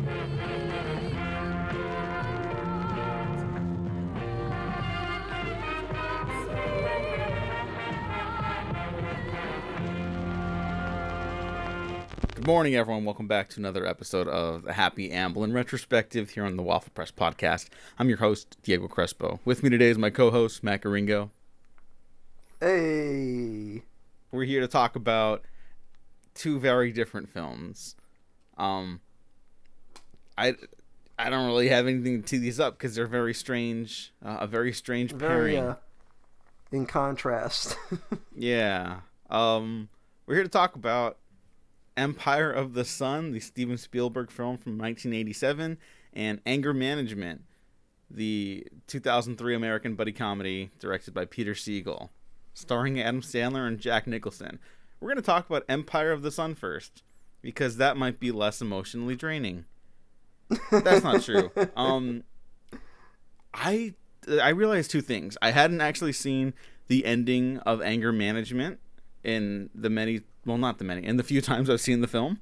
Good morning, everyone. Welcome back to another episode of the Happy Amblin Retrospective here on the Waffle Press Podcast. I'm your host, Diego Crespo. With me today is my co-host, Matt Garingo. Hey! We're here to talk about two very different films. I don't really have anything to tee these up because they're very strange, a very strange pairing. Very, in contrast. Yeah. We're here to talk about Empire of the Sun, the Steven Spielberg film from 1987, and Anger Management, the 2003 American buddy comedy directed by Peter Siegel, starring Adam Sandler and Jack Nicholson. We're going to talk about Empire of the Sun first, because that might be less emotionally draining. That's not true. I realized two things. I hadn't actually seen the ending of Anger Management in in the few times I've seen the film.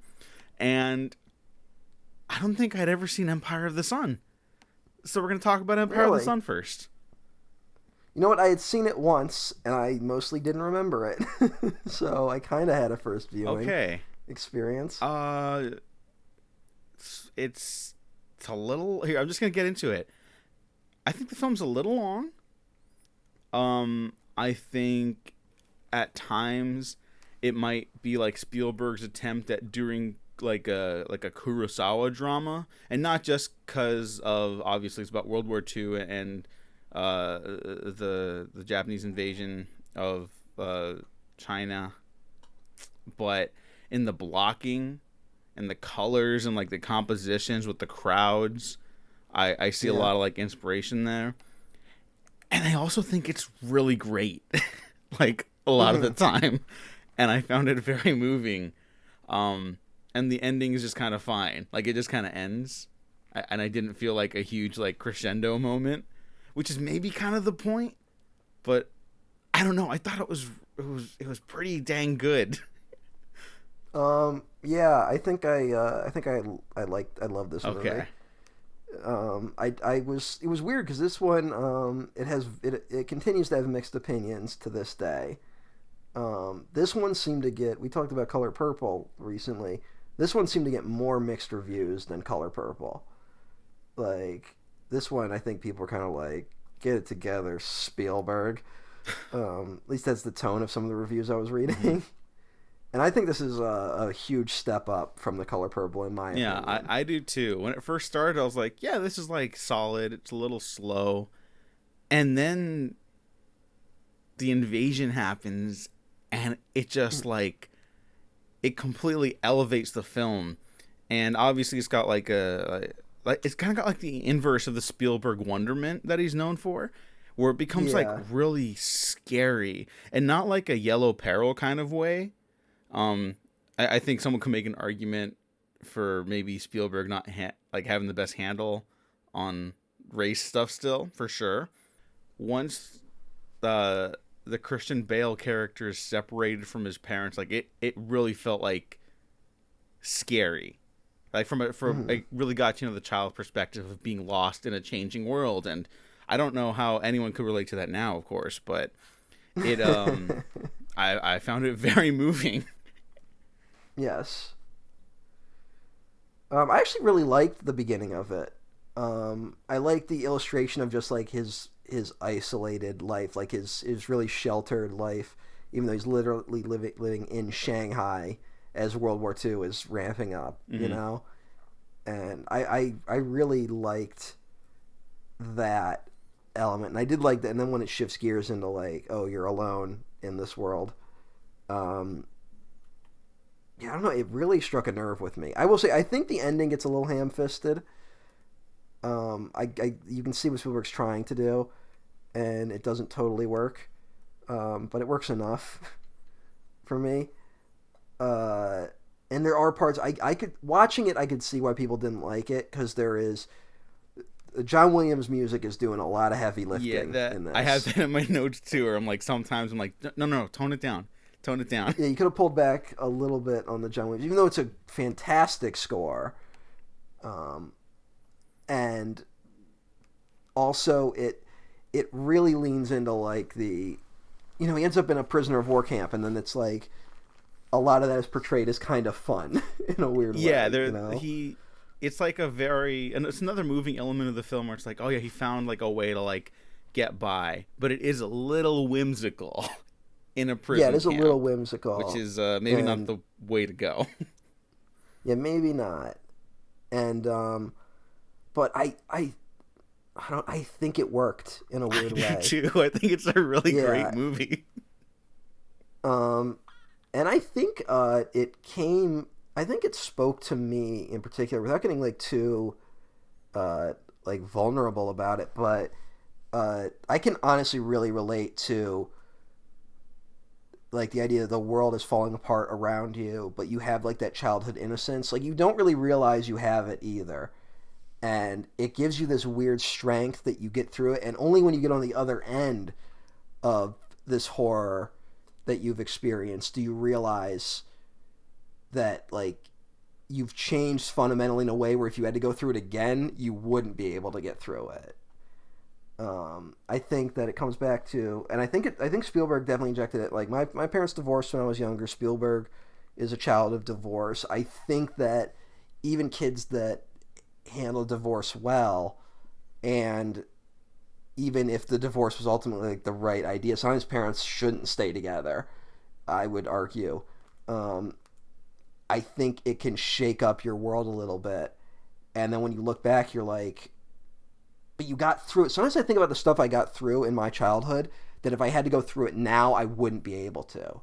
And I don't think I'd ever seen Empire of the Sun. So we're going to talk about Empire of the Sun first. You know what? I had seen it once, and I mostly didn't remember it. So I kind of had a first viewing experience. It's a little... Here, I'm just going to get into it. I think the film's a little long. I think at times it might be like Spielberg's attempt at doing like a Kurosawa drama, and not just because of, obviously it's about World War II and the Japanese invasion of China, but in the blocking and the colors and like the compositions with the crowds, I see a lot of like inspiration there. And I also think it's really great, like a lot of the time. And I found it very moving. And the ending is just kind of fine. Like it just kind of ends. And I didn't feel like a huge like crescendo moment, which is maybe kind of the point. But I don't know. I thought it was pretty dang good. Yeah, I think I love this movie. Okay. It was weird because this one, it continues to have mixed opinions to this day. This one seemed to get, we talked about Color Purple recently. This one seemed to get more mixed reviews than Color Purple. Like, this one, I think people are kind of like, get it together, Spielberg. At least that's the tone of some of the reviews I was reading. And I think this is a huge step up from the Color Purple in my opinion. Yeah, I do too. When it first started, I was like, yeah, this is like solid. It's a little slow. And then the invasion happens, and it just like, it completely elevates the film. And obviously it's got like it's kind of got like the inverse of the Spielberg wonderment that he's known for, where it becomes like really scary, and not like a Yellow Peril kind of way. I think someone could make an argument for maybe Spielberg not having the best handle on race stuff still, for sure. Once the Christian Bale character is separated from his parents, like it really felt like scary. Like it really got the child perspective of being lost in a changing world. And I don't know how anyone could relate to that now, of course, but it I found it very moving. Yes. I actually really liked the beginning of it. I liked the illustration of just like his isolated life, like his really sheltered life, even though he's literally living in Shanghai as World War II is ramping up, you know? And I really liked that element. And I did like that. And then when it shifts gears into like, oh, you're alone in this world. Yeah, I don't know. It really struck a nerve with me. I will say, I think the ending gets a little ham-fisted. You can see what Spielberg's trying to do, and it doesn't totally work. But it works enough for me. And there are parts I could watching it. I could see why people didn't like it, because there is John Williams' music is doing a lot of heavy lifting. Yeah, in this. I have that in my notes too. Where I'm like, sometimes I'm like, no, tone it down. Yeah, you could have pulled back a little bit on the John Williams, even though it's a fantastic score. And also it really leans into like the, he ends up in a prisoner of war camp, and then it's like a lot of that is portrayed as kind of fun in a weird way. Yeah, it's like a very, and it's another moving element of the film where it's like, oh yeah, he found like a way to like get by, but it is a little whimsical in a prison. Yeah, it is camp, a little whimsical, which is maybe not the way to go. Yeah, maybe not. And but I don't. I think it worked in a weird way too. I think it's a really great movie. And I think it came. I think it spoke to me in particular, without getting like too like vulnerable about it. But I can honestly really relate to like the idea that the world is falling apart around you, but you have like that childhood innocence. Like you don't really realize you have it either. And it gives you this weird strength that you get through it. And only when you get on the other end of this horror that you've experienced do you realize that like you've changed fundamentally in a way where if you had to go through it again, you wouldn't be able to get through it. I think that it comes back to, and I think Spielberg definitely injected it. Like my parents divorced when I was younger. Spielberg is a child of divorce. I think that even kids that handle divorce well, and even if the divorce was ultimately like the right idea, sometimes parents shouldn't stay together, I would argue. I think it can shake up your world a little bit, and then when you look back, you're like, but you got through it. Sometimes I think about the stuff I got through in my childhood that if I had to go through it now, I wouldn't be able to,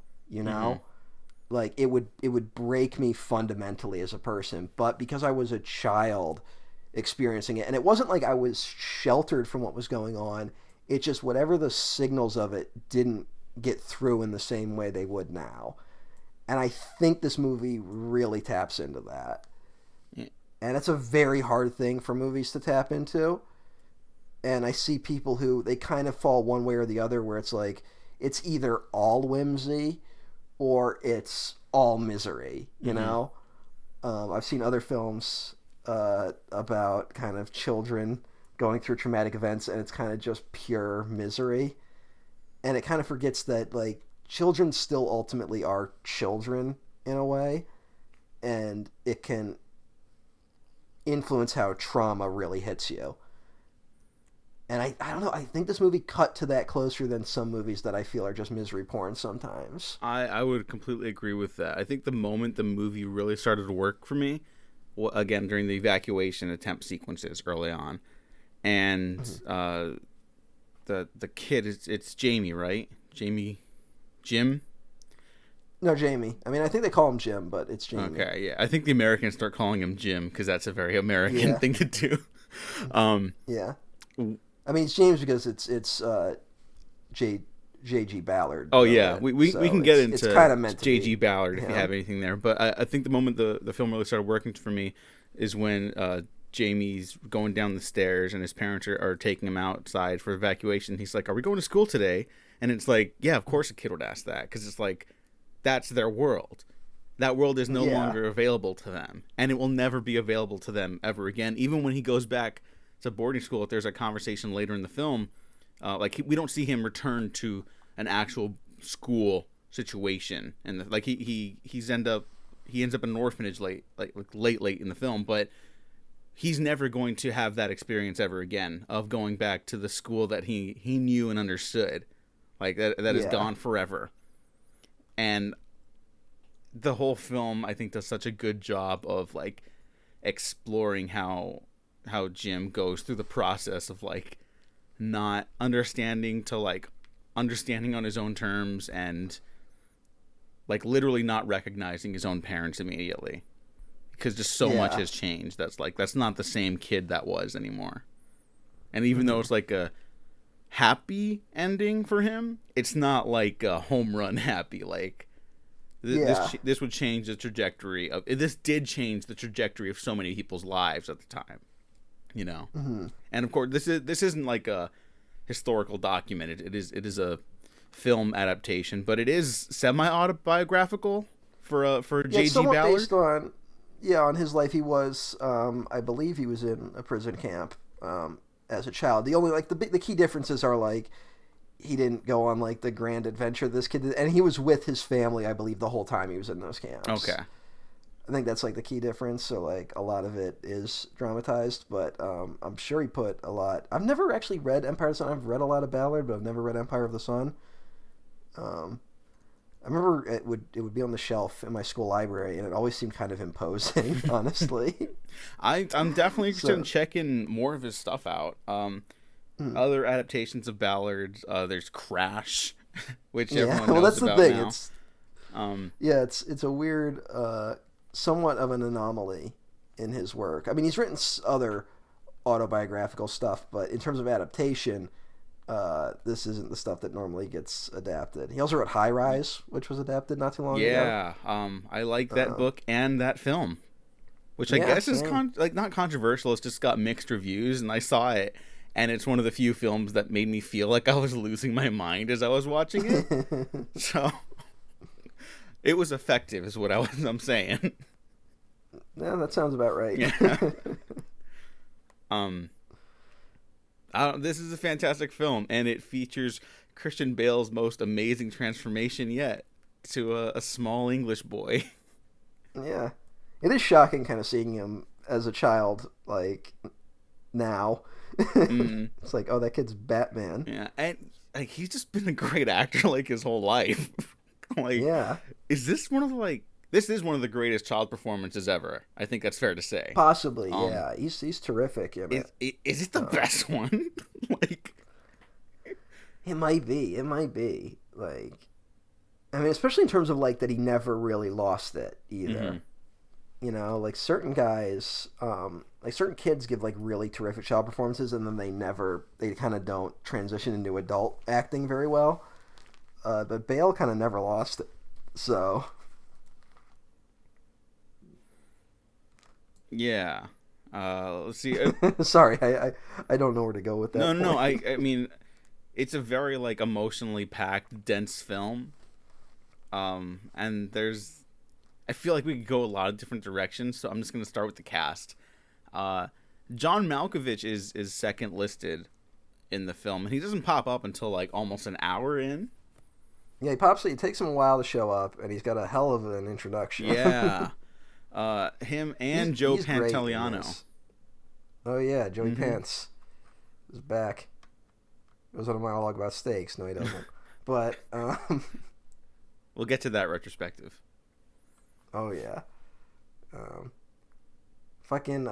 like it would break me fundamentally as a person. But because I was a child experiencing it, and it wasn't like I was sheltered from what was going on, it just, whatever the signals of it didn't get through in the same way they would now. And I think this movie really taps into that. Yeah. And it's a very hard thing for movies to tap into. And I see people who, they kind of fall one way or the other, where it's like, it's either all whimsy or it's all misery, you know? I've seen other films about kind of children going through traumatic events, and it's kind of just pure misery. And it kind of forgets that, like, children still ultimately are children in a way, and it can influence how trauma really hits you. And I don't know, I think this movie cut to that closer than some movies that I feel are just misery porn sometimes. I would completely agree with that. I think the moment the movie really started to work for me, again, during the evacuation attempt sequences early on. And the kid, it's Jamie, right? Jim? No, Jamie. I mean, I think they call him Jim, but it's Jamie. Okay, yeah. I think the Americans start calling him Jim because that's a very American thing to do. Yeah. I mean, it's James because it's J.G. Ballard. Oh yeah, we can get into it's kind of meant to J.G. Ballard if you have anything there. But I think the moment the film really started working for me is when Jamie's going down the stairs and his parents are taking him outside for evacuation. He's like, "Are we going to school today?" And it's like, yeah, of course a kid would ask that, because it's like, that's their world. That world is no longer available to them, and it will never be available to them ever again. Even when he goes back to boarding school, if there's a conversation later in the film, we don't see him return to an actual school situation, and he ends up in an orphanage late in the film, but he's never going to have that experience ever again of going back to the school that he knew and understood. Like that is gone forever. And the whole film, I think, does such a good job of like exploring how Jim goes through the process of like not understanding to like understanding on his own terms, and like literally not recognizing his own parents immediately, because just so much has changed. That's not the same kid that was anymore. And even though it's like a happy ending for him, it's not like a home run happy. Like this would change the trajectory of this did change the trajectory of so many people's lives at the time, and of course this isn't like a historical document. It is a film adaptation, but it is semi autobiographical for J.G. Ballard. Yeah, on his life, he was, I believe he was in a prison camp as a child. The only, like, the key differences are, like, he didn't go on, like, the grand adventure this kid did, and he was with his family, I believe, the whole time he was in those camps. Okay. I think that's, like, the key difference, so, like, a lot of it is dramatized, but I'm sure he put a lot... I've never actually read Empire of the Sun. I've read a lot of Ballard, but I've never read Empire of the Sun. I remember it would be on the shelf in my school library, and it always seemed kind of imposing, honestly. I'm definitely interested in checking more of his stuff out. Other adaptations of Ballard, there's Crash, which everyone knows that's about the thing. now. It's a weird, somewhat of an anomaly in his work. I mean, he's written other autobiographical stuff, but in terms of adaptation, this isn't the stuff that normally gets adapted. He also wrote High Rise, which was adapted not too long ago. Yeah, I like that book and that film, which I guess is not controversial. It's just got mixed reviews, and I saw it, and it's one of the few films that made me feel like I was losing my mind as I was watching it. So it was effective, is what I'm saying. Yeah, that sounds about right. Yeah. This is a fantastic film, and it features Christian Bale's most amazing transformation yet to a small English boy. Yeah. It is shocking kind of seeing him as a child, like, now. It's like, oh, that kid's Batman. Yeah, and like, he's just been a great actor, like, his whole life. Like, yeah. Is this one of the, like... This is one of the greatest child performances ever. I think that's fair to say. Possibly, yeah. He's terrific in it. Is it the best one? Like, it might be. It might be. Like, I mean, especially in terms of, like, that he never really lost it either. Mm-hmm. You know, like, certain guys, like, certain kids give, like, really terrific child performances, and then they kind of don't transition into adult acting very well. But Bale kind of never lost it. So... Yeah. Let's see. Sorry, I don't know where to go with that. No. I mean, it's a very, like, emotionally packed, dense film. And I feel like we could go a lot of different directions, so I'm just gonna start with the cast. John Malkovich is second listed in the film, and he doesn't pop up until, like, almost an hour in. Yeah, he pops. It takes him a while to show up, and he's got a hell of an introduction. Yeah. Him and Joe Pantoliano. Oh yeah, Joey Pants is back. Goes on a monologue about steaks. No, he doesn't. But we'll get to that retrospective. Oh yeah. Fucking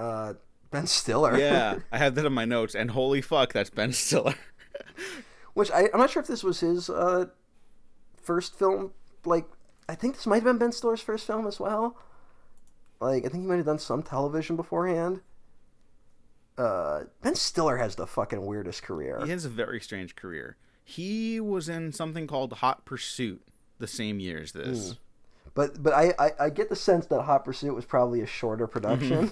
Ben Stiller. Yeah, I had that in my notes, and holy fuck, that's Ben Stiller. Which I'm not sure if this was his first film. Like, I think this might have been Ben Stiller's first film as well. Like, I think he might have done some television beforehand. Ben Stiller has the fucking weirdest career. He has a very strange career. He was in something called Hot Pursuit the same year as this. But I get the sense that Hot Pursuit was probably a shorter production.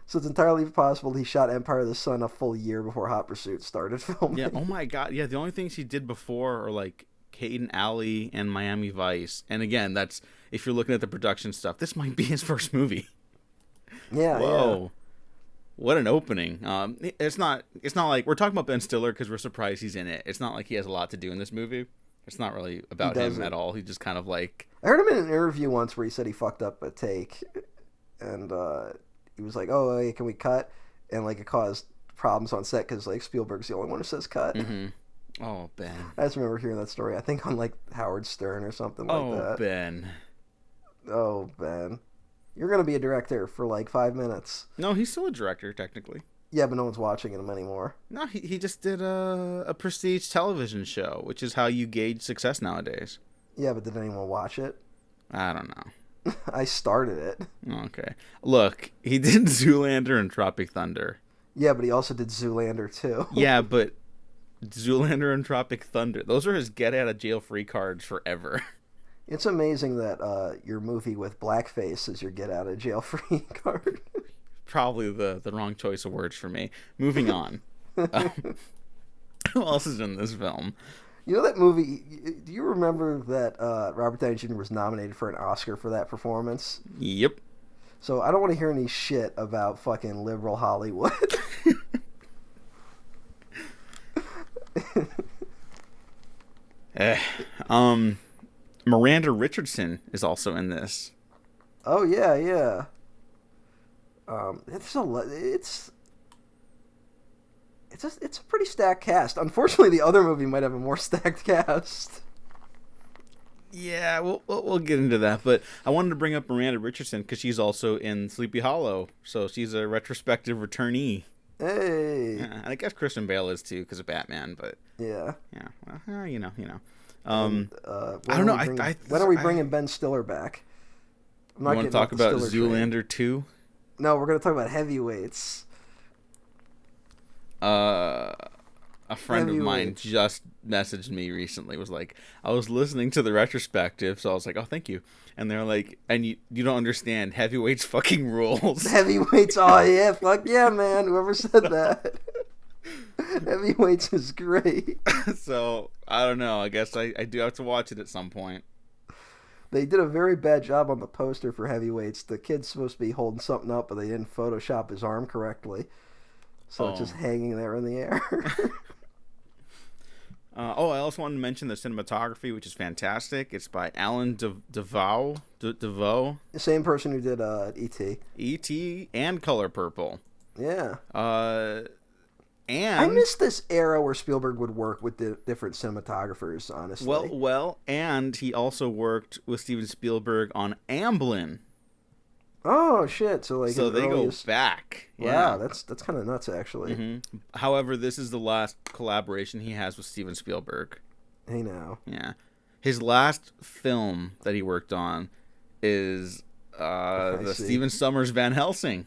So it's entirely possible he shot Empire of the Sun a full year before Hot Pursuit started filming. Yeah, oh my god. Yeah, the only things he did before are, like, Kate and Alley and Miami Vice. And again, that's... If you're looking at the production stuff, this might be his first movie. Yeah. Whoa. Yeah. What an opening. It's not like we're talking about Ben Stiller because we're surprised he's in it. It's not like he has a lot to do in this movie. It's not really about him at all. He just kind of, like... I heard him in an interview once where he said he fucked up a take. And he was like, oh, hey, can we cut? And, like, it caused problems on set because, like, Spielberg's the only one who says cut. Mm-hmm. Oh, Ben. I just remember hearing that story. I think on, like, Howard Stern or something like that. Oh, Ben. Oh, Ben. You're going to be a director for like 5 minutes. No, he's still a director, technically. Yeah, but no one's watching him anymore. No, he just did a prestige television show, which is how you gauge success nowadays. Yeah, but did anyone watch it? I don't know. I started it. Okay. Look, he did Zoolander and Tropic Thunder. Yeah, but he also did Zoolander too. Yeah, but Zoolander and Tropic Thunder, those are his get-out-of-jail-free cards forever. It's amazing that your movie with blackface is your get-out-of-jail-free card. Probably the wrong choice of words for me. Moving on. Who else is in this film? You know that movie, do you remember that Robert Downey Jr. was nominated for an Oscar for that performance? Yep. So I don't want to hear any shit about fucking liberal Hollywood. Eh, Miranda Richardson is also in this. Oh yeah, yeah. It's a pretty stacked cast. Unfortunately, the other movie might have a more stacked cast. Yeah, we'll get into that, but I wanted to bring up Miranda Richardson because she's also in Sleepy Hollow, so she's a retrospective returnee. Hey. Yeah, and I guess Kristen Bale is too because of Batman, but Yeah. yeah, well, you know. And, I don't know. When are we bringing Ben Stiller back? I'm You want to getting talk off the about Stiller train. Zoolander 2? No, we're gonna talk about heavyweights. A friend of mine Heavyweights. just messaged me recently. Was like, I was listening to the retrospective, so I was like, oh, thank you. And they're like, and you don't understand, heavyweights fucking rules. Heavyweights. Oh yeah, fuck yeah, man. Whoever said that. Heavyweights is great. So I don't know. I guess I do have to watch it at some point. They did a very bad job on the poster for heavyweights. The kid's supposed to be holding something up, but they didn't Photoshop his arm correctly. So it's just hanging there in the air. I also wanted to mention the cinematography, which is fantastic. It's by Alan DeVoe. The same person who did E.T. E.T. and Color Purple. Yeah. And I miss this era where Spielberg would work with the different cinematographers, honestly. And he also worked with Steven Spielberg on Amblin. Oh shit! So like, so they earliest... go back. Wow, Yeah. that's kind of nuts, actually. Mm-hmm. However, this is the last collaboration he has with Steven Spielberg. Hey now. Yeah, his last film that he worked on is the Stephen Sommers Van Helsing,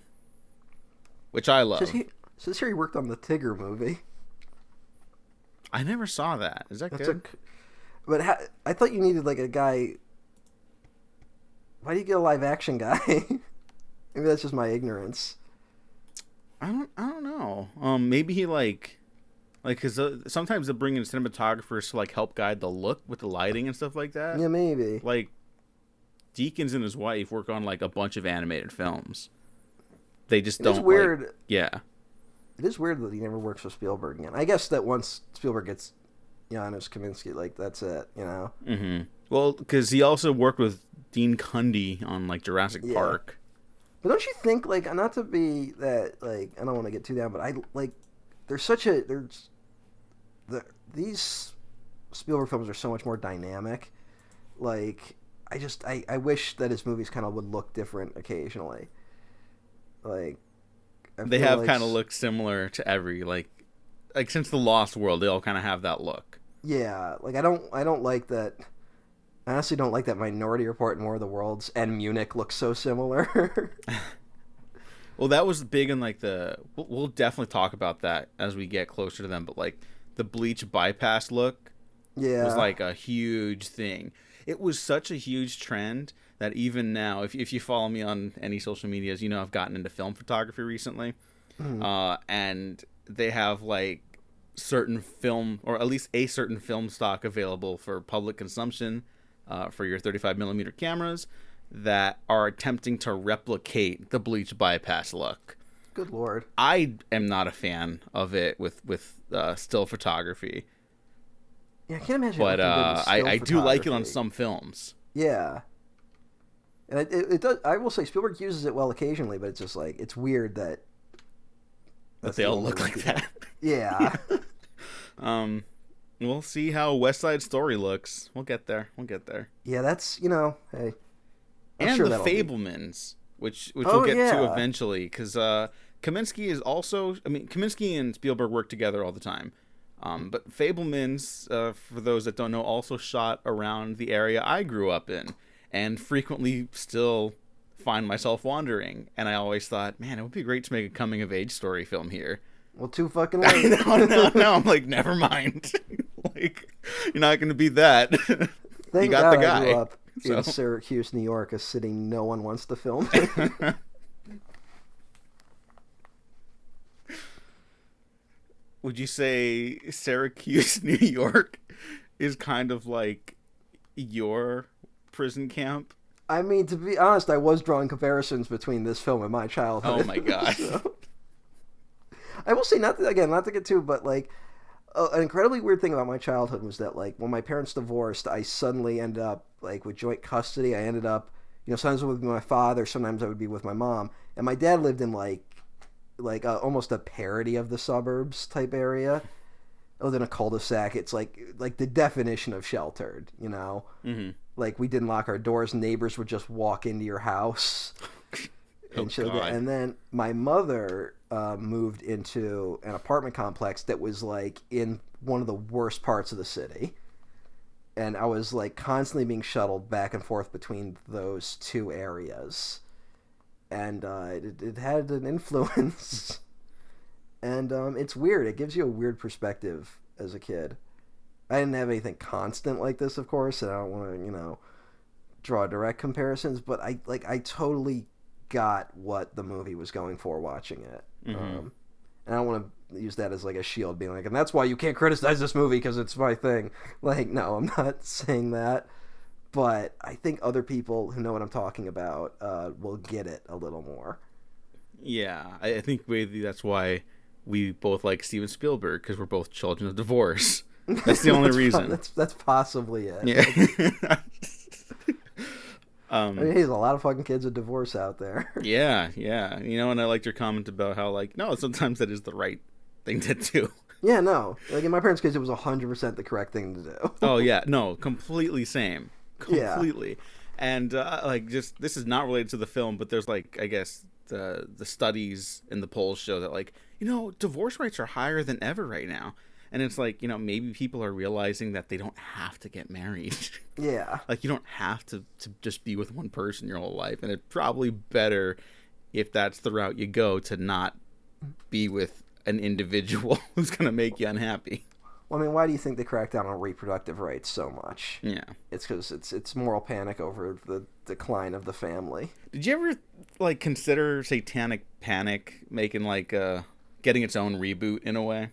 which I love. Says here he worked on the Tigger movie. I never saw that. Is that good? But I thought you needed like a guy. Why do you get a live action guy? Maybe that's just my ignorance. I don't know. Maybe he because sometimes they bring in cinematographers to like help guide the look with the lighting and stuff like that. Yeah, maybe. Like Deakins and his wife work on like a bunch of animated films. They just don't. It's weird. Like, yeah. It is weird that he never works with Spielberg again. I guess that once Spielberg gets Janusz Kaminski, like that's it, you know. Mm-hmm. Well, because he also worked with Dean Cundey on like Jurassic Park. But don't you think, like, not to be that, like, I don't want to get too down, but these Spielberg films are so much more dynamic. Like, I wish that his movies kind of would look different occasionally. Like, they have kind of looked similar to every like since The Lost World, they all kind of have that look. Yeah, like I don't like that. I honestly don't like that Minority Report and War of the Worlds and Munich look so similar. Well, that was big in like we'll definitely talk about that as we get closer to them, but like the bleach bypass look was like a huge thing. It was such a huge trend that even now, if you follow me on any social medias, you know I've gotten into film photography recently. And they have like certain film, or at least a certain film stock available for public consumption for your 35mm cameras that are attempting to replicate the bleach bypass look. Good lord. I am not a fan of it with still photography. Yeah, I can't imagine. But I do like it on some films. Yeah. And it does. I will say Spielberg uses it well occasionally, but it's just like it's weird that they all look like that. Yeah. We'll see how West Side Story looks. We'll get there. Yeah, that's hey. And sure the Fabelmans, which we'll get to eventually, because Kaminski is also. I mean, Kaminski and Spielberg work together all the time. But Fabelmans, for those that don't know, also shot around the area I grew up in, and frequently still find myself wandering. And I always thought, man, it would be great to make a coming of age story film here. Well, too fucking late. No, I'm like, never mind. Like, you're not going to be that. Thank you got God the guy. I grew up in Syracuse, New York, a city no one wants to film. Would you say Syracuse, New York is kind of like your prison camp? I mean, to be honest, I was drawing comparisons between this film and my childhood. Oh my god. So, I will say, not to get too, but like, an incredibly weird thing about my childhood was that, like, when my parents divorced, I suddenly ended up, like, with joint custody. I ended up, sometimes I would be with my father, sometimes I would be with my mom. And my dad lived in, almost a parody of the suburbs type area. I lived in a cul-de-sac. It's, like the definition of sheltered, Mm-hmm. Like, we didn't lock our doors. Neighbors would just walk into your house. And shit like that. And then my mother moved into an apartment complex that was like in one of the worst parts of the city, and I was like constantly being shuttled back and forth between those two areas, and it had an influence. And it's weird. It gives you a weird perspective as a kid. I didn't have anything constant like this, of course, and I don't want to draw direct comparisons, but I totally got what the movie was going for watching it. Mm-hmm. And I don't want to use that as like a shield, being like, and that's why you can't criticize this movie because it's my thing. Like, no, I'm not saying that, but I think other people who know what I'm talking about will get it a little more. Yeah, I think maybe that's why we both like Steven Spielberg, because we're both children of divorce. That's the only reason. That's possibly it. Yeah. I mean, there's a lot of fucking kids with divorce out there. Yeah. And I liked your comment about how, like, no, sometimes that is the right thing to do. Yeah, no. Like, in my parents' case, it was 100% the correct thing to do. Oh, yeah. No, completely same. Completely. Yeah. And, just, this is not related to the film, but there's, like, I guess, the studies and the polls show that, like, divorce rates are higher than ever right now. And it's like, maybe people are realizing that they don't have to get married. Yeah. Like, you don't have to just be with one person your whole life. And it's probably better, if that's the route you go, to not be with an individual who's going to make you unhappy. Well, I mean, why do you think they crack down on reproductive rights so much? Yeah. It's because it's moral panic over the decline of the family. Did you ever, like, consider Satanic Panic making, like, getting its own reboot in a way?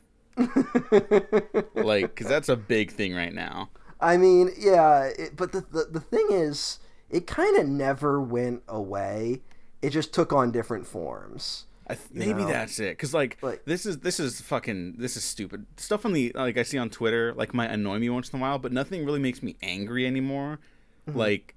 Like, because that's a big thing right now. I mean, yeah, but the thing is, it kind of never went away. It just took on different forms. Maybe that's it, because like this is stupid stuff on the, like, I see on Twitter, like, might annoy me once in a while, but nothing really makes me angry anymore. Mm-hmm. Like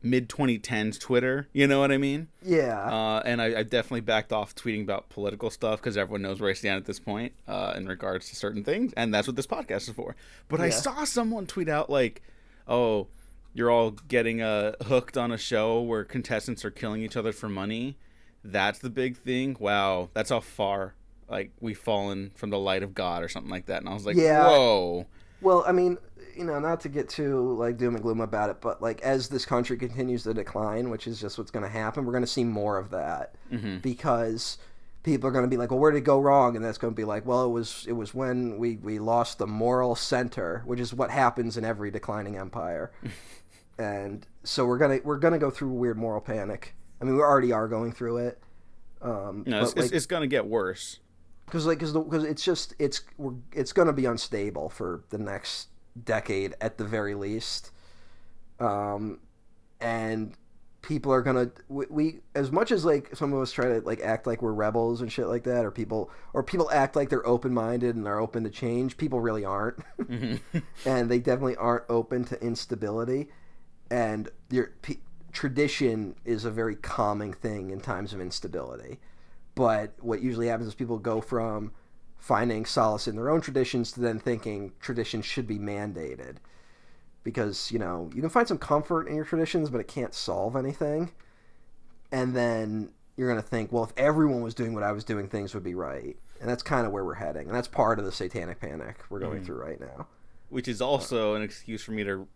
mid 2010s Twitter, you know what I mean? Yeah. And I definitely backed off tweeting about political stuff, because everyone knows where I stand at this point in regards to certain things, and that's what this podcast is for. But yeah. I saw someone tweet out, like, oh, you're all getting hooked on a show where contestants are killing each other for money. That's the big thing. Wow, that's how far, like, we've fallen from the light of God or something like that. And I was like, yeah. Whoa. Well, I mean, not to get too, like, doom and gloom about it, but, like, as this country continues to decline, which is just what's going to happen, we're going to see more of that. Mm-hmm. Because people are going to be like, well, where did it go wrong? And that's going to be like, well, it was when we lost the moral center, which is what happens in every declining empire. And so we're gonna go through a weird moral panic. I mean, we already are going through it. It's going to get worse. Because it's going to be unstable for the next decade at the very least. And people are going to, we as much as, like, some of us try to, like, act like we're rebels and shit like that, or people act like they're open-minded and are open to change, people really aren't. Mm-hmm. And they definitely aren't open to instability. And tradition is a very calming thing in times of instability. But what usually happens is people go from finding solace in their own traditions to then thinking traditions should be mandated. Because, you can find some comfort in your traditions, but it can't solve anything. And then you're going to think, well, if everyone was doing what I was doing, things would be right. And that's kind of where we're heading. And that's part of the satanic panic we're going through right now. Which is also an excuse for me to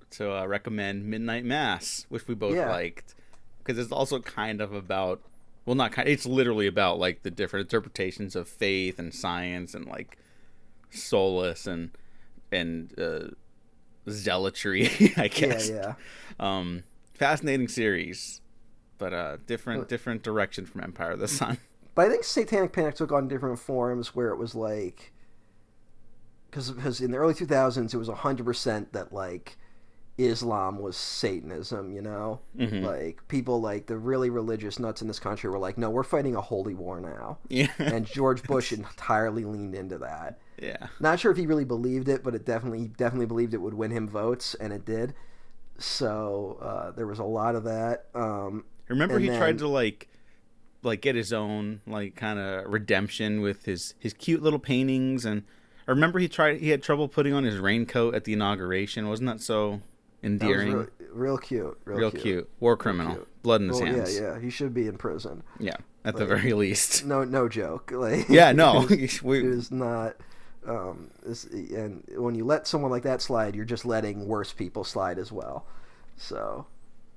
recommend Midnight Mass, which we both liked. Because it's also kind of about, well, not kind, it's literally about, like, the different interpretations of faith and science and, like, solace and zealotry, I guess. Yeah. Fascinating series, but different direction from Empire of the Sun. But I think Satanic Panic took on different forms where it was like, because in the early 2000s it was 100% that, like, Islam was Satanism, Mm-hmm. like people like the really religious nuts in this country were like, no, we're fighting a holy war now. Yeah. And George Bush entirely leaned into that. Yeah. Not sure if he really believed it, but he definitely believed it would win him votes, and it did. So there was a lot of that. Remember, and he then, tried to like get his own like kind of redemption with his cute little paintings, and I remember he had trouble putting on his raincoat at the inauguration. Wasn't that so endearing? that was real cute. Real cute. War criminal. Cute. Blood in his Well, hands. yeah, he should be in prison. Yeah, at the Like, very least. No joke. Like, Yeah, no. it was not. And when you let someone like that slide, you're just letting worse people slide as well. So,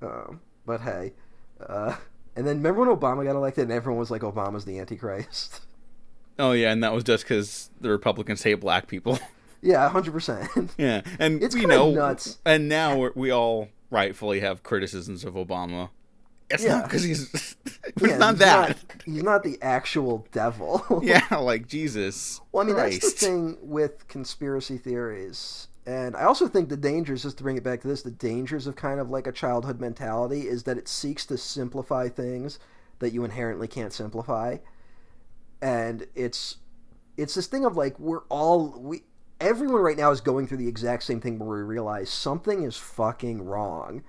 but hey, and then remember when Obama got elected and everyone was like, Obama's the Antichrist. Oh yeah, and that was just because the Republicans hate black people. Yeah, 100%. Yeah, and It's we kinda know, nuts. and now we all rightfully have criticisms of Obama. It's Yeah. not because he's, but Yeah, it's not that. He's not the actual devil. Yeah, like Jesus. Well, I mean, Christ. that's the thing with conspiracy theories. And I also think the dangers, just to bring it back to this, the dangers of kind of like a childhood mentality is that it seeks to simplify things that you inherently can't simplify. And it's this thing of like, everyone right now is going through the exact same thing where we realize something is fucking wrong,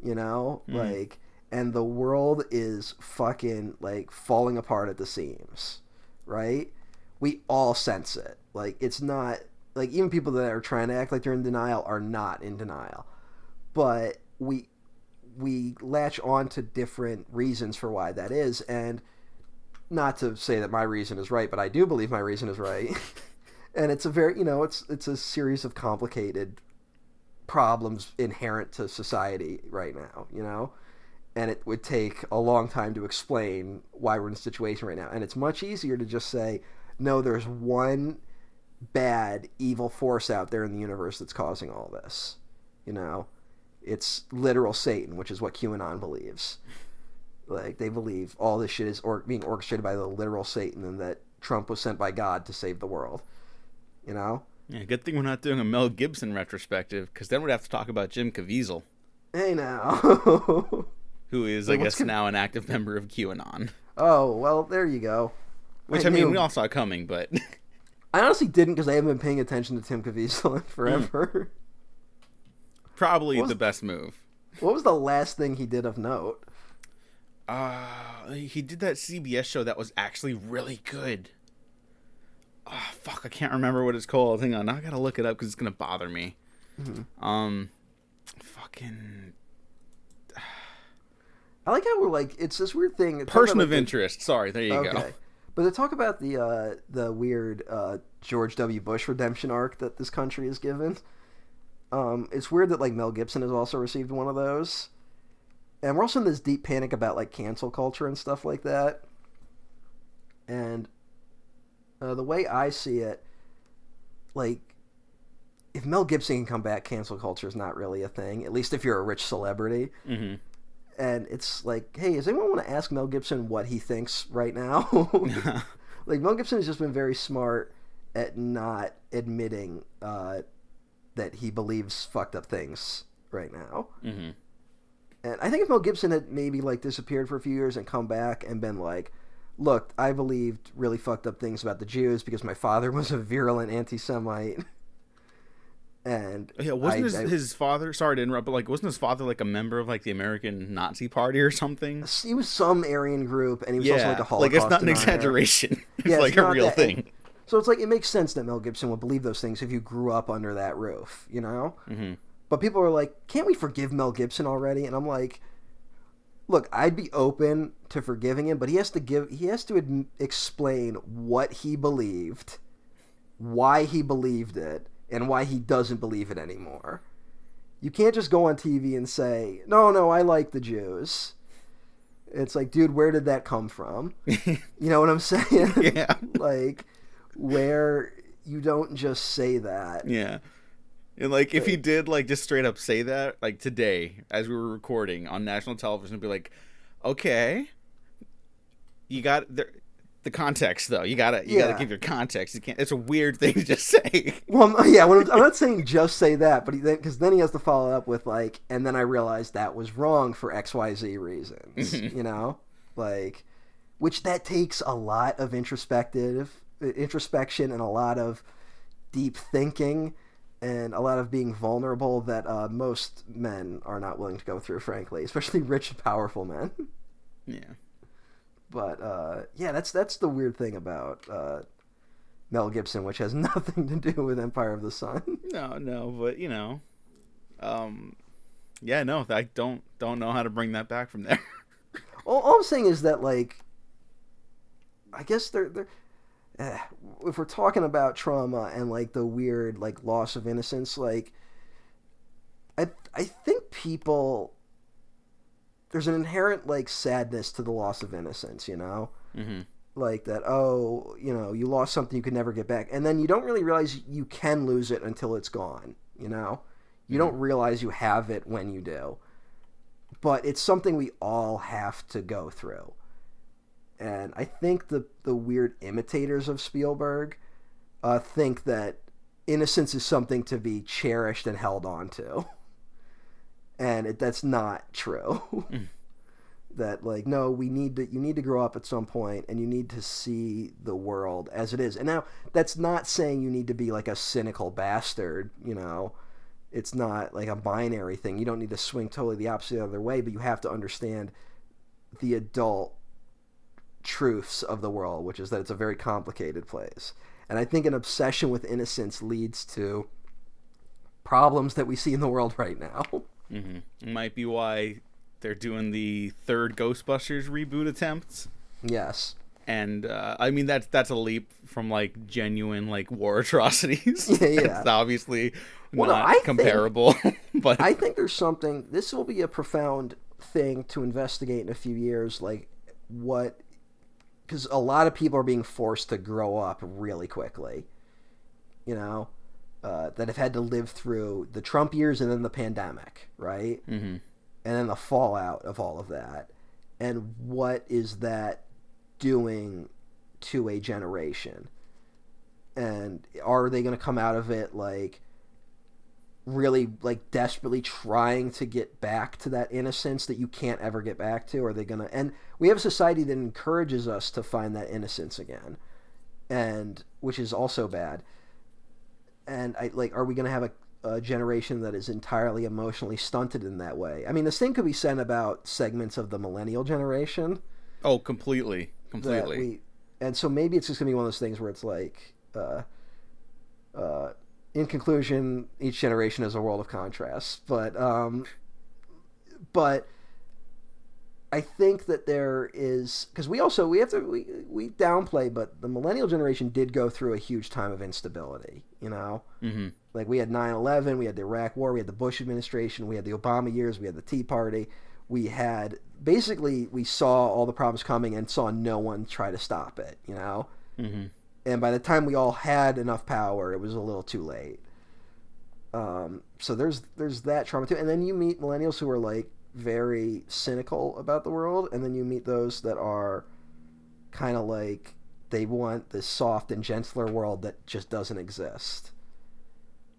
like, and the world is fucking like falling apart at the seams, right? We all sense it. Like, it's not like, even people that are trying to act like they're in denial are not in denial, but we latch on to different reasons for why that is. And not to say that my reason is right, but I do believe my reason is right. And it's a very, it's a series of complicated problems inherent to society right now, and it would take a long time to explain why we're in a situation right now. And it's much easier to just say, no, there's one bad, evil force out there in the universe that's causing all this. It's literal Satan, which is what QAnon believes. Like, they believe all this shit is being orchestrated by the literal Satan, and that Trump was sent by God to save the world. Yeah, good thing we're not doing a Mel Gibson retrospective, because then we'd have to talk about Jim Caviezel. Hey now. Who is, I guess, now an active member of QAnon. Oh, well, there you go. Which, I mean, we all saw coming, but... I honestly didn't, because I haven't been paying attention to Tim Caviezel in forever. Probably the best move. What was the last thing he did of note? He did that CBS show that was actually really good. Oh, fuck, I can't remember what it's called. Hang on, now I gotta look it up because it's gonna bother me. Mm-hmm. Fucking... I like how we're like, it's this weird thing. Person of interest. Sorry, there you go. But to talk about the weird George W. Bush redemption arc that this country is given, it's weird that like Mel Gibson has also received one of those. And we're also in this deep panic about like cancel culture and stuff like that. And the way I see it, like, if Mel Gibson can come back, cancel culture is not really a thing. At least if you're a rich celebrity. Mm-hmm. And it's like, hey, does anyone want to ask Mel Gibson what he thinks right now? Like, Mel Gibson has just been very smart at not admitting that he believes fucked up things right now. Mm-hmm. And I think if Mel Gibson had maybe like disappeared for a few years and come back and been like, look, I believed really fucked up things about the Jews because my father was a virulent anti-Semite. And yeah, wasn't his father, sorry to interrupt, but like, wasn't his father like a member of like the American Nazi Party or something? He was some Aryan group, and he was also like a Holocaust like, it's not an denier. exaggeration. It's like a real thing. So it's like, it makes sense that Mel Gibson would believe those things if you grew up under that roof, Mm-hmm. But people are like, can't we forgive Mel Gibson already? And I'm like, look, I'd be open to forgiving him, but he has to explain what he believed, why he believed it, and why he doesn't believe it anymore. You can't just go on TV and say, no, I like the Jews. It's like, dude, where did that come from? You know what I'm saying? Yeah. Like, where you don't just say that. Yeah. And like, if he did like just straight up say that, like today, as we were recording on national television, be like, okay, you got there. the context, though. You gotta give your context. You can't. It's a weird thing to just say. Well, yeah, I'm not saying just say that, but because then he has to follow up with like, and then I realized that was wrong for XYZ reasons. You know, like, which that takes a lot of introspection and a lot of deep thinking and a lot of being vulnerable that most men are not willing to go through, frankly, especially rich and powerful men. Yeah. But yeah, that's the weird thing about Mel Gibson, which has nothing to do with Empire of the Sun. No, but you know, yeah, no, I don't know how to bring that back from there. All I'm saying is that, like, I guess they're if we're talking about trauma and like the weird like loss of innocence, like I think people. There's an inherent like sadness to the loss of innocence, you know, like that. Oh, you know, you lost something you could never get back, and then you don't really realize you can lose it until it's gone. You know, you don't realize you have it when you do, but it's something we all have to go through. And I think the weird imitators of Spielberg think that innocence is something to be cherished and held on to. And that's not true. That like, no, you need to grow up at some point and you need to see the world as it is. And now that's not saying you need to be like a cynical bastard, you know. It's not like a binary thing. You don't need to swing totally the opposite other way, but you have to understand the adult truths of the world, which is that it's a very complicated place. And I think an obsession with innocence leads to problems that we see in the world right now. Mm-hmm. Might be why they're doing the third Ghostbusters reboot attempts. Yes. And I mean that's a leap from like genuine like war atrocities. Yeah. It's obviously not comparable. But I think there's something. This will be a profound thing to investigate in a few years. Like what, because a lot of people are being forced to grow up really quickly. You know. That have had to live through the Trump years and then the pandemic, right? Mm-hmm. And then the fallout of all of that. And what is that doing to a generation? And are they going to come out of it like really like desperately trying to get back to that innocence that you can't ever get back to? Or are they going to... And we have a society that encourages us to find that innocence again, and which is also bad. And are we going to have a generation that is entirely emotionally stunted in that way? I mean, the same could be said about segments of the Millennial Generation. Oh, completely. And so maybe it's just going to be one of those things where it's like, in conclusion, each generation is a world of contrasts. But I think that there is, because we downplay, but the Millennial Generation did go through a huge time of instability, you know? Mm-hmm. Like we had 9/11, we had the Iraq War, we had the Bush administration, we had the Obama years, we had the Tea Party. We saw all the problems coming and saw no one try to stop it, you know? Mm-hmm. And by the time we all had enough power, it was a little too late. So there's that trauma too. And then you meet millennials who are like, very cynical about the world, and then you meet those that are kind of like they want this soft and gentler world that just doesn't exist.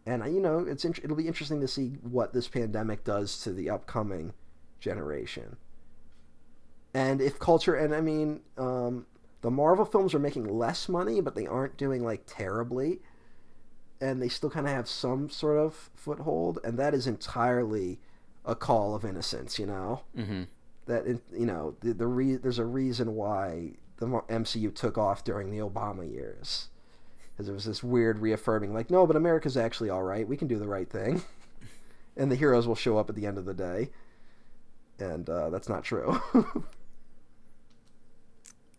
And you know, it'll be interesting to see what this pandemic does to the upcoming generation. And if culture, and I mean, the Marvel films are making less money, but they aren't doing like terribly, and they still kind of have some sort of foothold, and that is entirely a call of innocence, you know. Mm-hmm. That you know, there's a reason why the MCU took off during the Obama years, because it was this weird reaffirming, like, no, but America's actually all right. We can do the right thing, and the heroes will show up at the end of the day, and that's not true.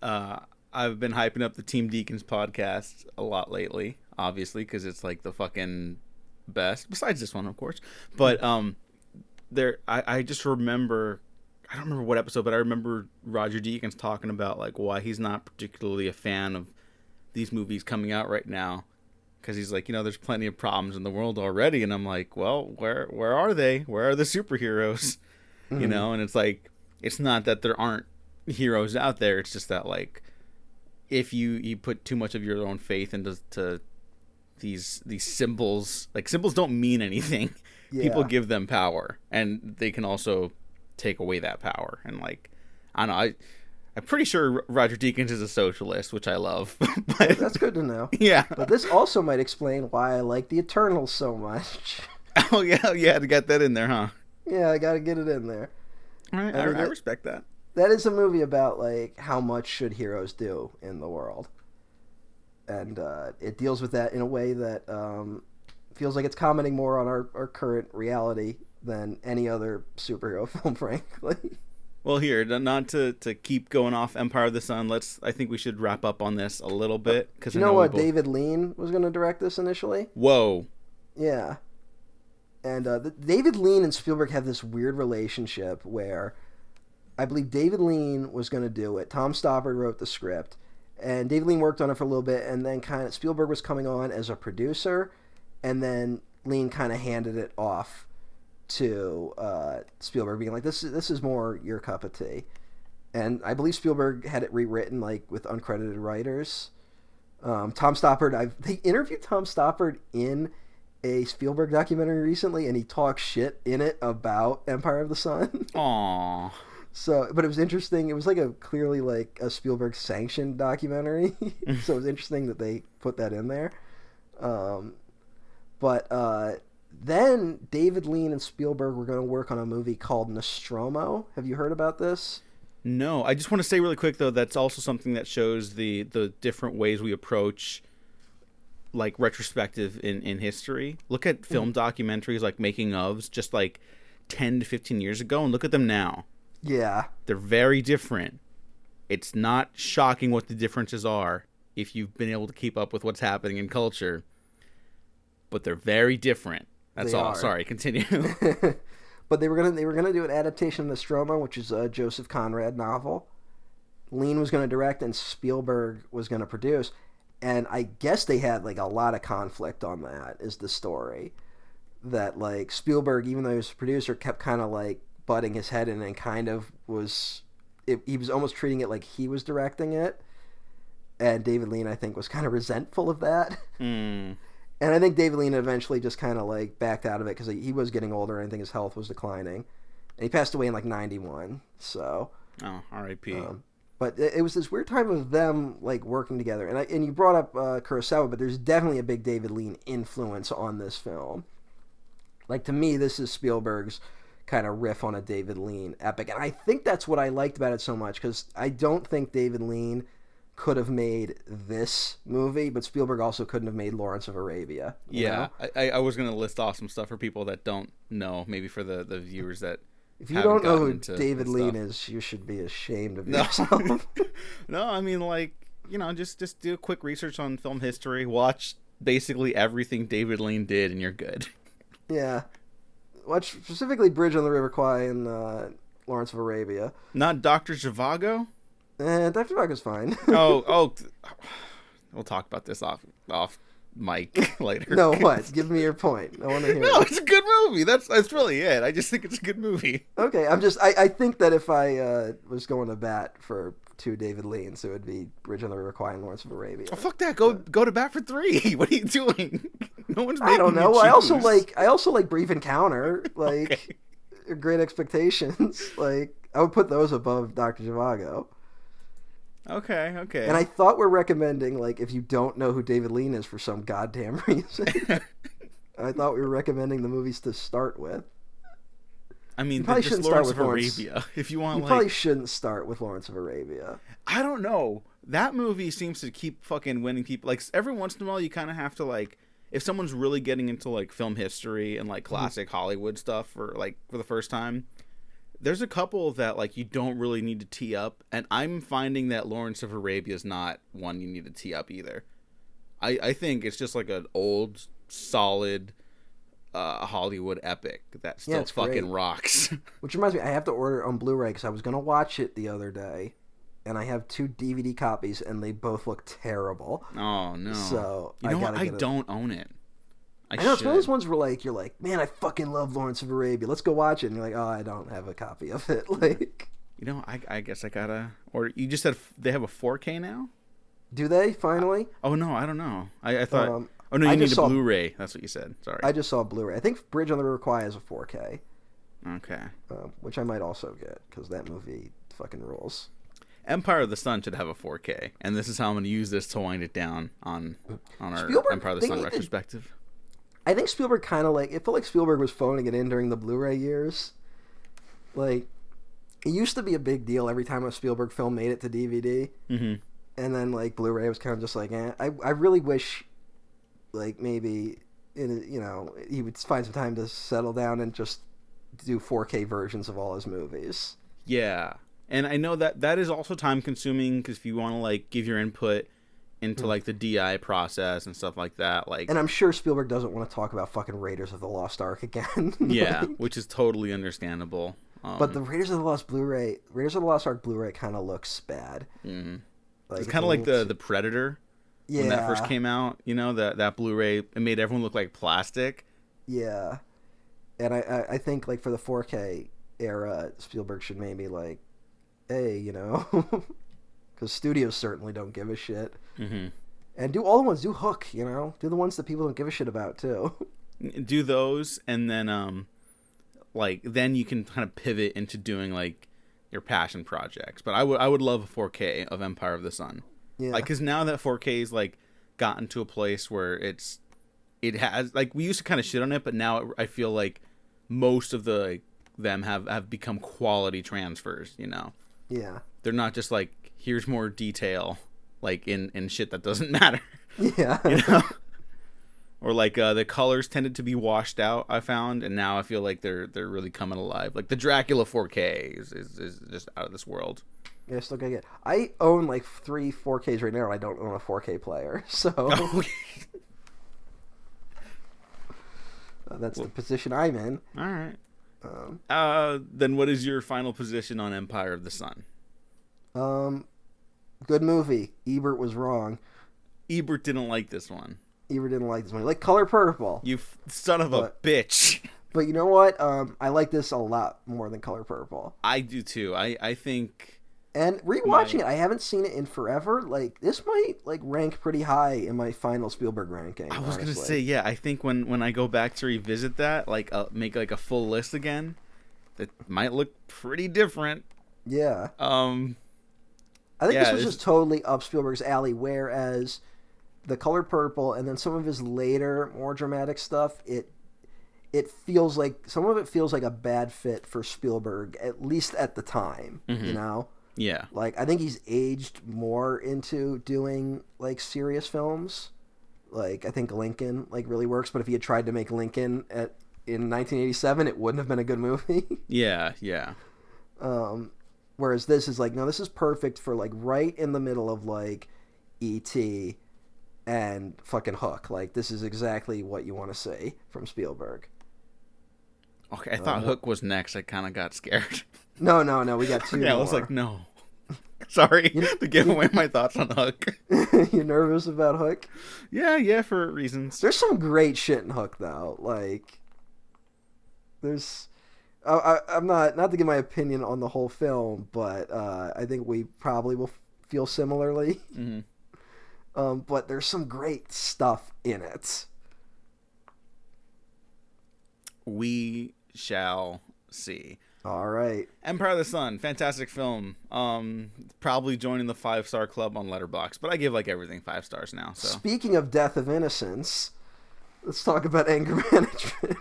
I've been hyping up the Team Deacons podcast a lot lately, obviously, because it's like the fucking best. Besides this one, of course, but I just remember, I don't remember what episode, but I remember Roger Deakins talking about like why he's not particularly a fan of these movies coming out right now, because he's like, you know, there's plenty of problems in the world already, and I'm like, well, where are they? Where are the superheroes? Mm-hmm. You know, and it's like, it's not that there aren't heroes out there, it's just that like if you put too much of your own faith into these symbols, like symbols don't mean anything. Yeah. People give them power, and they can also take away that power. And like, I don't know, I'm pretty sure Roger Deakins is a socialist, which I love. But, that's good to know. Yeah. But this also might explain why I like the Eternals so much. Oh yeah, you had to get that in there, huh? Yeah, I got to get it in there. All right, I respect that. That is a movie about like how much should heroes do in the world, and it deals with that in a way that feels like it's commenting more on our current reality than any other superhero film, frankly. Well, here, not to keep going off Empire of the Sun, I think we should wrap up on this a little bit. Cause you know what? David Lean was going to direct this initially? Whoa. Yeah. And David Lean and Spielberg have this weird relationship where I believe David Lean was going to do it. Tom Stoppard wrote the script, and David Lean worked on it for a little bit, and then kind of Spielberg was coming on as a producer, and then Lean kind of handed it off to Spielberg, being like, "This is more your cup of tea." And I believe Spielberg had it rewritten like with uncredited writers. Tom Stoppard, they interviewed Tom Stoppard in a Spielberg documentary recently, and he talks shit in it about Empire of the Sun. Aww. So, but it was interesting. It was like clearly like a Spielberg sanctioned documentary. So it was interesting that they put that in there. But then David Lean and Spielberg were going to work on a movie called Nostromo. Have you heard about this? No, I just want to say really quick though, that's also something that shows the different ways we approach like retrospective in history. Look at film documentaries like making ofs just like 10 to 15 years ago, and look at them now. Yeah. They're very different. It's not shocking what the differences are if you've been able to keep up with what's happening in culture. But they're very different. That's all. Sorry, continue. But they were gonna do an adaptation of Nostromo, which is a Joseph Conrad novel. Lean was gonna direct, and Spielberg was gonna produce. And I guess they had like a lot of conflict on that. Is the story that like Spielberg, even though he was a producer, kept kind of like butting his head in and kind of he was almost treating it like he was directing it. And David Lean, I think, was kind of resentful of that. Mm. And I think David Lean eventually just kind of like backed out of it because he was getting older, and I think his health was declining. And he passed away in like 91. So. Oh, R.I.P. But it was this weird time of them like working together. And you brought up Kurosawa, but there's definitely a big David Lean influence on this film. Like, to me, this is Spielberg's kind of riff on a David Lean epic. And I think that's what I liked about it so much, because I don't think David Lean could have made this movie, but Spielberg also couldn't have made Lawrence of Arabia. Yeah, I was going to list off some stuff for people that don't know, maybe for the viewers that if you don't know who David Lean is, you should be ashamed of yourself. No, I mean, like, you know, just do a quick research on film history, watch basically everything David Lean did, and you're good. Yeah. Watch specifically Bridge on the River Kwai and Lawrence of Arabia. Not Dr. Zhivago? Dr. Zhivago's fine. Oh, we'll talk about this off mic later. No, what? Give me your point. I want to hear. No, it's a good movie. That's really it. I just think it's a good movie. Okay, I think that if I was going to bat for two David Leans, it would be Bridge on the River Kwai and Lawrence of Arabia. Oh, fuck that. Go to bat for 3. What are you doing? No one's making I don't know. You choose. I also like Brief Encounter. Like, okay. Great Expectations. Like, I would put those above Dr. Zhivago. Okay. And I thought we're recommending, like, if you don't know who David Lean is for some goddamn reason. I thought we were recommending the movies to start with. I mean, just Lawrence of Arabia. If you want, probably shouldn't start with Lawrence of Arabia. I don't know. That movie seems to keep fucking winning people. Like, every once in a while, you kind of have to, like, if someone's really getting into, like, film history and, like, classic Hollywood stuff for the first time, there's a couple that, like, you don't really need to tee up, and I'm finding that Lawrence of Arabia is not one you need to tee up either. I think it's just, like, an old, solid Hollywood epic that still fucking great. Rocks. Which reminds me, I have to order it on Blu-ray because I was going to watch it the other day, and I have 2 DVD copies, and they both look terrible. Oh, no. So, you know what? I don't own it. I know, it's one of those ones where, like, you're like, man, I fucking love Lawrence of Arabia. Let's go watch it. And you're like, oh, I don't have a copy of it. Like, you know, I guess I gotta... Or you just said they have a 4K now? Do they finally? Oh no, I don't know. I thought. Oh no, I you need just a saw- Blu-ray. That's what you said. Sorry. I just saw Blu-ray. I think Bridge on the River Kwai is a 4K, Okay. which I might also get because that movie fucking rules. Empire of the Sun should have a 4K, and this is how I'm going to use this to wind it down on our Spielberg, Empire of the they Sun need to- retrospective. I think Spielberg kind of like it felt like Spielberg was phoning it in during the Blu-ray years. Like, it used to be a big deal every time a Spielberg film made it to DVD, and then like Blu-ray was kind of just like, eh. I really wish, like maybe he would find some time to settle down and just do 4K versions of all his movies. Yeah, and I know that is also time consuming because if you want to like give your input into like the DI process and stuff like that, like, and I'm sure Spielberg doesn't want to talk about fucking Raiders of the Lost Ark again. yeah, Like, which is totally understandable. but the Raiders of the Lost Ark Blu-ray kind of looks bad. Like, It's kind of like the Predator when that first Yeah. came out. You know, that Blu-ray, it made everyone look like plastic. Yeah, and I think like for the 4K era, Spielberg should maybe like, hey, because studios certainly don't give a shit, and do all the ones, do Hook, do the ones that people don't give a shit about too. Do those, and then like then you can kind of pivot into doing like your passion projects. But I would love a 4K of Empire of the Sun. Yeah, Like, because now that 4K is like gotten to a place where it has, like, we used to kind of shit on it, but now I feel like most of them have become quality transfers. yeah, They're not just like, here's more detail, like in shit that doesn't matter. yeah. Or like the colors tended to be washed out, I found, and now I feel like they're really coming alive. Like the Dracula 4K is just out of this world. Yeah, still gotta get. I own like 3 4Ks right now, and I don't own a 4K player, so that's the position I'm in. All right. Then what is your final position on Empire of the Sun? Good movie. Ebert was wrong. Ebert didn't like this one. Ebert didn't like this movie. Like Color Purple. You son of a bitch. But you know what? I like this a lot more than Color Purple. I do too. I think. And rewatching it, I haven't seen it in forever. Like, this might like rank pretty high in my final Spielberg ranking. I was honestly. gonna say, yeah. I think when I go back to revisit that, like make like a full list again, that might look pretty different. Yeah. I think this was just totally up Spielberg's alley. Whereas The Color Purple and then some of his later, more dramatic stuff, it feels like some of it feels like a bad fit for Spielberg, at least at the time. Yeah. Like, I think he's aged more into doing like serious films. Like, I think Lincoln like really works, but if he had tried to make Lincoln in 1987, it wouldn't have been a good movie. Yeah. Whereas this is like, no, this is perfect for like right in the middle of like E.T. and fucking Hook. Like, this is exactly what you want to see from Spielberg. Okay, I thought Hook was next. I kind of got scared. No, we got 2 Yeah, more. I was like, no. Sorry to give away my thoughts on Hook. You nervous about Hook? Yeah, for reasons. There's some great shit in Hook, though. Like, there's... I'm not to give my opinion on the whole film, but I think we probably will feel similarly. But there's some great stuff in it. We shall see. All right. Empire of the Sun, fantastic film. Probably joining the 5-star club on Letterboxd, but I give like everything 5 stars now. So Speaking of Death of Innocence, let's talk about anger management.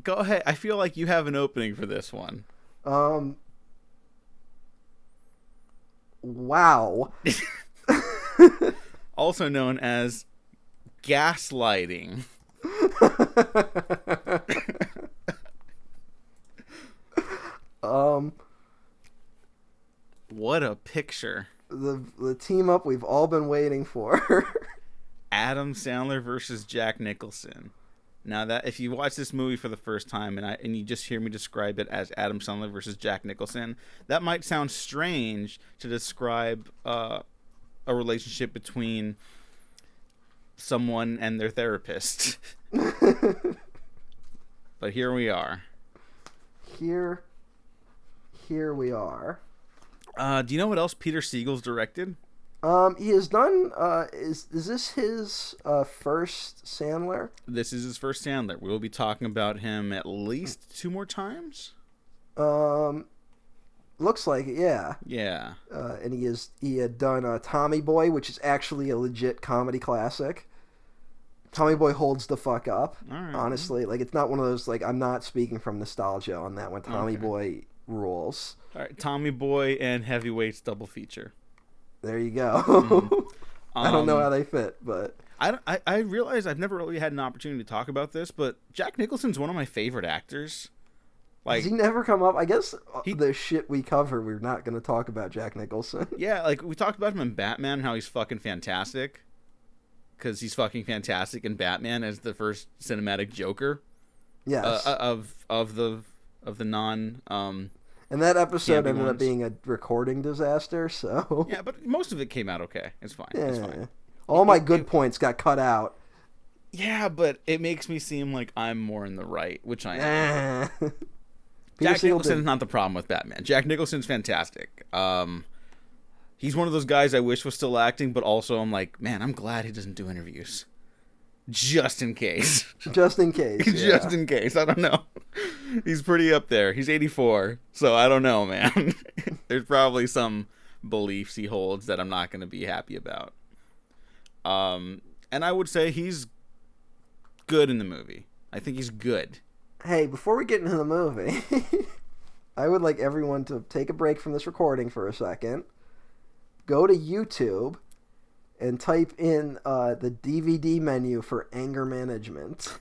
go ahead. I feel like you have an opening for this one. Wow. Also known as gaslighting. What a picture. The team up we've all been waiting for. Adam Sandler versus Jack Nicholson. Now that if you watch this movie for the first time and you just hear me describe it as Adam Sandler versus Jack Nicholson, that might sound strange to describe a relationship between someone and their therapist. But here we are. Here we are. Do you know what else Peter Siegel's directed? He has done. Is this his first Sandler? This is his first Sandler. We'll be talking about him at least 2 more times. Looks like it. Yeah. Yeah. And he had done Tommy Boy, which is actually a legit comedy classic. Tommy Boy holds the fuck up. All right. Honestly, like it's not one of those like I'm not speaking from nostalgia on that one. Tommy Boy rules. All right, Tommy Boy and Heavyweights double feature. There you go. I don't know how they fit, but I realize I've never really had an opportunity to talk about this, but Jack Nicholson's one of my favorite actors. Like, does he never come up? I guess the shit we cover, we're not going to talk about Jack Nicholson. Yeah, like we talked about him in Batman, how he's fucking fantastic. Because he's fucking fantastic in Batman as the first cinematic Joker. Yes. Of the non. And that episode ended up being a recording disaster, so. Yeah, but most of it came out okay. It's fine. Yeah. It's fine. All my good points got cut out. Yeah, but it makes me seem like I'm more in the right, which I am. Jack Nicholson is not the problem with Batman. Jack Nicholson's fantastic. He's one of those guys I wish was still acting, but also I'm like, man, I'm glad he doesn't do interviews. Just in case. Just in case. Yeah. Just in case. I don't know. He's pretty up there. He's 84, so I don't know, man. There's probably some beliefs he holds that I'm not going to be happy about. And I would say he's good in the movie. I think he's good. Hey, before we get into the movie, I would like everyone to take a break from this recording for a second. Go to YouTube and type in the DVD menu for Anger Management.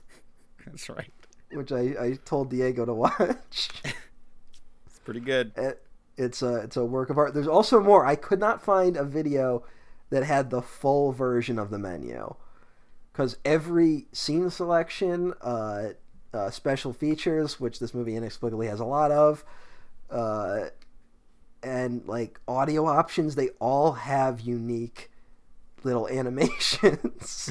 That's right. Which I told Diego to watch. It's pretty good. It's a work of art. There's also more. I could not find a video that had the full version of the menu. Because every scene selection, special features, which this movie inexplicably has a lot of, and like audio options, they all have unique little animations.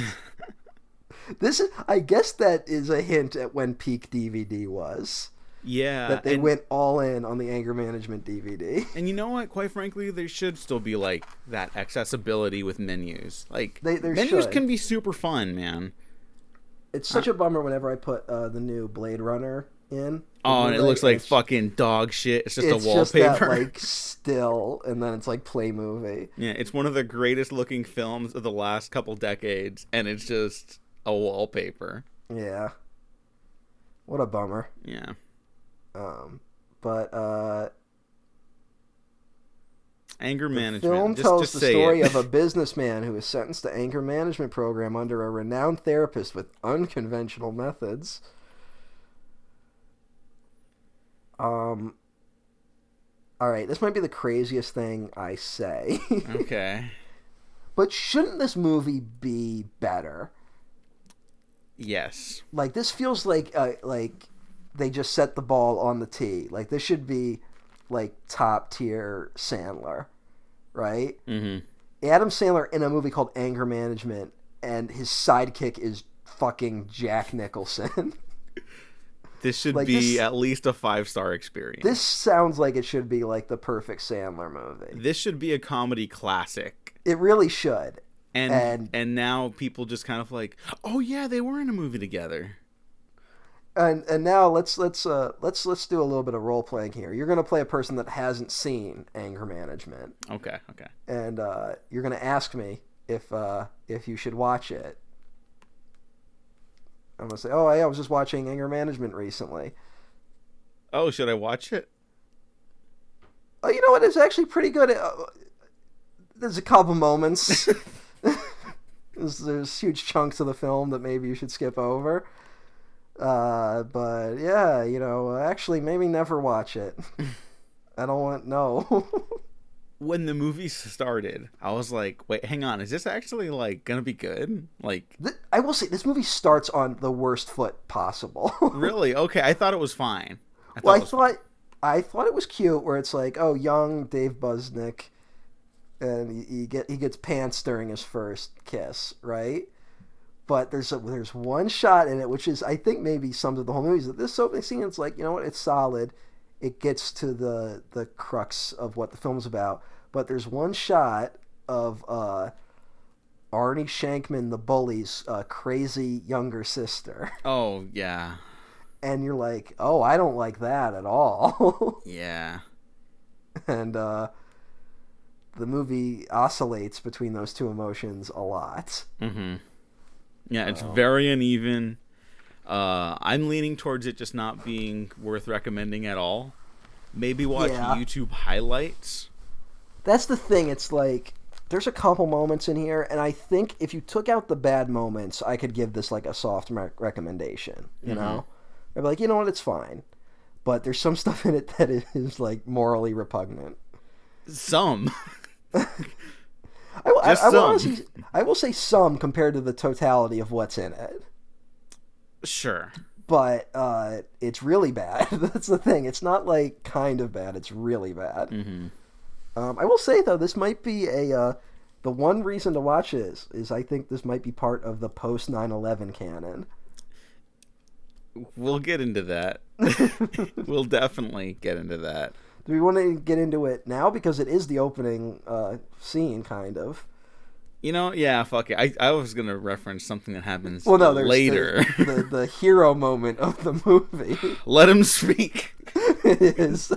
I guess that is a hint at when peak DVD was. Yeah. That they went all in on the Anger Management DVD. And you know what? Quite frankly, there should still be like that accessibility with menus. Like menus can be super fun, man. It's such a bummer whenever I put the new Blade Runner in. Oh, and it looks like fucking dog shit. It's just a wallpaper. It's just that, like, still, and then it's like play movie. Yeah, it's one of the greatest looking films of the last couple decades, and it's just a wallpaper. Yeah. What a bummer. Yeah. But anger management. The film tells the story of a businessman who is sentenced to anger management program under a renowned therapist with unconventional methods. All right, this might be the craziest thing I say. Okay. But shouldn't this movie be better? Yes. Like, this feels like they just set the ball on the tee. Like, this should be like top tier Sandler, right? Mm-hmm. Adam Sandler in a movie called Anger Management, and his sidekick is fucking Jack Nicholson. This should be at least a 5-star experience. This sounds like it should be like the perfect Sandler movie. This should be a comedy classic. It really should. And now people just kind of like, oh yeah, they were in a movie together. And now let's do a little bit of role playing here. You're gonna play a person that hasn't seen Anger Management. Okay. And you're gonna ask me if you should watch it. I'm gonna say, oh yeah, I was just watching Anger Management recently. Oh, should I watch it? Oh, you know what? It's actually pretty good. There's a couple moments. There's huge chunks of the film that maybe you should skip over. But yeah, actually maybe never watch it. I don't want no. When the movie started, I was like, wait, hang on, is this actually like gonna be good? Like, I will say this movie starts on the worst foot possible. Really? Okay, I thought it was fine. I thought it was cute where it's like, oh, young Dave Busnick, and he gets pants during his first kiss, right? But there's one shot in it which is, I think, maybe sums up the whole movie. Is that this opening scene, it's like, you know what, it's solid. It gets to the crux of what the film's about. But there's one shot of Arnie Shankman, the bully's crazy younger sister. Oh, yeah. And you're like, oh, I don't like that at all. Yeah. And the movie oscillates between those two emotions a lot. Mm-hmm. Yeah, it's very uneven. I'm leaning towards it just not being worth recommending at all. Maybe watch YouTube highlights. That's the thing. It's like, there's a couple moments in here, and I think if you took out the bad moments, I could give this like a soft recommendation, you know? I'd be like, you know what, it's fine. But there's some stuff in it that is like morally repugnant. Some. I will say some compared to the totality of what's in it. Sure. But it's really bad. That's the thing. It's not like kind of bad. It's really bad. Mm-hmm. I will say, though, this might be the one reason to watch this is I think this might be part of the post 9/11 canon. We'll get into that. We'll definitely get into that. Do we want to get into it now? Because it is the opening scene, kind of. You know, yeah, fuck it. I was going to reference something that happens later. The hero moment of the movie. Let him speak. Is,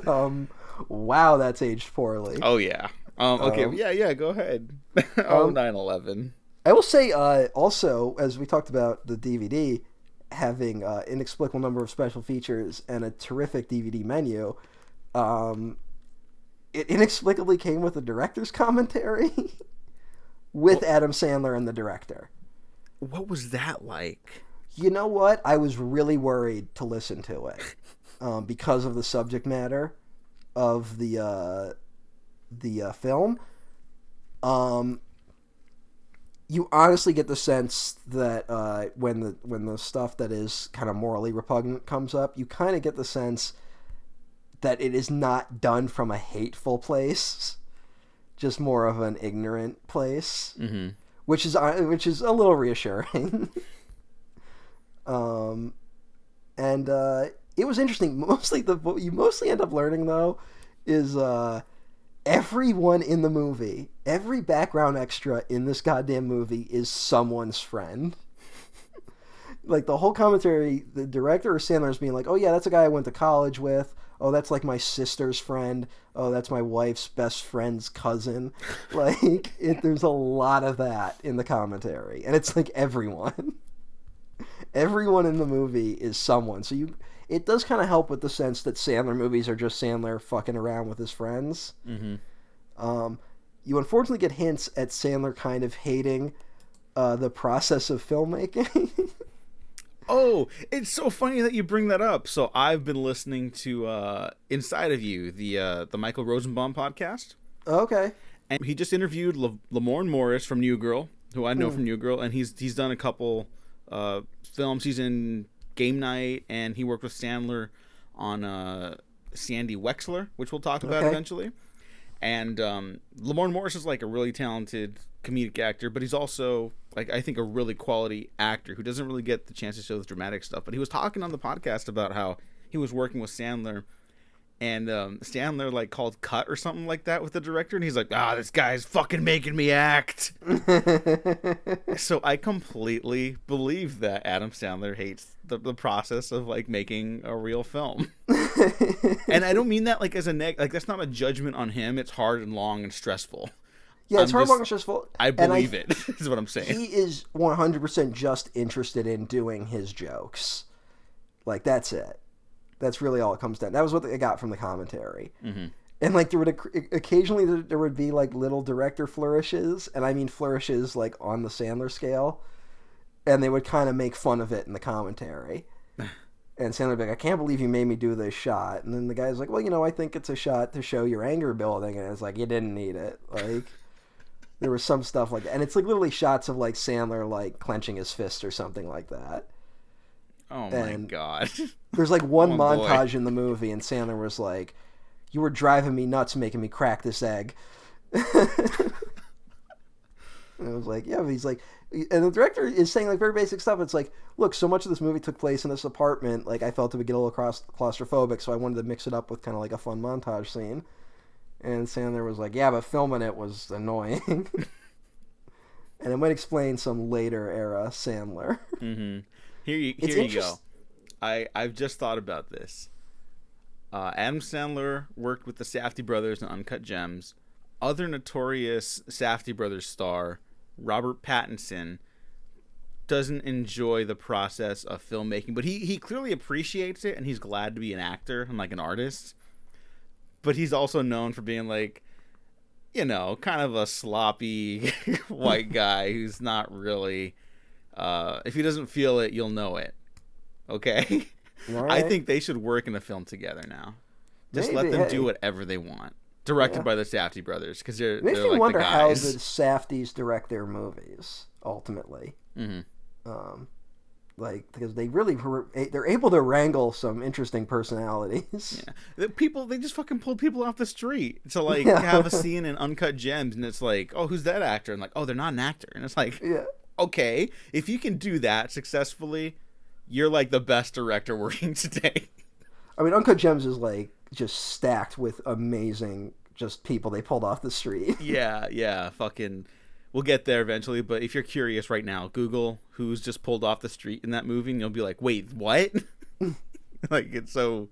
wow, that's aged poorly. Oh, yeah. Okay, yeah, go ahead. 9/11. I will say, also, as we talked about the DVD having an inexplicable number of special features and a terrific DVD menu, it inexplicably came with a director's commentary with Adam Sandler and the director. What was that like? You know what? I was really worried to listen to it because of the subject matter of the film. You honestly get the sense that when the stuff that is kind of morally repugnant comes up, you kind of get the sense that it is not done from a hateful place, just more of an ignorant place, which is a little reassuring. And it was interesting. What you mostly end up learning, though, is everyone in the movie, every background extra in this goddamn movie is someone's friend. Like, the whole commentary, the director or Sandler is being like, oh yeah, that's a guy I went to college with. Oh, that's like my sister's friend. Oh, that's my wife's best friend's cousin. Like, there's a lot of that in the commentary. And it's like everyone. Everyone in the movie is someone. So it does kind of help with the sense that Sandler movies are just Sandler fucking around with his friends. Mm-hmm. You unfortunately get hints at Sandler kind of hating the process of filmmaking. Oh, it's so funny that you bring that up. So I've been listening to Inside of You, the Michael Rosenbaum podcast. Okay. And he just interviewed Lamorne Morris from New Girl, who I know from New Girl, and he's done a couple films. He's in Game Night, and he worked with Sandler on Sandy Wexler, which we'll talk about eventually. And Lamorne Morris is like a really talented comedic actor, but he's also, like, I think a really quality actor who doesn't really get the chance to show the dramatic stuff. But he was talking on the podcast about how he was working with Sandler, and Sandler like called cut or something like that with the director, and he's like, this guy's fucking making me act. So I completely believe that Adam Sandler hates the process of like making a real film. And I don't mean that like as a like that's not a judgment on him. It's hard and long and stressful. Yeah, it's hard, long, and stressful. I believe it, is what I'm saying. He is 100% just interested in doing his jokes. Like, that's it. That's really all it comes down. That was what I got from the commentary. Mm-hmm. And, like, there would occasionally there would be, like, little director flourishes, and I mean flourishes, like, on the Sandler scale, and they would kind of make fun of it in the commentary. And Sandler would be like, I can't believe you made me do this shot. And then the guy's like, well, you know, I think it's a shot to show your anger building. And it's like, you didn't need it. Like, there was some stuff like that. And it's, like, literally shots of, like, Sandler, like, clenching his fist or something like that. Oh, my God. There's, like, one montage in the movie, and Sandler was like, you were driving me nuts making me crack this egg. And I was like, yeah, but he's like, and the director is saying, like, very basic stuff. It's like, look, so much of this movie took place in this apartment. Like, I felt it would get a little claustrophobic, so I wanted to mix it up with kind of like a fun montage scene. And Sandler was like, yeah, but filming it was annoying. And it might explain some later era Sandler. Mm-hmm. Here you go. I've just thought about this. Adam Sandler worked with the Safdie brothers in Uncut Gems. Other notorious Safdie brothers star, Robert Pattinson, doesn't enjoy the process of filmmaking, but he clearly appreciates it, and he's glad to be an actor and like an artist. But he's also known for being like, you know, kind of a sloppy white guy who's not really, if he doesn't feel it, you'll know it. Okay? Right. I think they should work in a film together now. Just let them do whatever they want. Directed by the Safdie brothers, because they're makes me like wonder the guys. how the Safdies direct their movies ultimately. Mm-hmm. Like, because they're able to wrangle some interesting personalities. Yeah, they just fucking pulled people off the street to like have a scene in Uncut Gems, and it's like, oh, who's that actor? And like, oh, they're not an actor, and it's like, okay, if you can do that successfully, you're like the best director working today. I mean, Uncut Gems is like just stacked with amazing just people they pulled off the street. Yeah, fucking. We'll get there eventually, but if you're curious right now, Google who's just pulled off the street in that movie, and you'll be like, wait, what? Like, it's out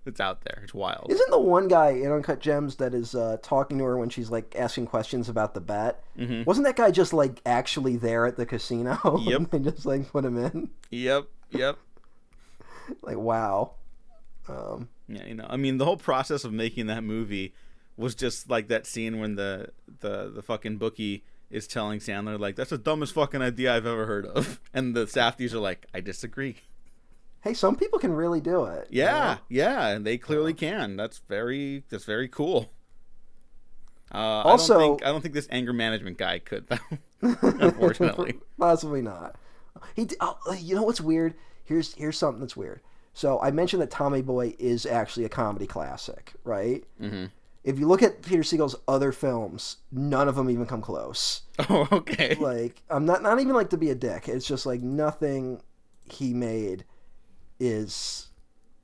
there. It's wild. Isn't the one guy in Uncut Gems that is talking to her when she's, like, asking questions about the bet? Mm-hmm. Wasn't that guy just, like, actually there at the casino? Yep. And they just, like, put him in? Yep. Like, wow. Yeah, you know, I mean, the whole process of making that movie was just like that scene when the fucking bookie is telling Sandler, like, that's the dumbest fucking idea I've ever heard of. And the Safdies are like, I disagree. Hey, some people can really do it. Yeah, and they clearly can. That's very cool. Also, I don't think this anger management guy could, though. Unfortunately. Possibly not. You know what's weird? Here's something that's weird. So I mentioned that Tommy Boy is actually a comedy classic, right? Mm-hmm. If you look at Peter Segal's other films, none of them even come close. Oh, okay. Like, I'm not even like to be a dick. It's just like nothing he made is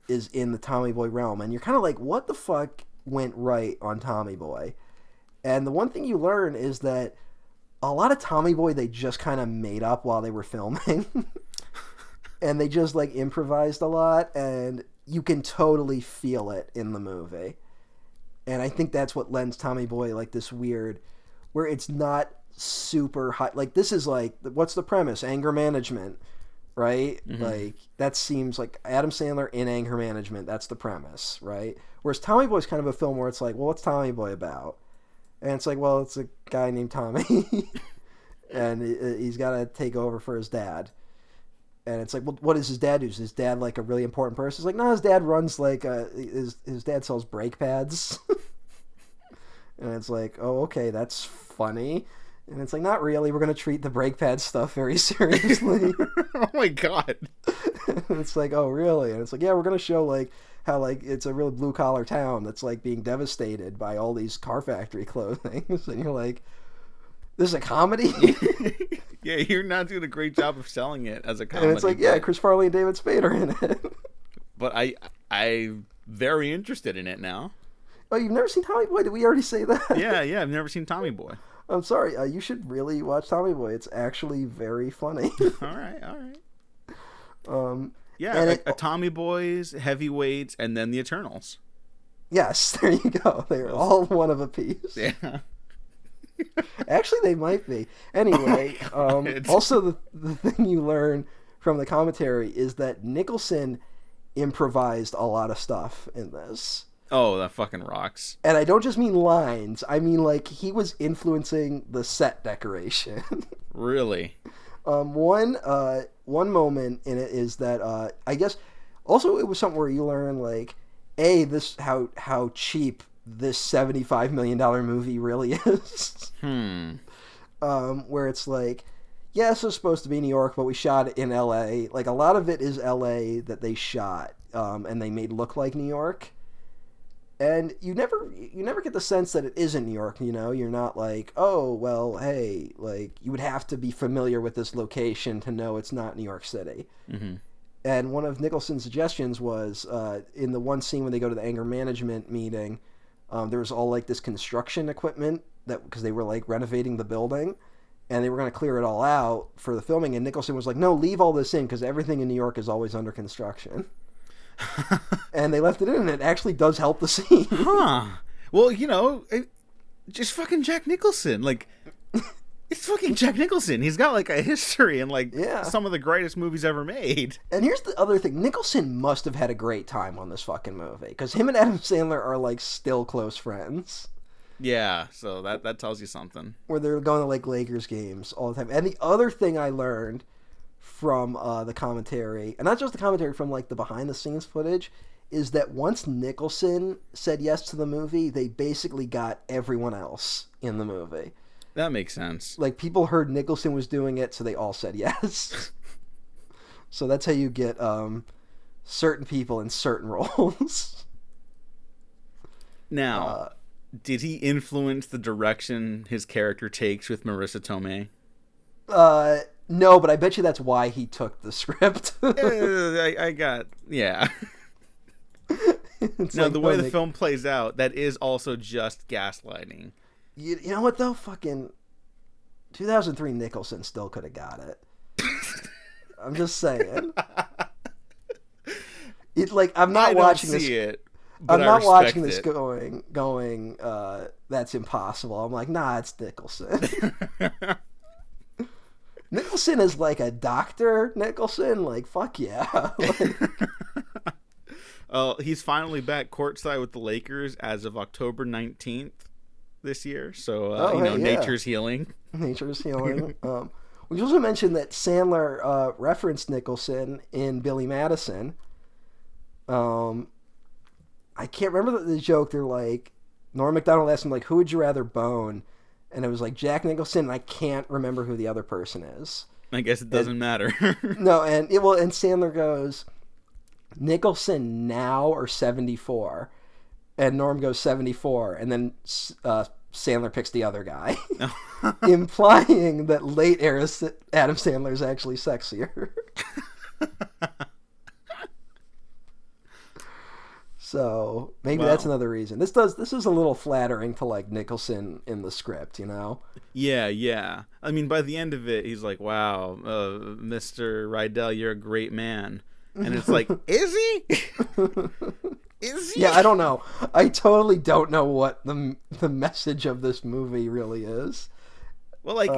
in the Tommy Boy realm, and you're kind of like, what the fuck went right on Tommy Boy? And the one thing you learn is that a lot of Tommy Boy they just kind of made up while they were filming, and they just like improvised a lot, and you can totally feel it in the movie. And I think that's what lends Tommy Boy like this weird, where it's not super high. Like, this is like, what's the premise? Anger management, right? Mm-hmm. Like, that seems like Adam Sandler in anger management. That's the premise, right? Whereas Tommy Boy's kind of a film where it's like, well, what's Tommy Boy about? And it's like, well, it's a guy named Tommy, and he's got to take over for his dad. And it's like, well, what does his dad do? Is his dad like a really important person? It's like, no, his dad runs like his dad sells brake pads. And it's like, oh, okay, that's funny. And it's like, not really. We're going to treat the brake pad stuff very seriously. Oh my God. And it's like, oh, really? And it's like, yeah, we're going to show like how like it's a real blue collar town that's like being devastated by all these car factory closings. And you're like, this is a comedy? Yeah, you're not doing a great job of selling it as a comedy. And it's like, yeah, Chris Farley and David Spade are in it. But I'm very interested in it now. Oh, you've never seen Tommy Boy? Did we already say that? Yeah, I've never seen Tommy Boy. I'm sorry. You should really watch Tommy Boy. It's actually very funny. All right. Yeah, and a Tommy Boys, Heavyweights, and then the Eternals. Yes, there you go. They're all one of a piece. Yeah. Actually, they might be. Anyway, also the thing you learn from the commentary is that Nicholson improvised a lot of stuff in this. Oh, that fucking rocks. And I don't just mean lines. I mean, like, he was influencing the set decoration. Really? One moment in it is that, I guess, also it was something where you learn, like, this how cheap this $75 million movie really is. Where it's like, yes, it's supposed to be New York, but we shot it in LA. Like, a lot of it is LA that they shot, and they made look like New York. And you never get the sense that it isn't New York, you know? You're not like, oh, well, hey, like, you would have to be familiar with this location to know it's not New York City. Mm-hmm. And one of Nicholson's suggestions was, in the one scene when they go to the anger management meeting, There was all like this construction equipment that because they were like renovating the building, and they were going to clear it all out for the filming. And Nicholson was like, "No, leave all this in because everything in New York is always under construction." And they left it in, and it actually does help the scene. Huh. Well, just fucking Jack Nicholson. Like, it's fucking Jack Nicholson. He's got like a history in like some of the greatest movies ever made. And here's the other thing: Nicholson must have had a great time on this fucking movie because him and Adam Sandler are like still close friends. Yeah, so that tells you something. Where they're going to like Lakers games all the time. And the other thing I learned from the commentary, and not just the commentary, from like the behind the scenes footage, is that once Nicholson said yes to the movie, they basically got everyone else in the movie. That makes sense. Like, people heard Nicholson was doing it, so they all said yes. So that's how you get certain people in certain roles. Now, did he influence the direction his character takes with Marissa Tomei? No, but I bet you that's why he took the script. Yeah. It's now, like, the way the film plays out, that is also just gaslighting. You know what, though? Fucking 2003 Nicholson still could have got it. I'm just saying. I'm not watching this. I'm not watching this going, that's impossible. I'm like, nah, it's Nicholson. Nicholson is like a Dr. Nicholson. Like, fuck yeah. He's finally back courtside with the Lakers as of October 19th this year. So, nature's healing. Nature's healing. We also mentioned that Sandler referenced Nicholson in Billy Madison. I can't remember the joke. They're like, Norm Macdonald asked him, like, who would you rather bone? And it was like Jack Nicholson, and I can't remember who the other person is. I guess it doesn't matter. No, and Sandler goes, Nicholson now or 74? And Norm goes 74, and then Sandler picks the other guy, implying that late era Adam Sandler is actually sexier. So maybe that's another reason. This is a little flattering to like Nicholson in the script, you know? Yeah. I mean, by the end of it, he's like, "Wow, Mr. Rydell, you're a great man," and it's like, is he? Is he? Yeah, I don't know. I totally don't know what the message of this movie really is. Well, like,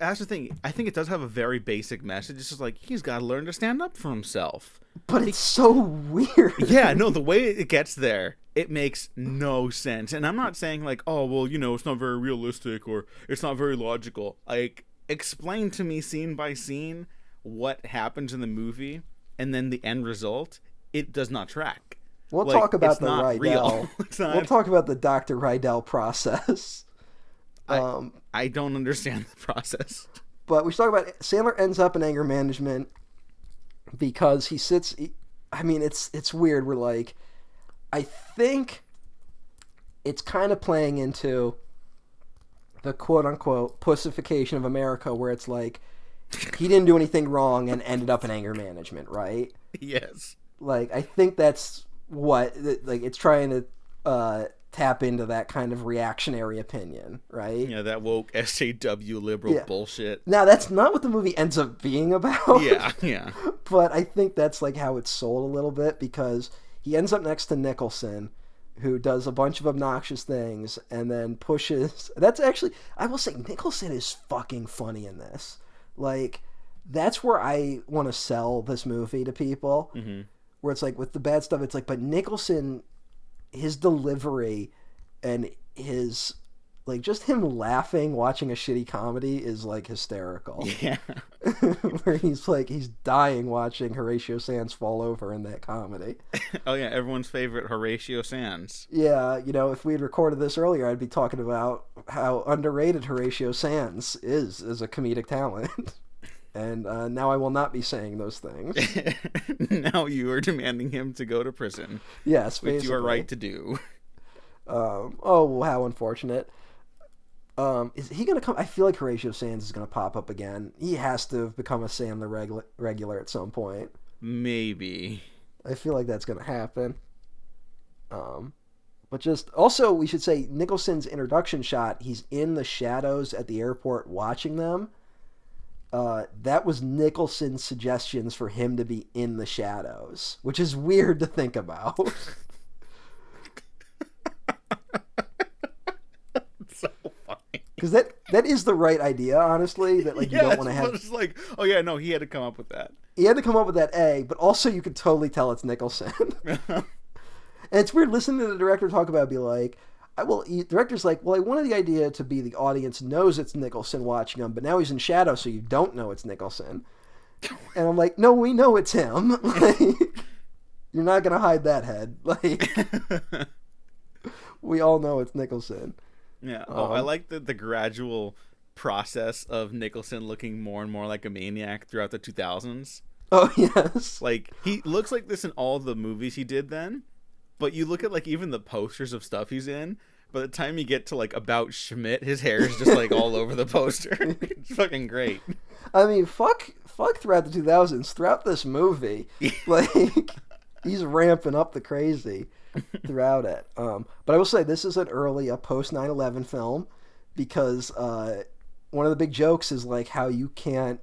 that's the thing. I think it does have a very basic message. It's just like, he's got to learn to stand up for himself. But it's so weird. Yeah, no, the way it gets there, it makes no sense. And I'm not saying, like, oh, well, it's not very realistic or it's not very logical. Like, explain to me scene by scene what happens in the movie, and then the end result, it does not track. We'll talk about the Rydell. We'll talk about the Dr. Rydell process. I don't understand the process. But we should talk about Sandler ends up in anger management because it's weird. We're like, I think it's kind of playing into the quote unquote pussification of America, where it's like he didn't do anything wrong and ended up in anger management, right? Yes. Like, I think that's what, like, it's trying to tap into that kind of reactionary opinion, right? Yeah, that woke SJW liberal bullshit. Now, that's not what the movie ends up being about. Yeah. But I think that's like how it's sold a little bit, because he ends up next to Nicholson, who does a bunch of obnoxious things and then pushes. That's actually, I will say, Nicholson is fucking funny in this. Like, that's where I want to sell this movie to people. Mm-hmm. Where it's like, with the bad stuff, it's like, but Nicholson, his delivery and his, like, just him laughing watching a shitty comedy is like hysterical. Yeah. Where he's like, he's dying watching Horatio Sands fall over in that comedy. Oh yeah, everyone's favorite Horatio Sands. Yeah, if we had recorded this earlier, I'd be talking about how underrated Horatio Sands is as a comedic talent. And now I will not be saying those things. Now you are demanding him to go to prison. Yes, basically. Which you are right to do. Oh, how unfortunate. Is he going to come? I feel like Horatio Sands is going to pop up again. He has to have become a Sandler regular at some point. Maybe. I feel like that's going to happen. But But just also, we should say Nicholson's introduction shot. He's in the shadows at the airport watching them. That was Nicholson's suggestions for him to be in the shadows, which is weird to think about. So funny. Because that is the right idea, honestly. That like you don't want to have. It's like, oh yeah, no, he had to come up with that. He had to come up with that but also you could totally tell it's Nicholson. And it's weird listening to the director talk about it, be like, the director's like, well, I wanted the idea to be the audience knows it's Nicholson watching him, but now he's in shadow, so you don't know it's Nicholson. And I'm like, no, we know it's him. Like, you're not gonna hide that head. Like, we all know it's Nicholson. Yeah. Oh, I like the gradual process of Nicholson looking more and more like a maniac throughout the 2000s. Oh yes. Like he looks like this in all the movies he did then. But you look at like even the posters of stuff he's in, by the time you get to like About Schmidt, his hair is just like all over the poster. It's fucking great. I mean, fuck throughout the 2000s, throughout this movie, like he's ramping up the crazy throughout it. But I will say this is a post 9/11 film because one of the big jokes is like how you can't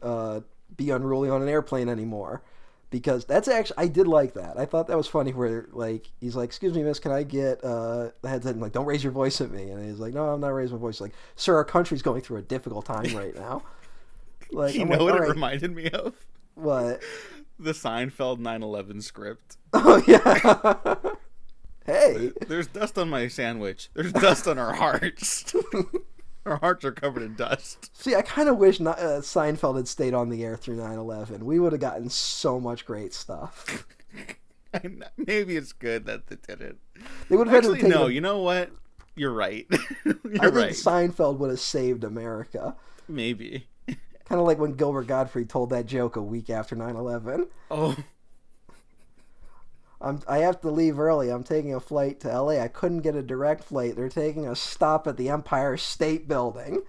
be unruly on an airplane anymore. Because that's actually, I did like that. I thought that was funny where, like, he's like, excuse me, miss, can I get the headset? And like, don't raise your voice at me. And he's like, no, I'm not raising my voice. Like, sir, our country's going through a difficult time right now. Like, you know what it reminded me of? What? The Seinfeld 9/11 script. Oh, yeah. Hey. There's dust on my sandwich. There's dust on our hearts. Our hearts are covered in dust. See, I kind of wish Seinfeld had stayed on the air through 9/11. We would have gotten so much great stuff. Maybe it's good that they didn't. They would have actually no. You know what? You're right. I think Seinfeld would have saved America. Maybe. Kind of like when Gilbert Gottfried told that joke a week after 9/11. Oh. I have to leave early. I'm taking a flight to LA. I couldn't get a direct flight. They're taking a stop at the Empire State Building.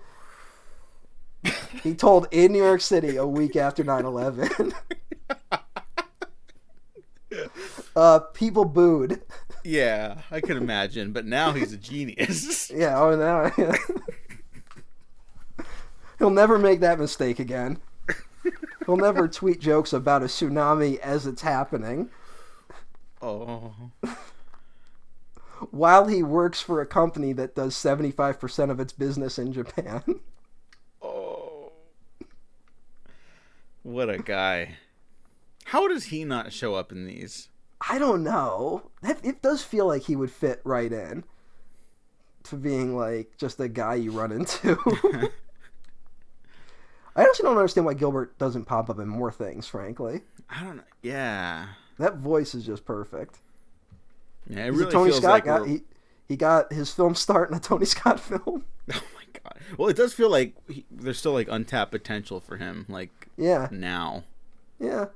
He told in New York City a week after 9/11. People booed. Yeah, I can imagine. But now he's a genius. Yeah, now he'll never make that mistake again. He'll never tweet jokes about a tsunami as it's happening. Oh. While he works for a company that does 75% of its business in Japan. Oh. What a guy. How does he not show up in these? I don't know. It does feel like he would fit right in to being like just a guy you run into. I actually don't understand why Gilbert doesn't pop up in more things, frankly. I don't know. Yeah. That voice is just perfect. Yeah, it really Tony feels Scott like he got his film start in a Tony Scott film. Oh my god. Well, it does feel like there's still like untapped potential for him, like now. Yeah.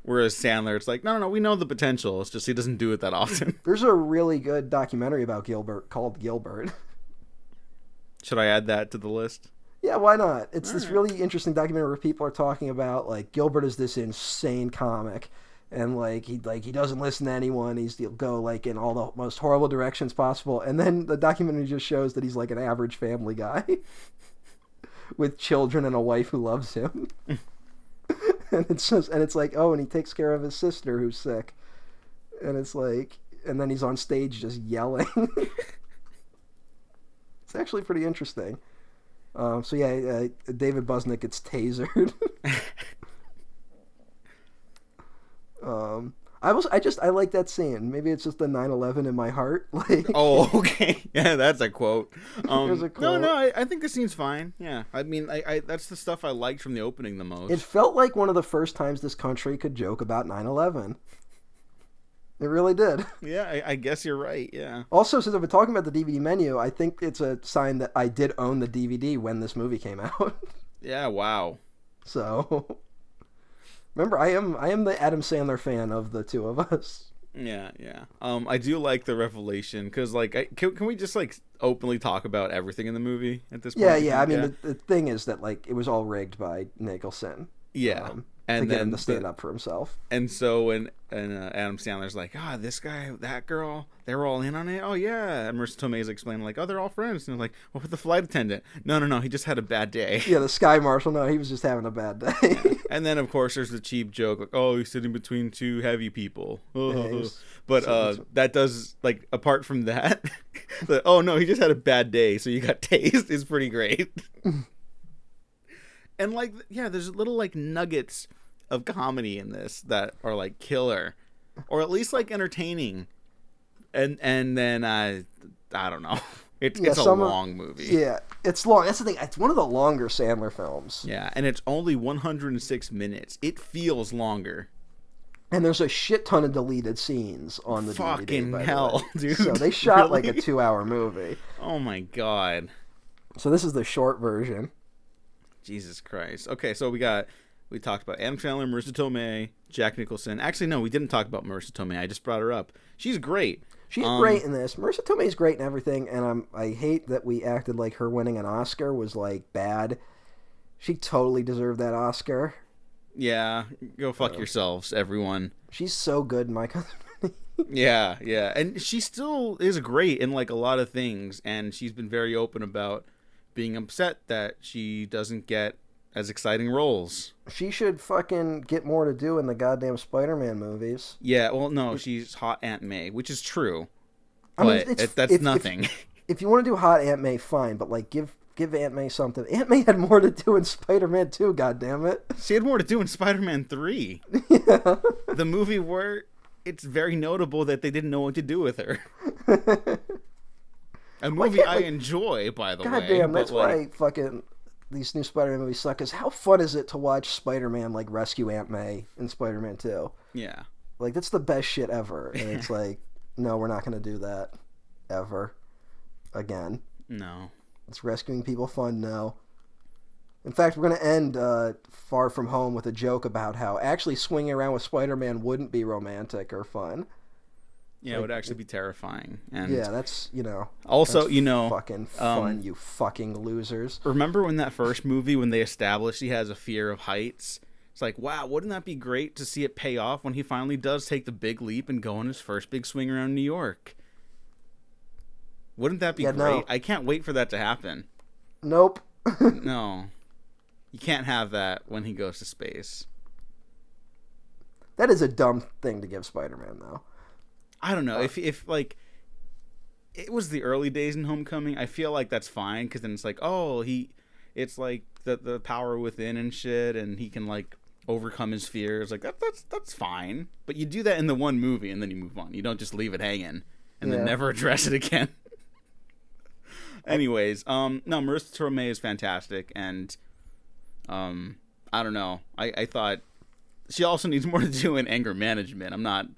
Whereas Sandler, it's like, no, we know the potential. It's just he doesn't do it that often. There's a really good documentary about Gilbert called Gilbert. Should I add that to the list? Yeah, why not? It's this really interesting documentary where people are talking about like Gilbert is this insane comic, and he doesn't listen to anyone. He'll go like in all the most horrible directions possible, and then the documentary just shows that he's like an average family guy with children and a wife who loves him. And it's like, oh, and he takes care of his sister who's sick, and it's like, and then he's on stage just yelling. It's actually pretty interesting. So yeah, David Busnick gets tasered. I like that scene. Maybe it's just the 9/11 in my heart. Like, oh, okay, yeah, that's a quote. There's a quote. No, I think the scene's fine. Yeah, I mean, I that's the stuff I liked from the opening the most. It felt like one of the first times this country could joke about 9/11. It really did. Yeah, I guess you're right, yeah. Also, since I've been talking about the DVD menu, I think it's a sign that I did own the DVD when this movie came out. Yeah, wow. So, remember, I am the Adam Sandler fan of the two of us. Yeah. I do like the revelation, because, like, can we just, like, openly talk about everything in the movie at this point? Yeah, I mean, the thing is that, like, it was all rigged by Nicholson. Yeah. And get then him to stand up for himself. And so when Adam Sandler's like, this guy, that girl, they were all in on it. Oh yeah. And Marissa Tomei's explaining like, they're all friends. And they're like, what with the flight attendant? No, he just had a bad day. Yeah, the sky marshal. No, he was just having a bad day. Yeah. And then of course there's the cheap joke like, he's sitting between two heavy people. But that does like apart from that, no, he just had a bad day, so you got tased is pretty great. And like, yeah, there's little like nuggets of comedy in this that are like killer, or at least like entertaining. And then I don't know. It's a long movie. Yeah, it's long. That's the thing. It's one of the longer Sandler films. Yeah, and it's only 106 minutes. It feels longer. And there's a shit ton of deleted scenes on the DVD. Fucking hell, dude. So they shot really? like a 2-hour movie. Oh my god. So this is the short version. Jesus Christ. Okay, so we talked about Adam Sandler, Marissa Tomei, Jack Nicholson. Actually, no, we didn't talk about Marissa Tomei. I just brought her up. She's great. She's great in this. Marissa Tomei's great in everything, and I hate that we acted like her winning an Oscar was like bad. She totally deserved that Oscar. Yeah, go fuck yourselves, everyone. She's so good in My Cousin Vinny. Yeah, and she still is great in like a lot of things, and she's been very open about being upset that she doesn't get as exciting roles. She should fucking get more to do in the goddamn Spider-Man movies. Yeah, well, no, she's hot Aunt May, which is true. But that's nothing. If you want to do hot Aunt May, fine, but like give Aunt May something. Aunt May had more to do in Spider-Man 2, goddammit. She had more to do in Spider-Man 3. Yeah. The movie where it's very notable that they didn't know what to do with her. A movie I enjoy, by the way. Goddamn, that's why fucking these new Spider-Man movies suck. Is how fun is it to watch Spider-Man like rescue Aunt May in Spider-Man 2? Yeah. Like, that's the best shit ever. And it's like, no, we're not going to do that ever again. No. It's rescuing people fun now. In fact, we're going to end Far From Home with a joke about how actually swinging around with Spider-Man wouldn't be romantic or fun. Yeah, it would actually be terrifying. And yeah, that's, also, that's fucking fun, you fucking losers. Remember when that first movie, when they established he has a fear of heights? It's like, wow, wouldn't that be great to see it pay off when he finally does take the big leap and go on his first big swing around New York? Wouldn't that be great? No. I can't wait for that to happen. Nope. No. You can't have that when he goes to space. That is a dumb thing to give Spider-Man, though. I don't know. If like, it was the early days in Homecoming, I feel like that's fine, because then it's like, it's like the power within and shit, and he can like overcome his fears. Like that's fine. But you do that in the one movie, and then you move on. You don't just leave it hanging and then never address it again. Anyways, no, Marissa Tomei is fantastic, and I don't know. I thought she also needs more to do in anger management. I'm not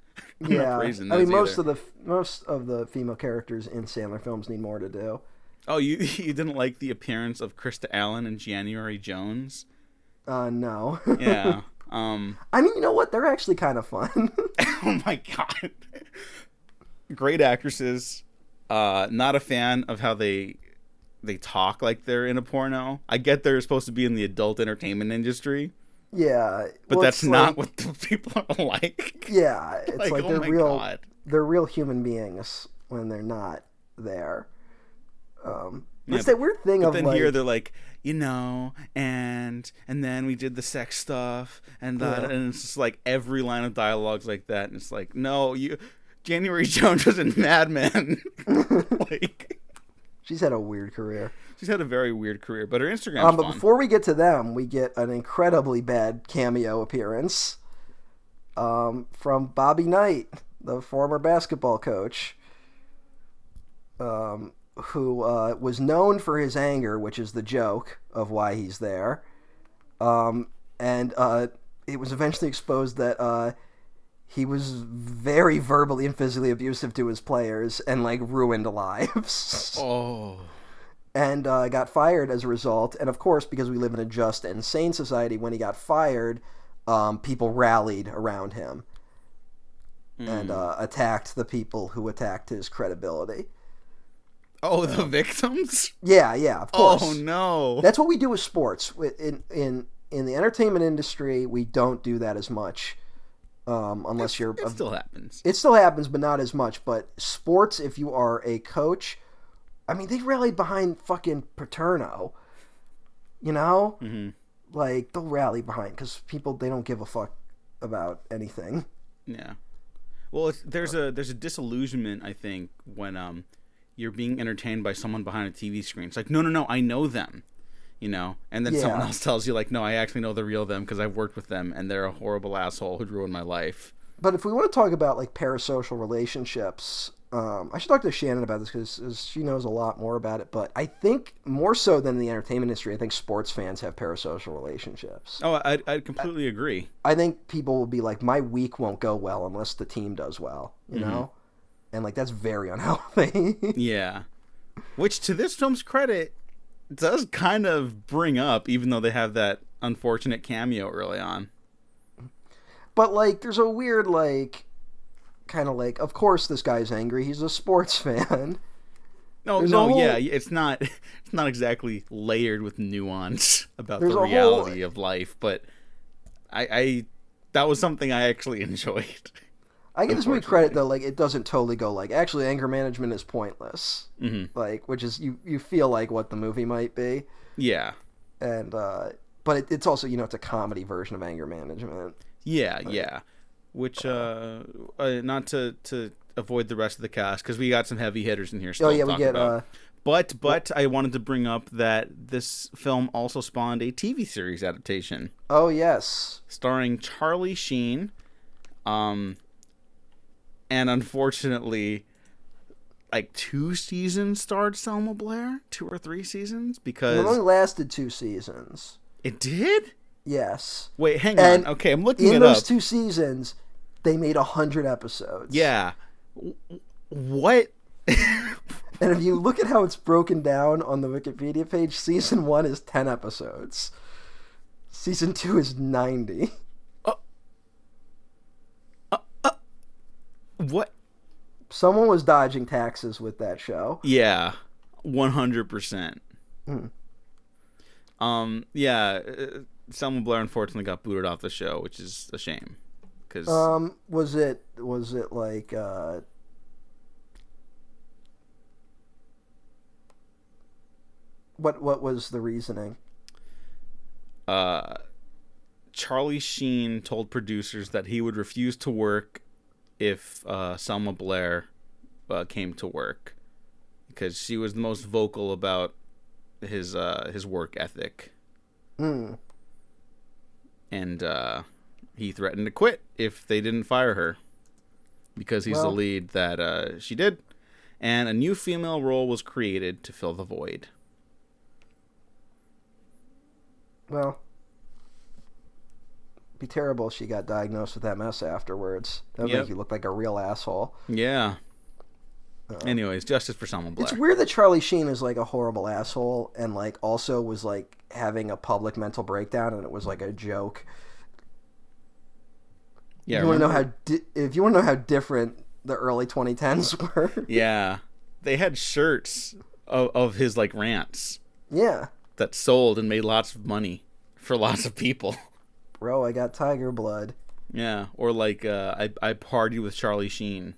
praising those most of the female characters in Sandler films need more to do. Oh, you didn't like the appearance of Krista Allen and January Jones? No. Yeah. I mean, you know what? They're actually kind of fun. Oh my god. Great actresses. Not a fan of how they talk like they're in a porno. I get they're supposed to be in the adult entertainment industry. Yeah. But that's not what the people are like. Yeah, it's like they're real. God. They're real human beings when they're not there. It's that weird thing of then like, here they're like, and then we did the sex stuff and that, and it's just like every line of dialogue's like that, and it's like, no, January Jones was in Mad Men. Like, she's had a weird career. She's had a very weird career, but her Instagram's but fun. Before we get to them, we get an incredibly bad cameo appearance from Bobby Knight, the former basketball coach, who was known for his anger, which is the joke of why he's there. And it was eventually exposed that he was very verbally and physically abusive to his players and like ruined lives. Oh. And got fired as a result. And of course, because we live in a just and sane society, when he got fired, people rallied around him and attacked the people who attacked his credibility. Oh, the victims? Yeah, of course. Oh, no. That's what we do with sports. In in the entertainment industry, we don't do that as much. Unless you're... It still happens. It still happens, but not as much. But sports, if you are a coach... I mean, they rallied behind fucking Paterno. You know? Mm-hmm. Like, they'll rally behind, because people, they don't give a fuck about anything. Yeah. Well, there's a disillusionment, I think, when you're being entertained by someone behind a TV screen. It's like, no, I know them, you know? And then someone else tells you, like, no, I actually know the real them because I've worked with them, and they're a horrible asshole who'd ruin my life. But if we want to talk about, like, parasocial relationships, I should talk to Shannon about this because she knows a lot more about it. But I think more so than the entertainment industry, I think sports fans have parasocial relationships. Oh, I'd completely agree. I think people will be like, my week won't go well unless the team does well, you know? And, like, that's very unhealthy. Yeah. Which, to this film's credit, does kind of bring up, even though they have that unfortunate cameo early on. But, like, there's a weird, like... kind of like, of course this guy's angry. He's a sports fan. Yeah, it's not exactly layered with nuance about the reality of life, but I that was something I actually enjoyed. I give this movie credit though, like it doesn't totally go like actually anger management is pointless, like which is you feel like what the movie might be. Yeah, and but it's also it's a comedy version of anger management. Yeah, yeah. Which, not to avoid the rest of the cast, because we got some heavy hitters in here still to talk about. But I wanted to bring up that this film also spawned a TV series adaptation. Oh, yes. Starring Charlie Sheen. And unfortunately, like 2 seasons starred Selma Blair? 2 or 3 seasons? Because... It only lasted 2 seasons. It did? Yes. Wait, hang on. Okay, I'm looking it up. In those 2 seasons... They made 100 episodes. Yeah. What? And if you look at how it's broken down on the Wikipedia page, season 1 is 10 episodes. Season 2 is 90. What? Someone was dodging taxes with that show. Yeah. 100%. Yeah. Selma Blair unfortunately got booted off the show, which is a shame. Was it like what was the reasoning? Charlie Sheen told producers that he would refuse to work if Selma Blair came to work because she was the most vocal about his work ethic. And he threatened to quit if they didn't fire her because he's the lead that she did. And a new female role was created to fill the void. Well, it'd be terrible if she got diagnosed with MS afterwards. That would make you look like a real asshole. Yeah. Anyways, justice for Selma Blair. It's weird that Charlie Sheen is like a horrible asshole and like also was like having a public mental breakdown and it was like a joke. Yeah, if you want to know how different the early 2010s were. Yeah, they had shirts of his like rants. Yeah, that sold and made lots of money for lots of people. Bro, I got tiger blood. Yeah, or like I partied with Charlie Sheen.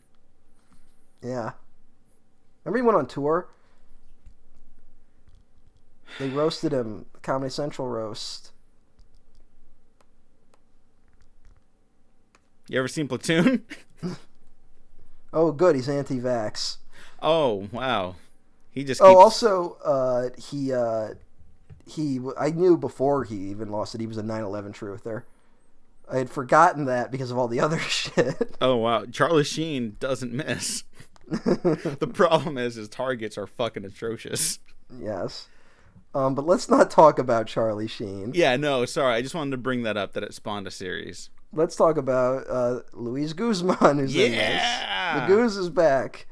Yeah, remember he went on tour? They roasted him, Comedy Central roast. You ever seen Platoon? Oh, good. He's anti-vax. Oh, wow. He just. Oh, also, I knew before he even lost it. He was a 9/11 truther. I had forgotten that because of all the other shit. Oh wow, Charlie Sheen doesn't miss. The problem is his targets are fucking atrocious. Yes. But let's not talk about Charlie Sheen. Yeah, no, sorry. I just wanted to bring that up that it spawned a series. Let's talk about Luis Guzman, who's in this. The Goose is back.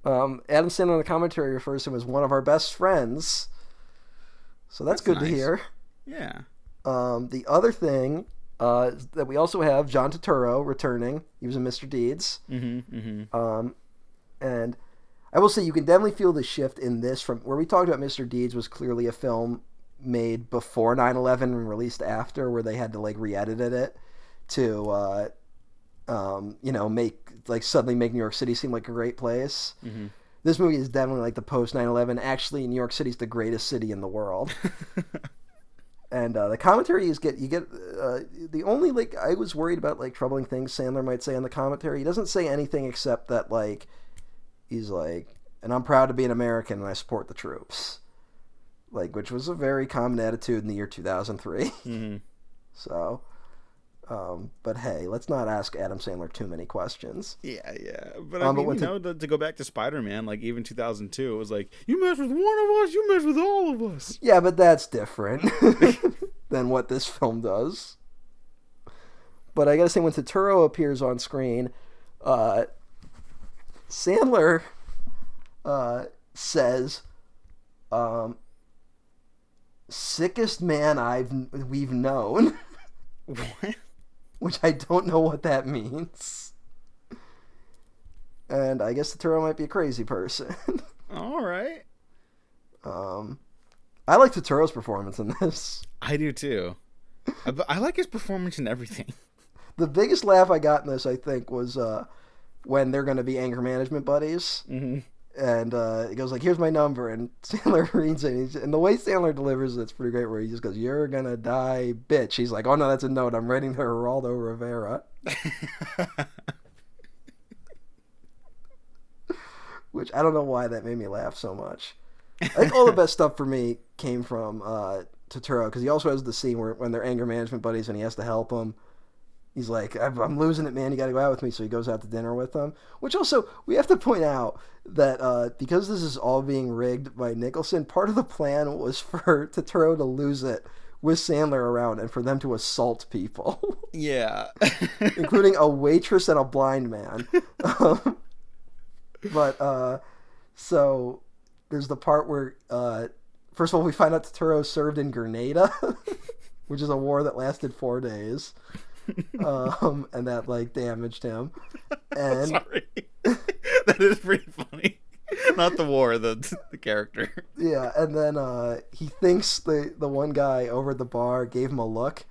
Adam Sandler in the commentary refers to him as one of our best friends. So that's good nice to hear. Yeah. The other thing that we also have John Turturro returning. He was in Mr. Deeds. And I will say you can definitely feel the shift in this from where we talked about Mr. Deeds was clearly a film made before 9/11 and released after, where they had to like re-edit it to suddenly make New York City seem like a great place. Mm-hmm. This movie is definitely like the post 9/11. Actually, New York City's the greatest city in the world. And the commentary the only like I was worried about like troubling things Sandler might say on the commentary. He doesn't say anything except that like he's like, and I'm proud to be an American and I support the troops, like, which was a very common attitude in the year 2003. Mm-hmm. So, but hey, let's not ask Adam Sandler too many questions. Yeah. But I mean, to go back to Spider-Man, like even 2002, it was like, you mess with one of us, you mess with all of us. Yeah, but that's different than what this film does. But I gotta say, when Turturro appears on screen, Sandler says, "Sickest man we've known." What? Which I don't know what that means. And I guess Turturro might be a crazy person. All right. I like Turturro's performance in this. I do too. I like his performance in everything. The biggest laugh I got in this, I think, was when they're going to be anger management buddies. Mm-hmm. And he goes like, "Here's my number," and Sandler reads it, and the way Sandler delivers it's pretty great, where he just goes, "You're gonna die, bitch." He's like, "Oh no, that's a note. I'm writing to Geraldo Rivera." Which I don't know why that made me laugh so much. I think all the best stuff for me came from Turturro, because he also has the scene when they're anger management buddies and he has to help him. He's like, "I'm losing it, man. You got to go out with me." So he goes out to dinner with them. Which also, we have to point out that because this is all being rigged by Nicholson, part of the plan was for Turturro to lose it with Sandler around and for them to assault people. Yeah. Including a waitress and a blind man. So there's the part where, first of all, we find out Turturro served in Grenada, which is a war that lasted 4 days. And that like damaged him. And sorry, that is pretty funny. Not the war, the character. Yeah, and then he thinks the one guy over at the bar gave him a look,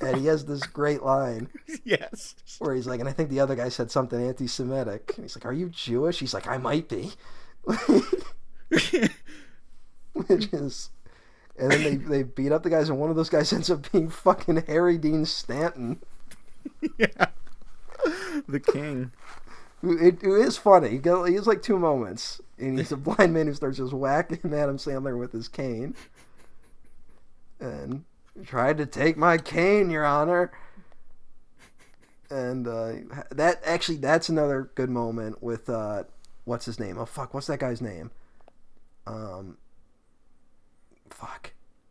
and he has this great line. Yes, where he's like, "And I think the other guy said something anti-Semitic." And he's like, "Are you Jewish?" He's like, "I might be," which is. And then they beat up the guys, and one of those guys ends up being fucking Harry Dean Stanton. Yeah. The king. It is funny. He has like 2 moments, and he's a blind man who starts just whacking Adam Sandler with his cane. And tried to take my cane, Your Honor. And that's another good moment with what's his name? Oh fuck, what's that guy's name?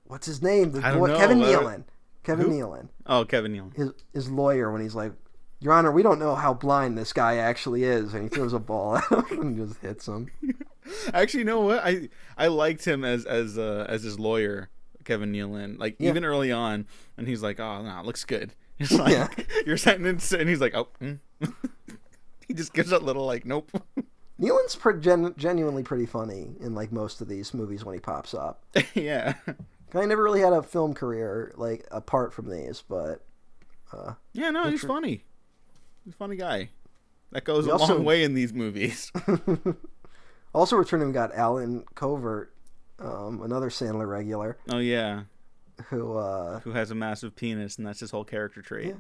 What's his name? Kevin Nealon. Kevin Nealon. Oh, Kevin Nealon. His lawyer, when he's like, "Your Honor, we don't know how blind this guy actually is," and he throws a ball at him and just hits him. Actually, you know what? I liked him as his lawyer, Kevin Nealon. Like even early on, and he's like, "Oh no, it looks good." It's like your sentence, and he's like, "Oh." He just gives that little like, "Nope." Nealon's genuinely pretty funny in like most of these movies when he pops up. Yeah. I never really had a film career like apart from these, but yeah, no, he's funny. He's a funny guy. That goes a long way in these movies. Also returning, we got Alan Covert, another Sandler regular. Oh yeah. Who has a massive penis, and that's his whole character trait. Yeah.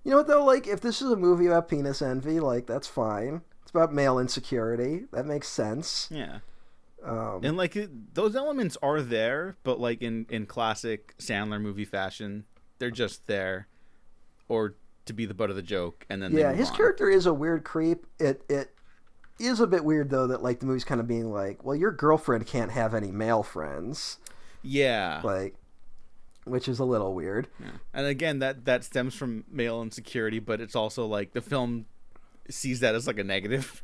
You know what though? Like, if this is a movie about penis envy, like that's fine. It's about male insecurity. That makes sense. Yeah. And like those elements are there, but like in classic Sandler movie fashion, they're just there, or to be the butt of the joke, and then his character is a weird creep. It is a bit weird though that like the movie's kind of being like, well, your girlfriend can't have any male friends. Yeah. Like, which is a little weird. Yeah. And again, that stems from male insecurity, but it's also like the film sees that as like a negative.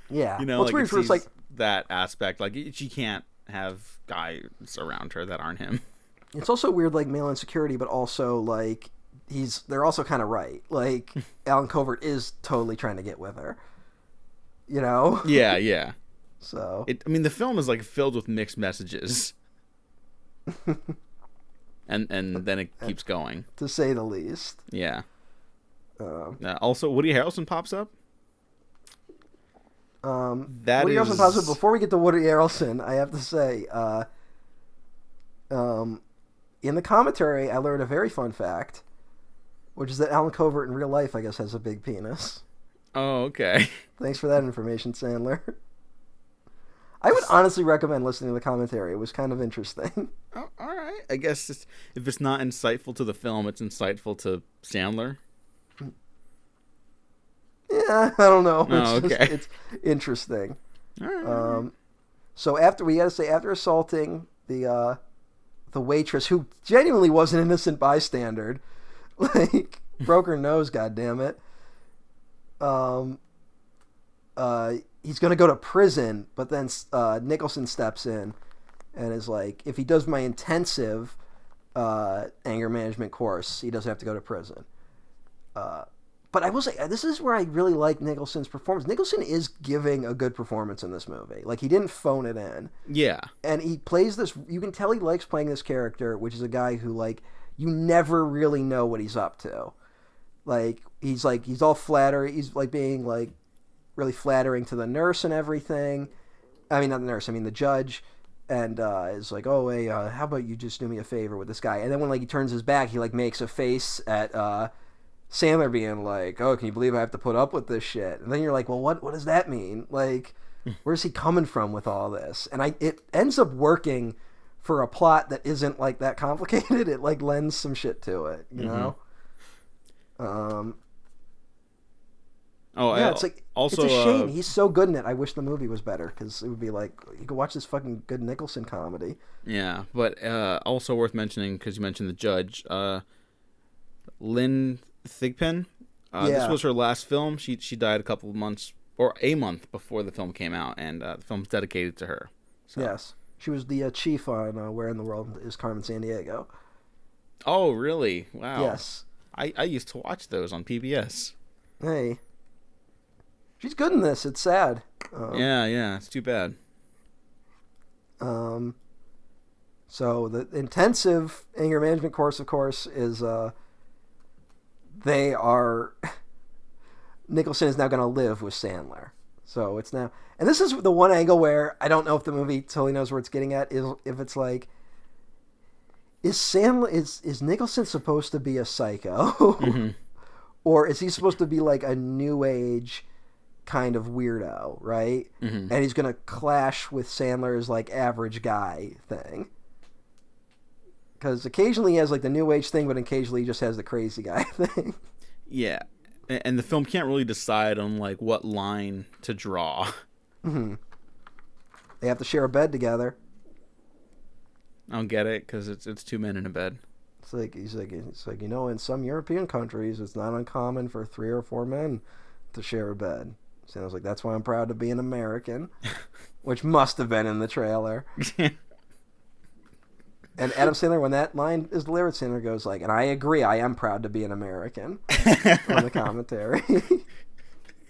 Yeah. You know, well, like it's weird, like that aspect, like she can't have guys around her that aren't him. It's also weird, like male insecurity, but also like they're also kind of right. Like Alan Covert is totally trying to get with her. You know? Yeah. So I mean, the film is like filled with mixed messages. and then it keeps going, to say the least. Yeah. Also, Woody Harrelson pops up. Woody Harrelson pops up. Before we get to Woody Harrelson, I have to say, in the commentary, I learned a very fun fact, which is that Alan Covert in real life, I guess, has a big penis. Oh, okay. Thanks for that information, Sandler. I would honestly recommend listening to the commentary. It was kind of interesting. Oh, all right. I guess if it's not insightful to the film, it's insightful to Sandler. Yeah, I don't know. Oh, okay. It's interesting. All right. So after assaulting the waitress, who genuinely was an innocent bystander, like broke her nose, goddammit. He's gonna go to prison, but then Nicholson steps in and is like, if he does my intensive anger management course, he doesn't have to go to prison. But I will say, this is where I really like Nicholson's performance. Nicholson is giving a good performance in this movie. Like, he didn't phone it in. Yeah. And he plays this, you can tell he likes playing this character, which is a guy who, like, you never really know what he's up to. Like, he's all flattering. He's, like, being, like, really flattering to the nurse and everything. I mean, not the nurse, I mean the judge. And is like, oh, hey, how about you just do me a favor with this guy? And then when, like, he turns his back, he, like, makes a face at Sandler being like, oh, can you believe I have to put up with this shit? And then you're like, well, what does that mean? Like, where's he coming from with all this? And it ends up working for a plot that isn't, like, that complicated. It, like, lends some shit to it, you know? Yeah, it's like, also, it's a shame. He's so good in it. I wish the movie was better, because it would be like, you could watch this fucking good Nicholson comedy. Yeah, but also worth mentioning, because you mentioned the judge, Lynn Thigpen. This was her last film. She died a month before the film came out, and the film's dedicated to her. So. Yes. She was the chief on Where in the World is Carmen Sandiego. Oh, really? Wow. Yes. I used to watch those on PBS. Hey. She's good in this. It's sad. Yeah. It's too bad. So the intensive anger management course, of course, is Nicholson is now going to live with Sandler. So it's now, and this is the one angle where I don't know if the movie totally knows where it's getting at, is if it's like, is Nicholson supposed to be a psycho? Or is he supposed to be like a new age kind of weirdo, right? And he's going to clash with Sandler's like average guy thing. Because occasionally he has like the new age thing, but occasionally he just has the crazy guy thing. Yeah. And the film can't really decide on like what line to draw. They have to share a bed together. I don't get it, because it's two men in a bed. It's like, you know, in some European countries, it's not uncommon for 3 or 4 men to share a bed. So I was like, that's why I'm proud to be an American, which must have been in the trailer. And Adam Sandler, when that line is delivered, Sandler goes like, and I agree, I am proud to be an American on the commentary.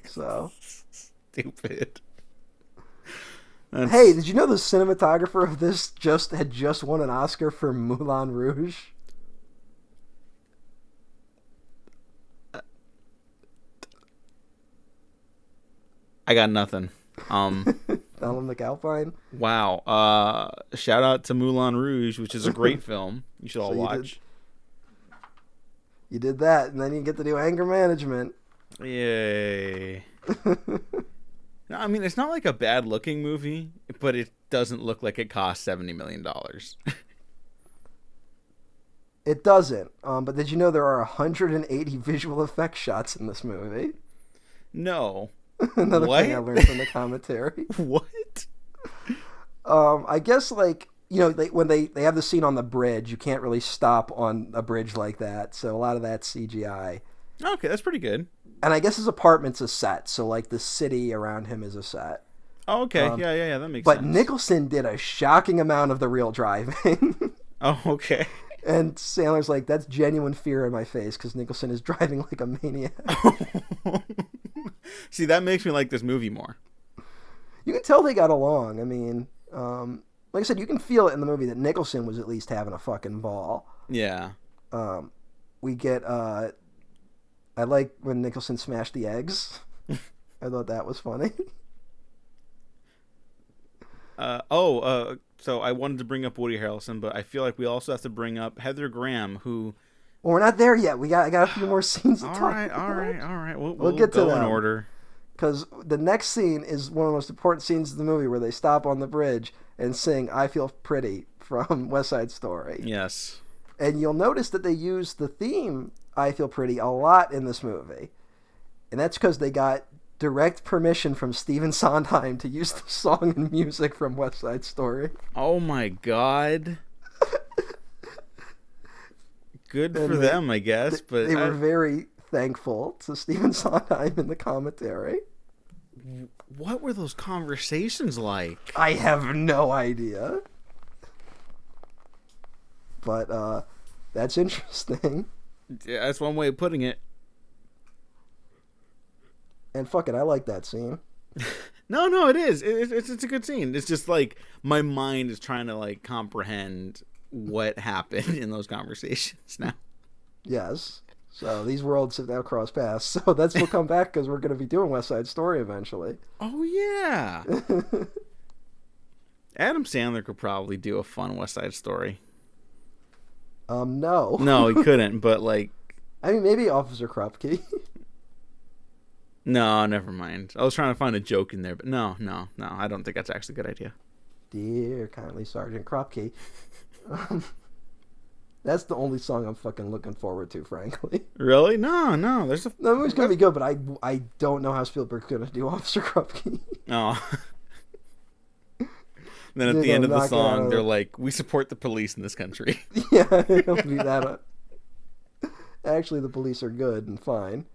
So. Stupid. Hey, did you know the cinematographer of this had just won an Oscar for Moulin Rouge? I got nothing. Donald McAlpine. Wow. Shout out to Moulin Rouge, which is a great film. You should all watch. You did that, and then you get to do anger management. Yay. I mean, it's not like a bad looking movie, but it doesn't look like it cost $70 million. It doesn't. But did you know there are 180 visual effects shots in this movie? No. Another thing I learned from the commentary. What? I guess, like, you know, when they have the scene on the bridge, you can't really stop on a bridge like that. So a lot of that's CGI. Okay, that's pretty good. And I guess his apartment's a set. So, like, the city around him is a set. Oh, okay. Yeah, that makes sense. But Nicholson did a shocking amount of the real driving. Oh, okay. And Sandler's like, that's genuine fear in my face, because Nicholson is driving like a maniac. See, that makes me like this movie more. You can tell they got along. I mean, like I said, you can feel it in the movie that Nicholson was at least having a fucking ball. Yeah. We get I like when Nicholson smashed the eggs. I thought that was funny. So I wanted to bring up Woody Harrelson, but I feel like we also have to bring up Heather Graham, who... Well, we're not there yet. I got a few more scenes to talk about. All right. We'll get to go them in order. Because the next scene is one of the most important scenes of the movie, where they stop on the bridge and sing "I Feel Pretty" from West Side Story. Yes. And you'll notice that they use the theme "I Feel Pretty" a lot in this movie. And that's because they got direct permission from Stephen Sondheim to use the song and music from West Side Story. Oh my god. Good for them, I guess. But they were very thankful to Stephen Sondheim in the commentary. What were those conversations like? I have no idea. But that's interesting. Yeah, that's one way of putting it. And fuck it, I like that scene. No, it is. It's a good scene. It's just like my mind is trying to like comprehend what happened in those conversations now. Yes. So these worlds have now crossed paths. So that's we'll come back because we're going to be doing West Side Story eventually. Oh yeah. Adam Sandler could probably do a fun West Side Story. No. No, he couldn't. But like, I mean, maybe Officer Krupke. No, never mind. I was trying to find a joke in there, but no. I don't think that's actually a good idea. Dear kindly Sergeant Krupke. That's the only song I'm fucking looking forward to, frankly. Really? No. The movie's gonna be good, but I don't know how Spielberg's gonna do Officer Krupke. Oh. Then at the end of the song, they're like, "We support the police in this country." Yeah, it'll be that. Actually, the police are good and fine.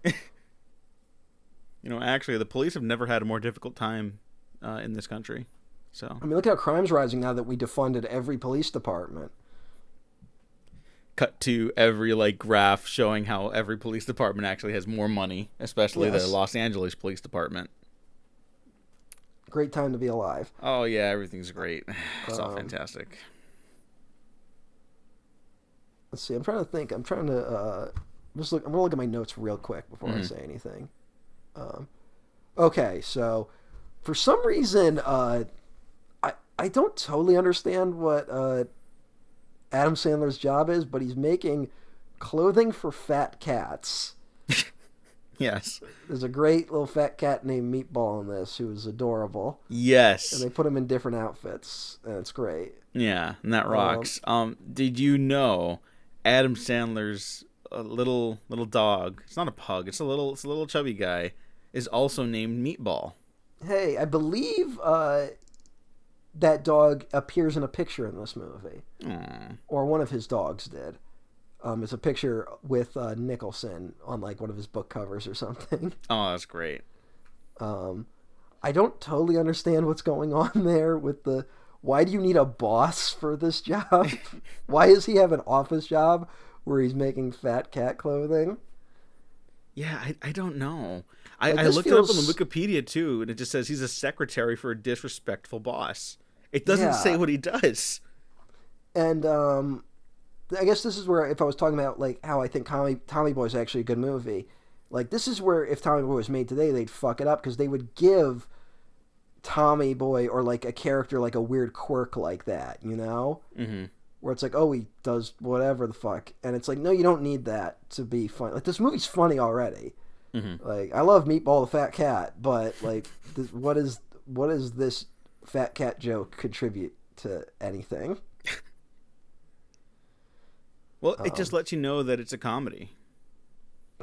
Actually, the police have never had a more difficult time in this country. So I mean, look how crime's rising now that we defunded every police department. Cut to every graph showing how every police department actually has more money, especially the Los Angeles Police Department. Great time to be alive. Oh yeah, everything's great. It's all fantastic. Let's see. I'm trying to think. I'm gonna look at my notes real quick before I say anything. Okay, so for some reason, I don't totally understand what Adam Sandler's job is, but he's making clothing for fat cats. Yes. There's a great little fat cat named Meatball in this who is adorable. Yes. And they put him in different outfits, and it's great. Yeah, and that rocks. Did you know Adam Sandler's little dog? It's not a pug. It's a little chubby guy. Is also named Meatball. Hey, I believe that dog appears in a picture in this movie. Aww. Or one of his dogs did. It's a picture with Nicholson on one of his book covers or something. Oh, that's great. I don't totally understand what's going on there with why do you need a boss for this job? Why does he have an office job where he's making fat cat clothing? Yeah, I don't know. I looked it up on the Wikipedia too, and it just says he's a secretary for a disrespectful boss. It doesn't say what he does. And I guess this is where, if I was talking about how I think Tommy Boy is actually a good movie, this is where if Tommy Boy was made today, they'd fuck it up because they would give Tommy Boy or a character a weird quirk like that, Mm-hmm. Where it's he does whatever the fuck, and it's no, you don't need that to be funny. This movie's funny already. Mm-hmm. I love Meatball the fat cat, but what is this fat cat joke contribute to anything? Well, it just lets you know that it's a comedy.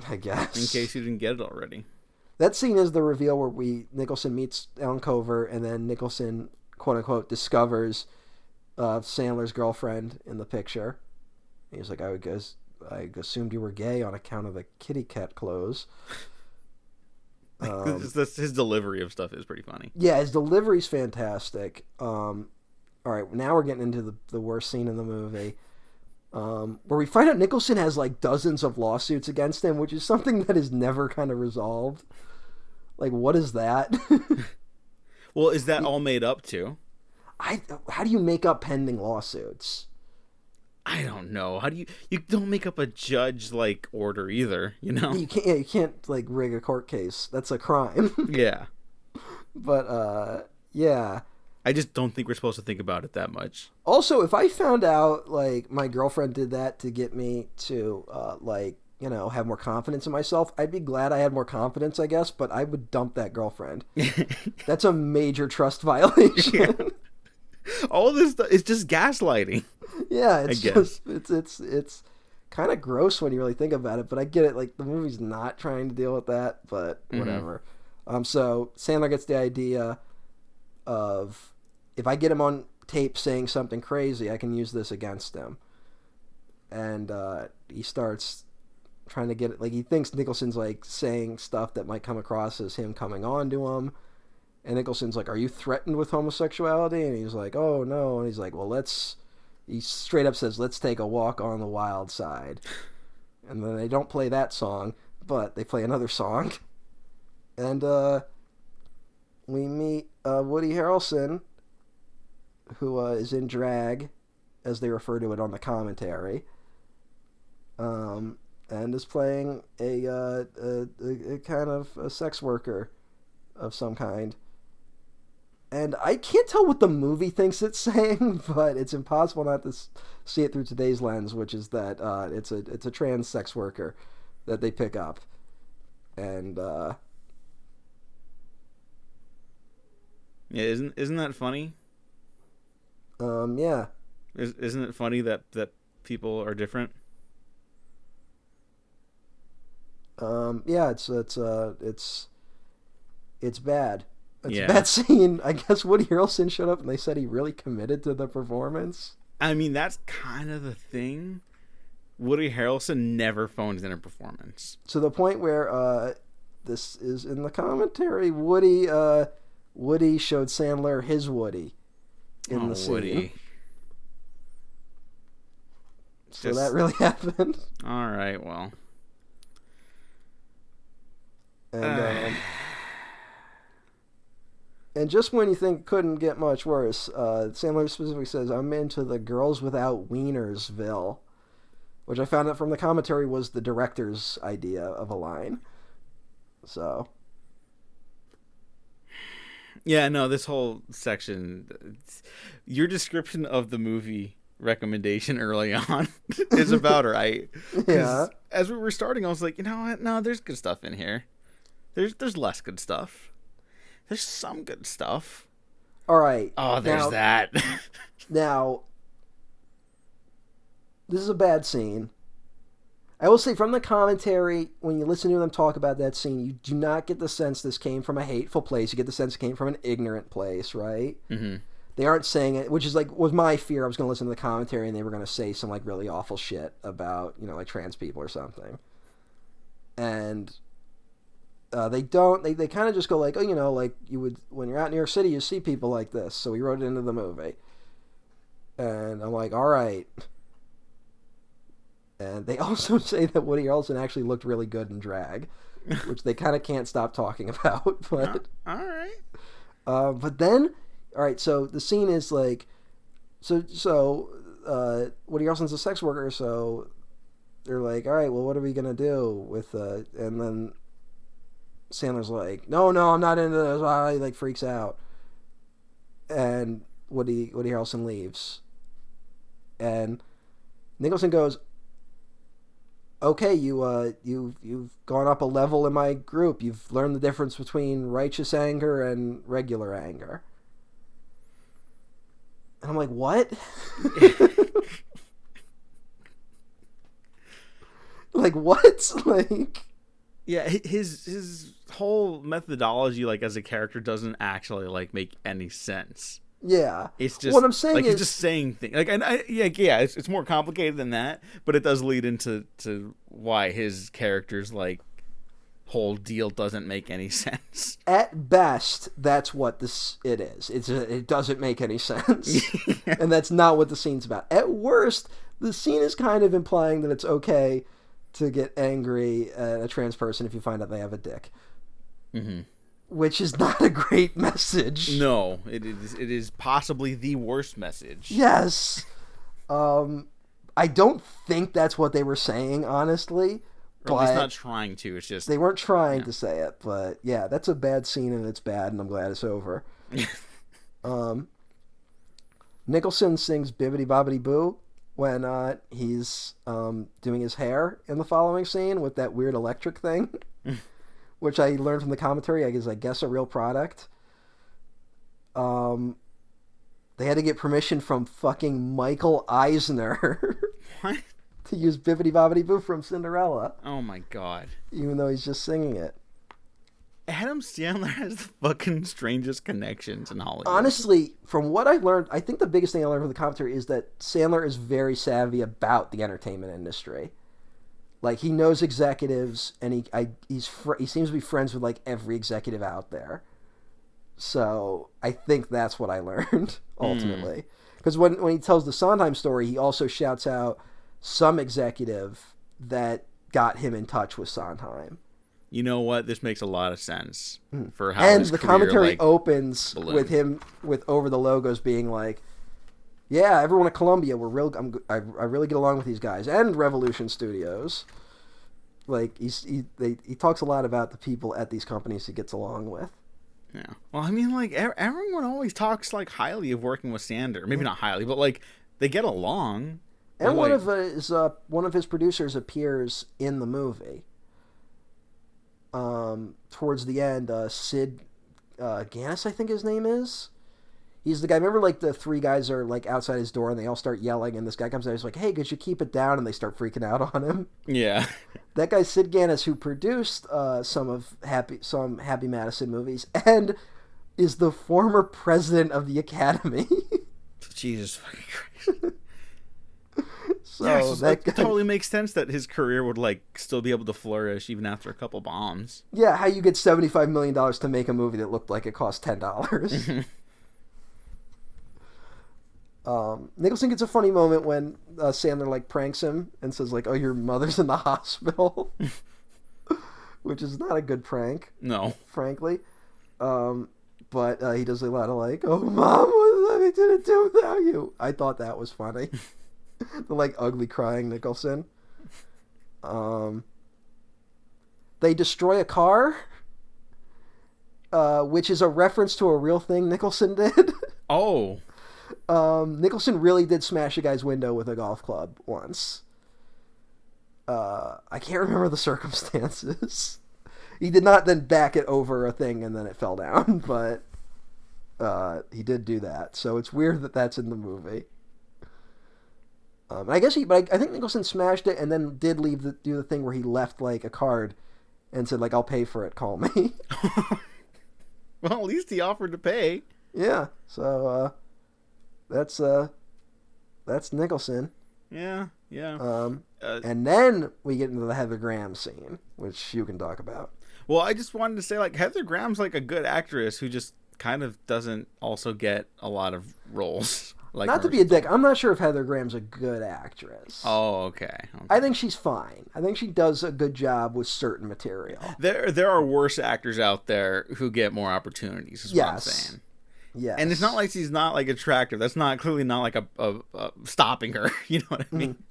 I guess. In case you didn't get it already. That scene is the reveal where Nicholson meets Ellen Cover, and then Nicholson, quote unquote, discovers Sandler's girlfriend in the picture. He's like, I assumed you were gay on account of the kitty cat clothes. His delivery of stuff is pretty funny. Yeah, his delivery's fantastic. All right, now we're getting into the worst scene in the movie. Where we find out Nicholson has dozens of lawsuits against him, which is something that is never kind of resolved. What is that? Well, is that all made up too? How do you make up pending lawsuits? I don't know. How do you don't make up a judge like order either, you know? You can't like rig a court case. That's a crime. Yeah. But yeah. I just don't think we're supposed to think about it that much. Also, if I found out like my girlfriend did that to get me to like, you know, have more confidence in myself, I'd be glad I had more confidence, I guess, but I would dump that girlfriend. That's a major trust violation. Yeah. All this stuff is just gaslighting. Yeah, it's kind of gross when you really think about it, but I get it. Like, the movie's not trying to deal with that, but whatever. So Sandler gets the idea of, if I get him on tape saying something crazy, I can use this against him. And he starts trying to get it. Like, he thinks Nicholson's like saying stuff that might come across as him coming on to him. And Nicholson's like, "Are you threatened with homosexuality?" And he's like, "Oh, no." And he's like, "Well, he straight up says, let's take a walk on the wild side." And then they don't play that song, but they play another song. And we meet Woody Harrelson, who is in drag, as they refer to it on the commentary, and is playing a kind of a sex worker of some kind. And I can't tell what the movie thinks it's saying, but it's impossible not to see it through today's lens, which is that it's a trans sex worker that they pick up. And yeah, isn't that funny? Yeah. Isn't it funny that people are different? Yeah, it's bad. It's Yeah. a bad scene. I guess Woody Harrelson showed up and they said he really committed to the performance. I mean, that's kind of the thing. Woody Harrelson never phones in a performance. To the point where this is in the commentary. Woody showed Sandler his Woody in the scene. Woody. So that really happened. All right, well. And just when you think it couldn't get much worse, Sandler specifically says, "I'm into the girls without Wienersville," which I found out from the commentary was the director's idea of a line. So. Yeah, no, this whole section, your description of the movie recommendation early on is about right. Yeah. As we were starting, I was like, you know what? No, there's good stuff in here. There's less good stuff. There's some good stuff. All right. Oh, there's that. Now, this is a bad scene. I will say, from the commentary, when you listen to them talk about that scene, you do not get the sense this came from a hateful place. You get the sense it came from an ignorant place, right? Mm-hmm. They aren't saying it, which is like, was my fear. I was going to listen to the commentary and they were going to say some like really awful shit about, you know, like trans people or something. And they don't. They kind of just go like, oh, you know, like you would when you're out in New York City, you see people like this. So we wrote it into the movie. And I'm like, all right. And they also say that Woody Harrelson actually looked really good in drag, which they kind of can't stop talking about. But all right. But then, all right. So the scene is like, so Woody Harrelson's a sex worker. So they're like, all right, well, what are we gonna do with? And then Sandler's like, no, I'm not into this. He like freaks out, and Woody Harrelson leaves, and Nicholson goes, okay, you've gone up a level in my group. You've learned the difference between righteous anger and regular anger. And I'm like, what? Like, what? Like, yeah, his whole methodology, like as a character, doesn't actually like make any sense. Yeah, it's just what I'm saying like is he's just saying things. Like, and it's more complicated than that, but it does lead into why his character's like whole deal doesn't make any sense. At best, that's what it is. It doesn't make any sense, and that's not what the scene's about. At worst, the scene is kind of implying that it's okay to get angry at a trans person if you find out they have a dick. Mm-hmm. which is not a great message. No, it is possibly the worst message. Yes. I don't think that's what they were saying, honestly. Or at least not trying to. It's just... They weren't trying to say it, but yeah, that's a bad scene and it's bad and I'm glad it's over. Nicholson sings Bibbidi Bobbidi Boo when he's doing his hair in the following scene with that weird electric thing, which I learned from the commentary. I guess a real product. They had to get permission from fucking Michael Eisner. What? To use Bibbidi Bobbidi Boo from Cinderella. Oh my god. Even though he's just singing it. Adam Sandler has the fucking strangest connections in Hollywood. Honestly, from what I learned, I think the biggest thing I learned from the commentary is that Sandler is very savvy about the entertainment industry. Like, he knows executives, and he seems to be friends with, like, every executive out there. So, I think that's what I learned, ultimately. Because when he tells the Sondheim story, he also shouts out some executive that got him in touch with Sondheim. You know what? This makes a lot of sense for how and his the career, commentary like, opens ballooned. with him with over the logos being like, "Yeah, everyone at Columbia, I really get along with these guys and Revolution Studios." Like he talks a lot about the people at these companies he gets along with. Yeah. Well, I mean, like everyone always talks like highly of working with Sandler. Maybe not highly, but like they get along. And one of his producers appears in the movie. Towards the end, Sid Ganis, I think his name is. He's the guy. Remember, like the three guys are like outside his door, and they all start yelling, and this guy comes out. He's like, "Hey, could you keep it down?" And they start freaking out on him. Yeah. That guy's Sid Ganis, who produced some Happy Madison movies, and is the former president of the Academy. Jesus fucking Christ. So yeah, that guy, totally makes sense that his career would like still be able to flourish even after a couple bombs. Yeah, how you get $75 million to make a movie that looked like it cost $10. Nicholson gets a funny moment when Sandler like pranks him and says like, "Oh, your mother's in the hospital," which is not a good prank. No, frankly. But he does a lot of like, "Oh, Mom, what did I do without you?" I thought that was funny. The like ugly crying Nicholson. They destroy a car, which is a reference to a real thing Nicholson did. Oh. Nicholson really did smash a guy's window with a golf club once. I can't remember the circumstances. He did not then back it over a thing and then it fell down, but he did do that. So it's weird that that's in the movie. I think Nicholson smashed it and then did do the thing where he left like a card and said like, "I'll pay for it, call me." Well, at least he offered to pay. Yeah. So that's Nicholson. Yeah. And then we get into the Heather Graham scene, which you can talk about. Well, I just wanted to say like Heather Graham's like a good actress who just kind of doesn't also get a lot of roles. Like, not to be a dick, I'm not sure if Heather Graham's a good actress. Oh, okay. I think she's fine. I think she does a good job with certain material. There are worse actors out there who get more opportunities, is what I'm saying. Yes. And it's not like she's not like attractive. That's not clearly not like a stopping her. You know what I mean?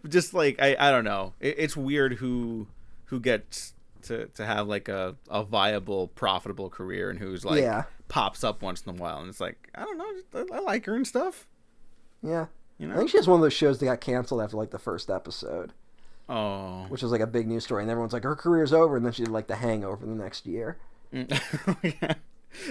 Just like I don't know. It's weird who gets to have like a viable, profitable career and who's like pops up once in a while. And it's like, I don't know. I like her and stuff. Yeah. You know? I think she has one of those shows that got canceled after like the first episode. Oh. Which was like a big news story. And everyone's like, her career's over. And then she did like The Hangover the next year. Yeah.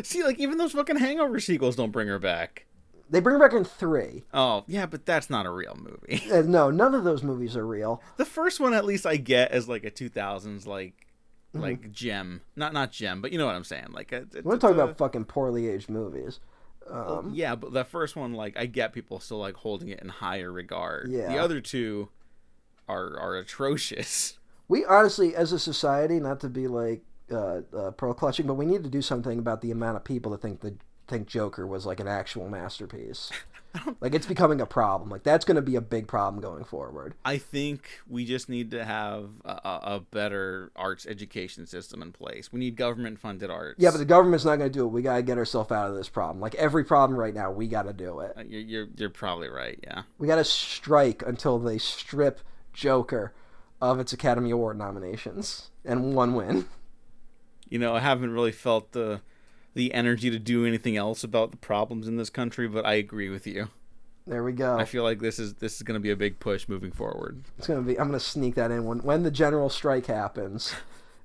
See, like even those fucking Hangover sequels don't bring her back. They bring her back in 3. Oh, yeah, but that's not a real movie. No, none of those movies are real. The first one, at least, I get as like a 2000s like gem. Not gem, but you know what I'm saying. Like we're talking about fucking poorly aged movies. Yeah, but the first one, like I get people still like holding it in higher regard. Yeah. The other two are atrocious. We honestly, as a society, not to be like pearl clutching, but we need to do something about the amount of people that think the think Joker was like an actual masterpiece. Like, it's becoming a problem. Like, that's going to be a big problem going forward. I think we just need to have a better arts education system in place. We need government-funded arts. Yeah, but the government's not going to do it. We got to get ourselves out of this problem. Like, every problem right now, we got to do it. You're probably right, yeah. We got to strike until they strip Joker of its Academy Award nominations and one win. You know, I haven't really felt the energy to do anything else about the problems in this country, but I agree with you. There we go. I feel like this is going to be a big push moving forward. It's going to be. I'm going to sneak that in when the general strike happens,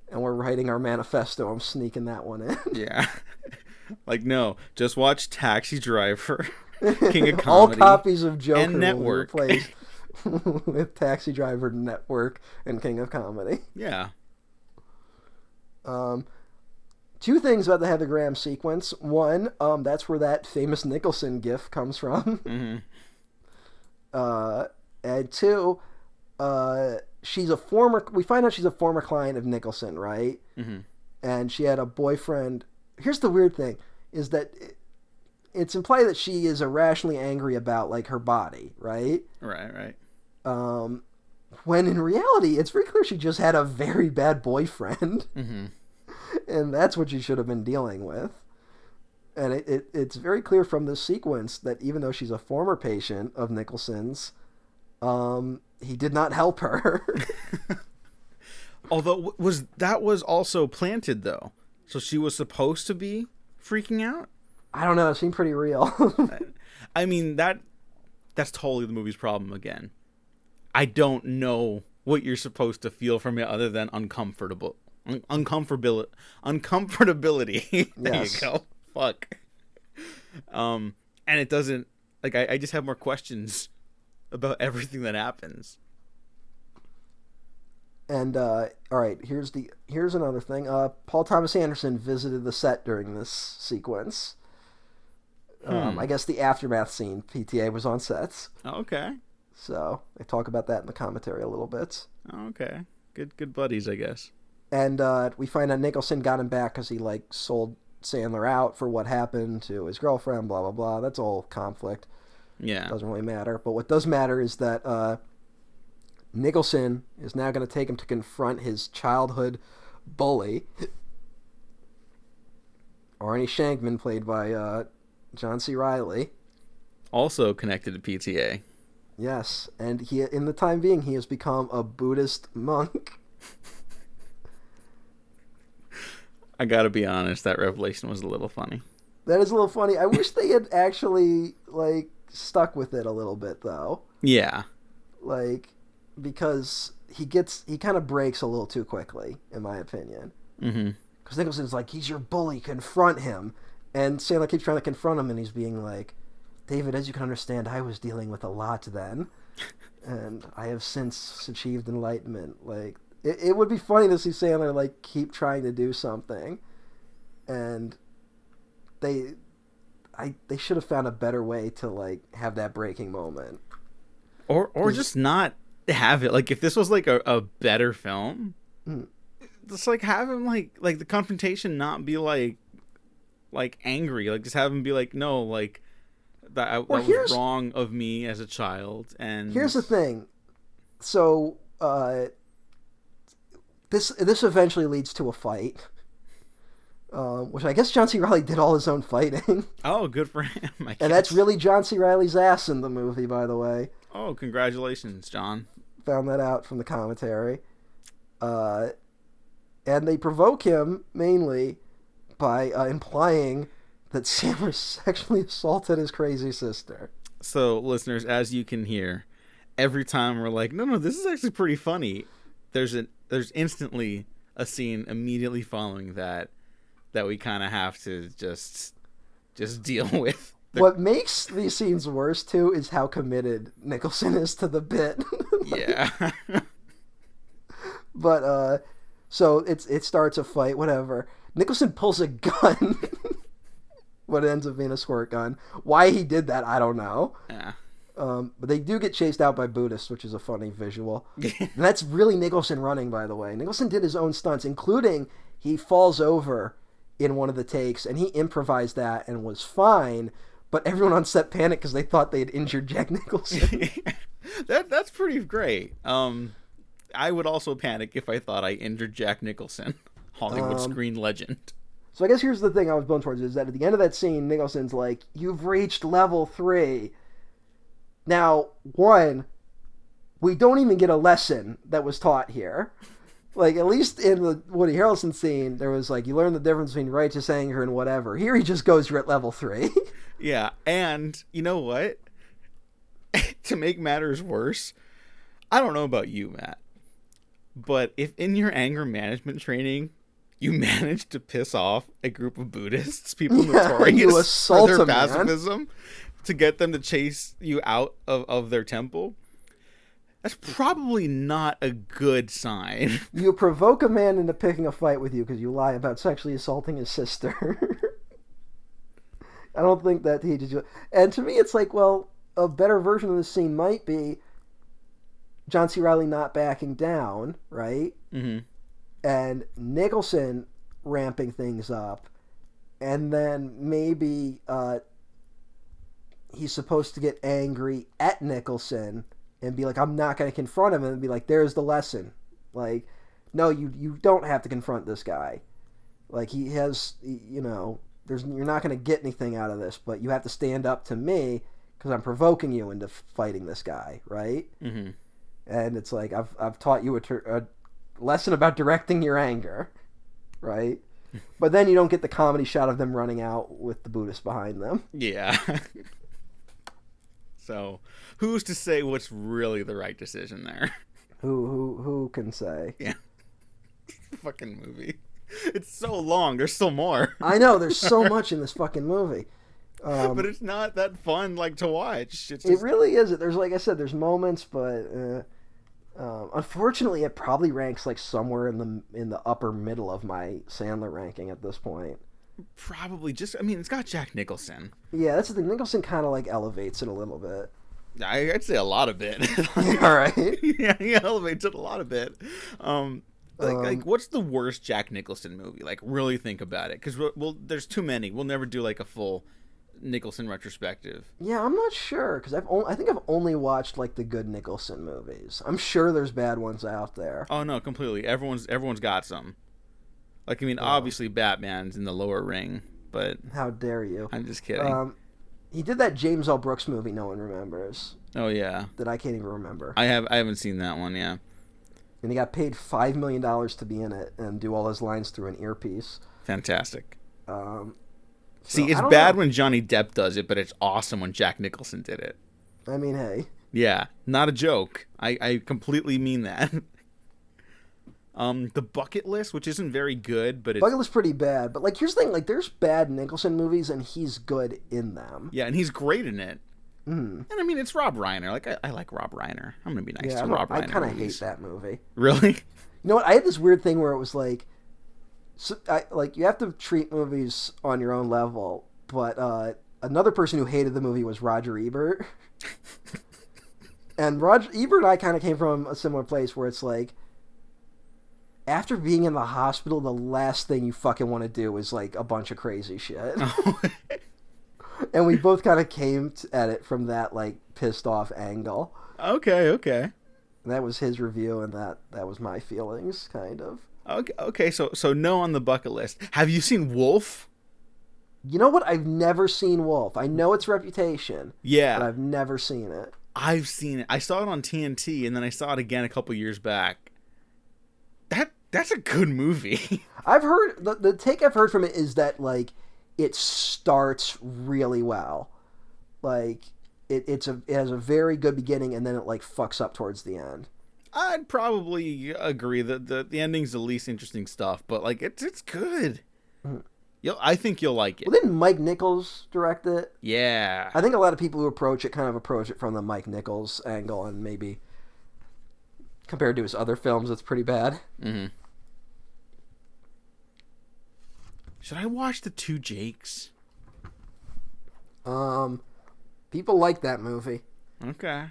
and we're writing our manifesto. I'm sneaking that one in. Yeah, like no, just watch Taxi Driver, King of Comedy, all copies of Joker and Network will be replaced with Taxi Driver, Network, and King of Comedy. Yeah. Two things about the Heather Graham sequence. One, that's where that famous Nicholson gif comes from. Mm-hmm. And two, we find out she's a former client of Nicholson, right? Mm-hmm. And she had a boyfriend. Here's the weird thing, is that it's implied that she is irrationally angry about, like, her body, right? Right. When in reality, it's very clear she just had a very bad boyfriend. Mm-hmm. And that's what she should have been dealing with. And it's very clear from this sequence that even though she's a former patient of Nicholson's, he did not help her. Although that was also planted, though. So she was supposed to be freaking out? I don't know. It seemed pretty real. I mean, that's totally the movie's problem again. I don't know what you're supposed to feel from it other than uncomfortability. There Yes. you go. Fuck. And it doesn't, like, I just have more questions about everything that happens. And all right, here's another thing. Paul Thomas Anderson visited the set during this sequence. I guess the aftermath scene, PTA was on sets. Okay. So they talk about that in the commentary a little bit. Okay. Good buddies, I guess. And we find out Nicholson got him back because he, like, sold Sandler out for what happened to his girlfriend, blah, blah, blah. That's all conflict. Yeah. Doesn't really matter. But what does matter is that Nicholson is now going to take him to confront his childhood bully, Arnie Shankman, played by John C. Reilly. Also connected to PTA. Yes. And he, in the time being, he has become a Buddhist monk. I gotta be honest, that revelation was a little funny. That is a little funny. I wish they had actually, like, stuck with it a little bit, though. Yeah. Like, because he kind of breaks a little too quickly, in my opinion. Mm-hmm. Because Nicholson's like, he's your bully, confront him. And Sandler keeps trying to confront him, and he's being like, David, as you can understand, I was dealing with a lot then. And I have since achieved enlightenment. Like, it would be funny to see Sandler, like, keep trying to do something. And they should have found a better way to, like, have that breaking moment. Or just not have it. Like, if this was, like, a better film, just, like, have him, like the confrontation not be, like angry. Like, just have him be like, no, like, that was wrong of me as a child. And here's the thing. So, This eventually leads to a fight, which I guess John C. Reilly did all his own fighting. Oh, good for him. And that's really John C. Reilly's ass in the movie, by the way. Oh, congratulations, John. Found that out from the commentary. And they provoke him mainly by implying that Sandler sexually assaulted his crazy sister. So, listeners, as you can hear, every time we're like, no, this is actually pretty funny, there's instantly a scene immediately following that we kind of have to just deal with. What makes these scenes worse, too, is how committed Nicholson is to the bit. Yeah. But, so it starts a fight, whatever. Nicholson pulls a gun. What ends up being a squirt gun. Why he did that, I don't know. Yeah. But they do get chased out by Buddhists, which is a funny visual. And that's really Nicholson running, by the way. Nicholson did his own stunts, including he falls over in one of the takes, and he improvised that and was fine. But everyone on set panicked because they thought they had injured Jack Nicholson. That's pretty great. I would also panic if I thought I injured Jack Nicholson, Hollywood screen legend. So I guess here's the thing I was going towards, is that at the end of that scene, Nicholson's like, "You've reached level 3. Now, one, we don't even get a lesson that was taught here. Like, at least in the Woody Harrelson scene, there was like, you learn the difference between righteous anger and whatever. Here he just goes, you're at level 3. Yeah, and you know what? To make matters worse, I don't know about you, Matt, but if in your anger management training you manage to piss off a group of Buddhists, people notorious for their pacifism, to get them to chase you out of their temple, that's probably not a good sign. You provoke a man into picking a fight with you because you lie about sexually assaulting his sister. I don't think that teaches you. And to me, it's like, well, a better version of this scene might be John C. Reilly not backing down, right? Mm-hmm. And Nicholson ramping things up. And then maybe he's supposed to get angry at Nicholson and be like, I'm not going to confront him, and be like, there's the lesson. Like, no, you don't have to confront this guy. Like, he has, you know, you're not going to get anything out of this, but you have to stand up to me because I'm provoking you into fighting this guy, right? Mm-hmm. And it's like, I've taught you a lesson about directing your anger, right? But then you don't get the comedy shot of them running out with the Buddhist behind them. Yeah. So, who's to say what's really the right decision there? Who can say? Yeah. Fucking movie. It's so long. There's still more. I know. There's so much in this fucking movie. But it's not that fun, like, to watch. It's just... It really isn't. There's, like I said, there's moments, but unfortunately, it probably ranks like somewhere in the upper middle of my Sandler ranking at this point. Probably just. I mean, it's got Jack Nicholson. Yeah, that's the thing. Nicholson kind of like elevates it a little bit. I'd say a lot of it. Like, all right. Yeah, he elevates it a lot of it. Like, what's the worst Jack Nicholson movie? Like, really think about it, because there's too many. We'll never do like a full Nicholson retrospective. Yeah, I'm not sure, because I think I've only watched like the good Nicholson movies. I'm sure there's bad ones out there. Oh no, completely. Everyone's got some. Like, I mean, obviously Batman's in the lower ring, but how dare you? I'm just kidding. He did that James L. Brooks movie no one remembers. Oh yeah, that I can't even remember. I haven't seen that one. Yeah. And he got paid $5 million to be in it and do all his lines through an earpiece. Fantastic. See, it's bad when Johnny Depp does it, but it's awesome when Jack Nicholson did it. I mean, hey. Yeah, not a joke. I completely mean that. The Bucket List, which isn't very good, but Bucket List pretty bad. But like, here's the thing: like, there's bad Nicholson movies, and he's good in them. Yeah, and he's great in it. Mm. And I mean, it's Rob Reiner. Like, I like Rob Reiner. I'm gonna be nice to Rob Reiner. I kind of hate that movie. Really? You know what? I had this weird thing where it was like, like you have to treat movies on your own level. But another person who hated the movie was Roger Ebert. And Roger Ebert and I kind of came from a similar place where it's like, after being in the hospital, the last thing you fucking want to do is like a bunch of crazy shit. And we both kind of came at it from that like pissed off angle. Okay. And that was his review, and that was my feelings, kind of. Okay. So no on the bucket list. Have you seen Wolf? You know what? I've never seen Wolf. I know its reputation. Yeah. But I've never seen it. I've seen it. I saw it on TNT, and then I saw it again a couple years back. That's a good movie. I've heard the take I've heard from it is that like it starts really well. Like it has a very good beginning, and then it like fucks up towards the end. I'd probably agree that the ending's the least interesting stuff, but like it's good. Mm-hmm. I think you'll like it. Well, didn't Mike Nichols direct it? Yeah. I think a lot of people who approach it from the Mike Nichols angle, and maybe compared to his other films, it's pretty bad. Mm-hmm. Should I watch The Two Jakes? People like that movie. Okay.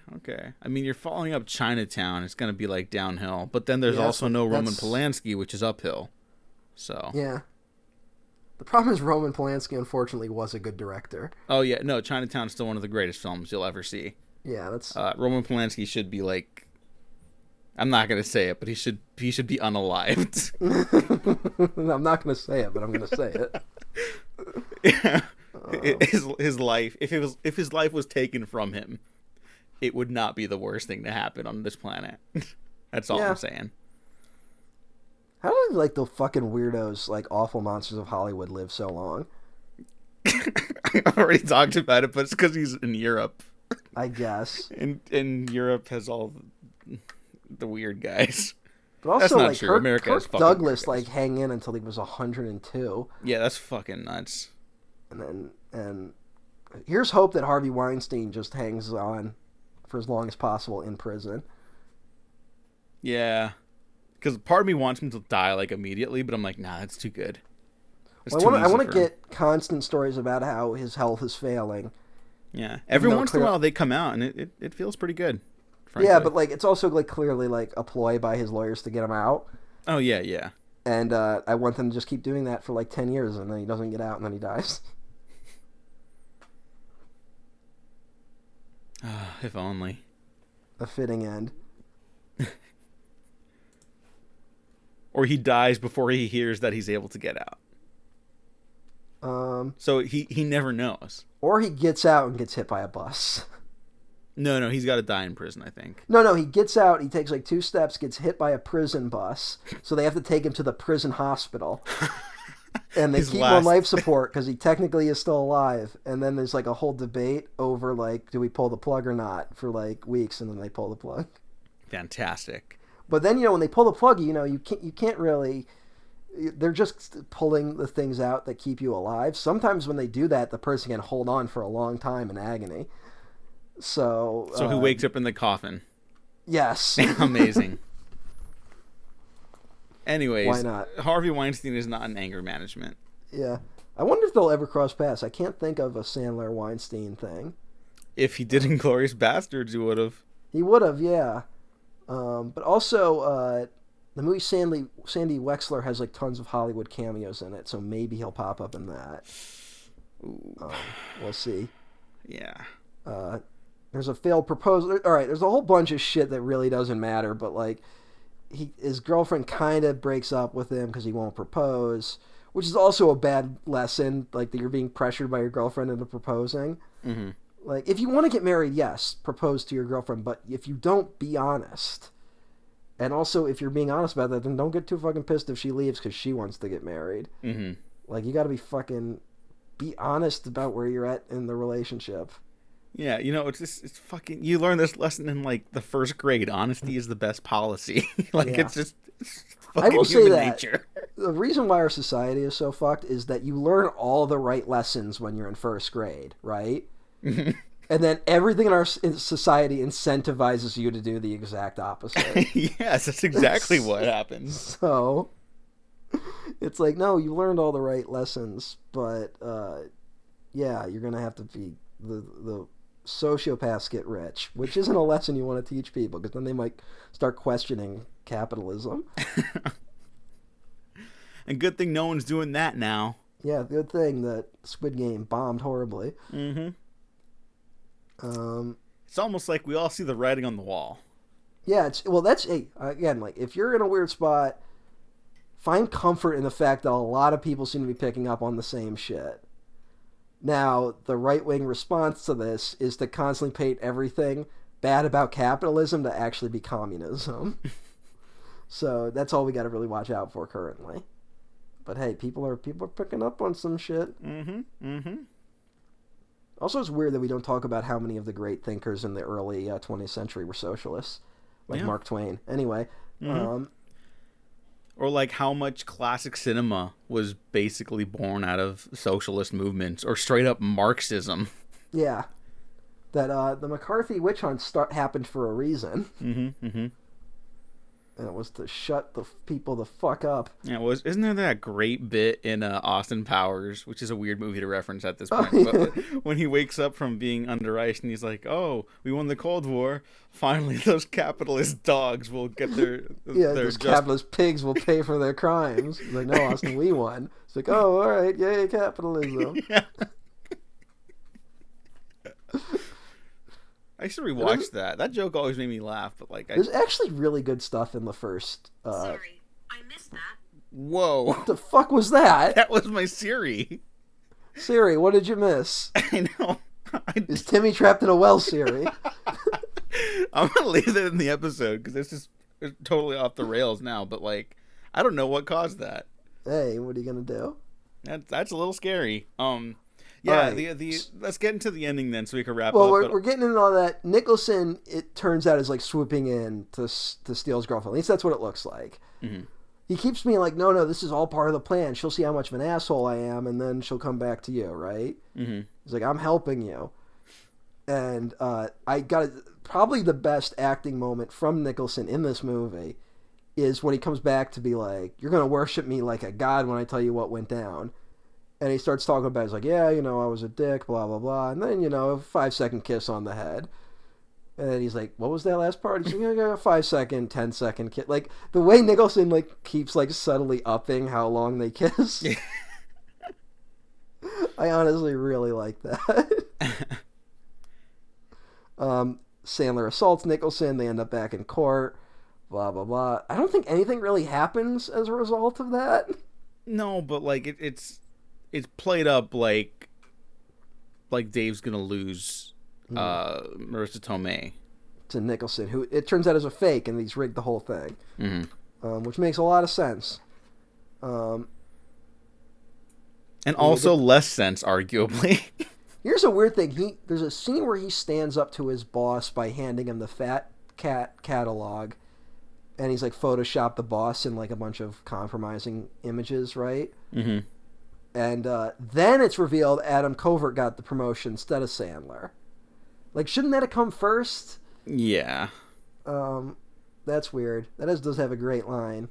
I mean, you're following up Chinatown. It's going to be like downhill. But then there's also no Roman Polanski, which is uphill. So. Yeah. The problem is Roman Polanski, unfortunately, was a good director. Oh yeah, no, Chinatown's still one of the greatest films you'll ever see. Yeah, that's Roman Polanski should be like, I'm not gonna say it, but he should be unalived. I'm not gonna say it, but I'm gonna say it. Yeah. His life, if his life was taken from him, it would not be the worst thing to happen on this planet. That's all I'm saying. How do like the fucking weirdos, like awful monsters of Hollywood, live so long? I already talked about it, but it's because he's in Europe. I guess. And Europe has all the weird guys. But also, that's not like, true. America has Kirk fucking Douglas, weird guys. like, hang in until he was 102. Yeah, that's fucking nuts. And here's hope that Harvey Weinstein just hangs on for as long as possible in prison. Yeah. Because part of me wants him to die, like, immediately, but I'm like, nah, that's too good. Well, I want to get constant stories about how his health is failing. Yeah. Every once in a while they come out, and it feels pretty good. Frankly. Yeah, but, like, it's also, like, clearly, like, a ploy by his lawyers to get him out. Oh, yeah, yeah. And I want them to just keep doing that for, like, 10 years, and then he doesn't get out, and then he dies. If only. A fitting end. Or he dies before he hears that he's able to get out. So he never knows. Or he gets out and gets hit by a bus. No, he's got to die in prison, I think. No, he gets out, he takes like 2 steps, gets hit by a prison bus, so they have to take him to the prison hospital. And they keep him on life support because he technically is still alive. And then there's like a whole debate over like, do we pull the plug or not for like weeks, and then they pull the plug. Fantastic. But then, when they pull the plug, you can't really... They're just pulling the things out that keep you alive. Sometimes when they do that, the person can hold on for a long time in agony. So he wakes up in the coffin. Yes. Amazing. Anyways, why not? Harvey Weinstein is not in anger management. Yeah. I wonder if they'll ever cross paths. I can't think of a Sandler-Weinstein thing. If he did Inglourious Bastards, he would have. He would have, yeah. But also, the movie Sandy Wexler has like tons of Hollywood cameos in it, so maybe he'll pop up in that. We'll see. Yeah. There's a failed proposal. All right, there's a whole bunch of shit that really doesn't matter, but like his girlfriend kind of breaks up with him because he won't propose, which is also a bad lesson, like that you're being pressured by your girlfriend into proposing. Mm-hmm. Like, if you want to get married, yes, propose to your girlfriend, but if you don't, be honest. And also, if you're being honest about that, then don't get too fucking pissed if she leaves because she wants to get married. Mm-hmm. Like, you gotta be honest about where you're at in the relationship. Yeah, it's fucking, you learn this lesson in, like, the first grade. Honesty is the best policy. It's just fucking I will say human that nature. The reason why our society is so fucked is that you learn all the right lessons when you're in first grade, right? And then everything in our society incentivizes you to do the exact opposite. Yes, that's exactly what happens. So, it's like, no, you learned all the right lessons, but, yeah, you're going to have to be the sociopaths get rich, which isn't a lesson you want to teach people, because then they might start questioning capitalism. And good thing no one's doing that now. Yeah, good thing that Squid Game bombed horribly. Mm-hmm. It's almost like we all see the writing on the wall. Yeah, again, like, if you're in a weird spot, find comfort in the fact that a lot of people seem to be picking up on the same shit. Now, the right-wing response to this is to constantly paint everything bad about capitalism to actually be communism. So that's all we got to really watch out for currently. But hey, people are picking up on some shit. Mm-hmm. Mm-hmm. Also, it's weird that we don't talk about how many of the great thinkers in the early 20th century were socialists, like Mark Twain. Anyway, or like how much classic cinema was basically born out of socialist movements or straight up Marxism. Yeah, that the McCarthy witch hunt happened for a reason. Mm-hmm. Mm-hmm. And it was to shut the people the fuck up. Yeah, isn't there that great bit in Austin Powers, which is a weird movie to reference at this point, Oh, but yeah. when he wakes up from being under ice and he's like, "Oh, we won the Cold War. Finally, those capitalist dogs will get their Those capitalist pigs will pay for their crimes." He's like, no, Austin, we won. It's like, oh, all right, yay, capitalism. Yeah. I should rewatch that. That joke always made me laugh, but like, there's actually really good stuff in the first. Sorry, I missed that. Whoa, What the fuck was that? that was my Siri. Siri, what did you miss? I know. Is Timmy trapped in a well, Siri? I'm gonna leave that in the episode because this is totally off the rails now. But like, I don't know what caused that. Hey, what are you gonna do? That's a little scary. Yeah, right. the let's get into the ending then, so we can wrap Well, up. we're getting into all that. Nicholson, it turns out, is like swooping in to steal his girlfriend. At least that's what it looks like. Mm-hmm. He keeps being like, no, this is all part of the plan. She'll see how much of an asshole I am, and then she'll come back to you, right? Mm-hmm. He's like, I'm helping you. And I got probably the best acting moment from Nicholson in this movie is when he comes back to be like, you're going to worship me like a god when I tell you what went down. And he starts talking about it. He's like, yeah, I was a dick, blah, blah, blah. And then, a 5-second kiss on the head. And then he's like, what was that last part? He's like, I got a 5-second, 10-second kiss. Like, the way Nicholson, like, keeps, like, subtly upping how long they kiss. I honestly really like that. Sandler assaults Nicholson. They end up back in court. Blah, blah, blah. I don't think anything really happens as a result of that. No, but like it's played up like Dave's gonna lose Marissa Tomei to Nicholson, who it turns out is a fake, and he's rigged the whole thing, which makes a lot of sense. And also less sense, arguably. Here's a weird thing. There's a scene where he stands up to his boss by handing him the Fat Cat catalog, and he's like Photoshop the boss in like a bunch of compromising images, right? Mm-hmm. And then it's revealed Adam Covert got the promotion instead of Sandler. Like, shouldn't that have come first? Yeah. That's weird. That does have a great line.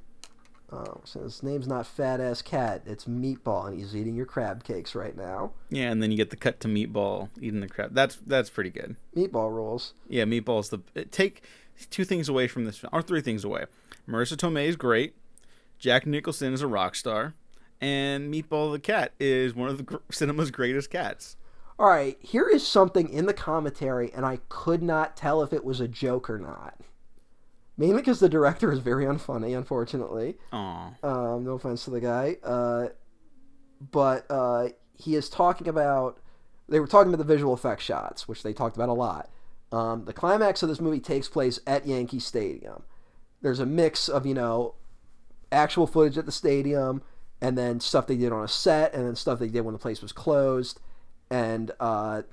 So his name's not Fat Ass Cat, it's Meatball, and he's eating your crab cakes right now. Yeah, and then you get the cut to Meatball eating the crab. That's pretty good. Meatball rules. Yeah, Meatball's take two things away from this, or three things away. Marissa Tomei is great. Jack Nicholson is a rock star. And Meatball the cat is one of the cinema's greatest cats. All right, here is something in the commentary, and I could not tell if it was a joke or not. Mainly because the director is very unfunny, unfortunately. Aww. No offense to the guy. But he is talking about... They were talking about the visual effects shots, which they talked about a lot. The climax of this movie takes place at Yankee Stadium. There's a mix of, actual footage at the stadium, and then stuff they did on a set, and then stuff they did when the place was closed, and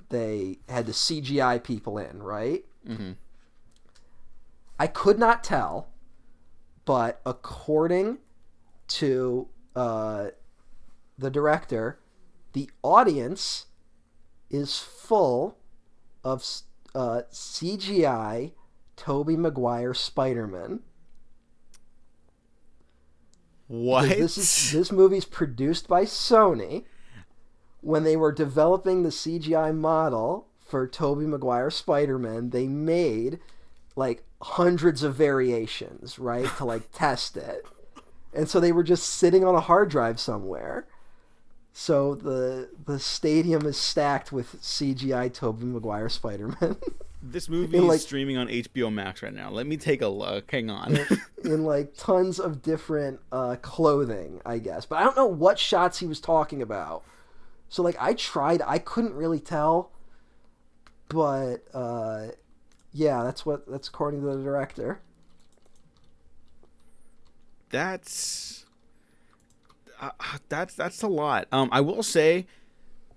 they had the CGI people in, right? Mm-hmm. I could not tell, but according to the director, the audience is full of CGI Tobey Maguire Spider-Man. What? This movie's produced by Sony. When they were developing the CGI model for Tobey Maguire Spider-Man, they made like hundreds of variations, right, to like test it. And so they were just sitting on a hard drive somewhere. So the stadium is stacked with CGI Tobey Maguire Spider-Man. This movie is streaming on HBO Max right now. Let me take a look. Hang on. in like tons of different clothing, I guess. But I don't know what shots he was talking about. So like I couldn't really tell. But yeah, that's according to the director. That's a lot. I will say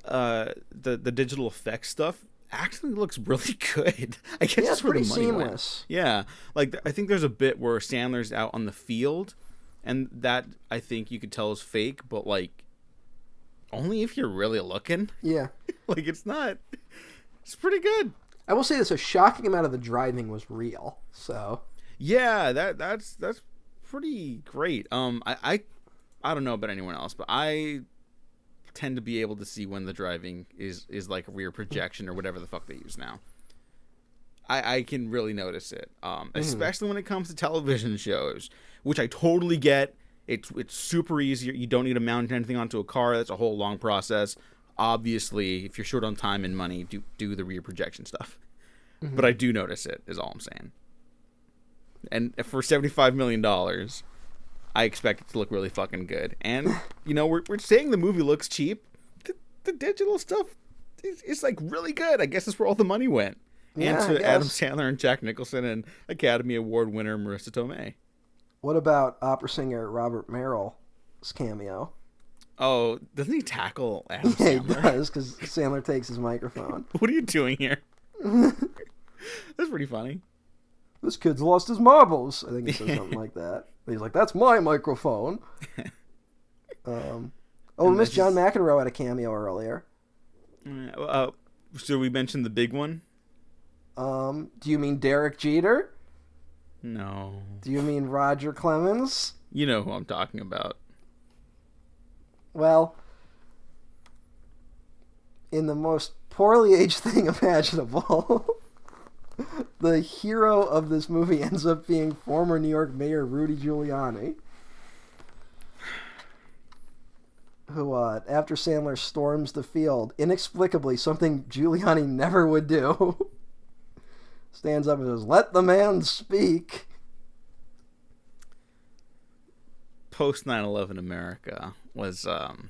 the digital effects stuff actually looks really good. I guess it's where the pretty money seamless. went. Yeah, like I think there's a bit where Sandler's out on the field, and that I think you could tell is fake, but like only if you're really looking. Yeah, like it's pretty good. I will say this: a shocking amount of the driving was real. So Yeah, that's pretty great. I don't know about anyone else, but I tend to be able to see when the driving is like a rear projection or whatever the fuck they use now. I can really notice it, especially when it comes to television shows, which I totally get. It's super easy. You don't need to mount anything onto a car. That's a whole long process. Obviously, if you're short on time and money, do the rear projection stuff. But I do notice it, is all I'm saying. And for $75 million, I expect it to look really fucking good. And, we're saying the movie looks cheap. The digital stuff is like really good. I guess that's where all the money went. Yeah, And to Adam Sandler and Jack Nicholson and Academy Award winner Marissa Tomei. What about opera singer Robert Merrill's cameo? Oh, doesn't he tackle Adam Yeah, he Sandler? does, because Sandler takes his microphone. What are you doing here? That's pretty funny. This kid's lost his marbles. I think he says something like that. He's like, that's my microphone. Miss John McEnroe had a cameo earlier. So we mentioned the big one? Do you mean Derek Jeter? No. Do you mean Roger Clemens? You know who I'm talking about. Well, in the most poorly aged thing imaginable, the hero of this movie ends up being former New York Mayor Rudy Giuliani, who, after Sandler storms the field, inexplicably, something Giuliani never would do, stands up and says, "Let the man speak." Post 9/11 America was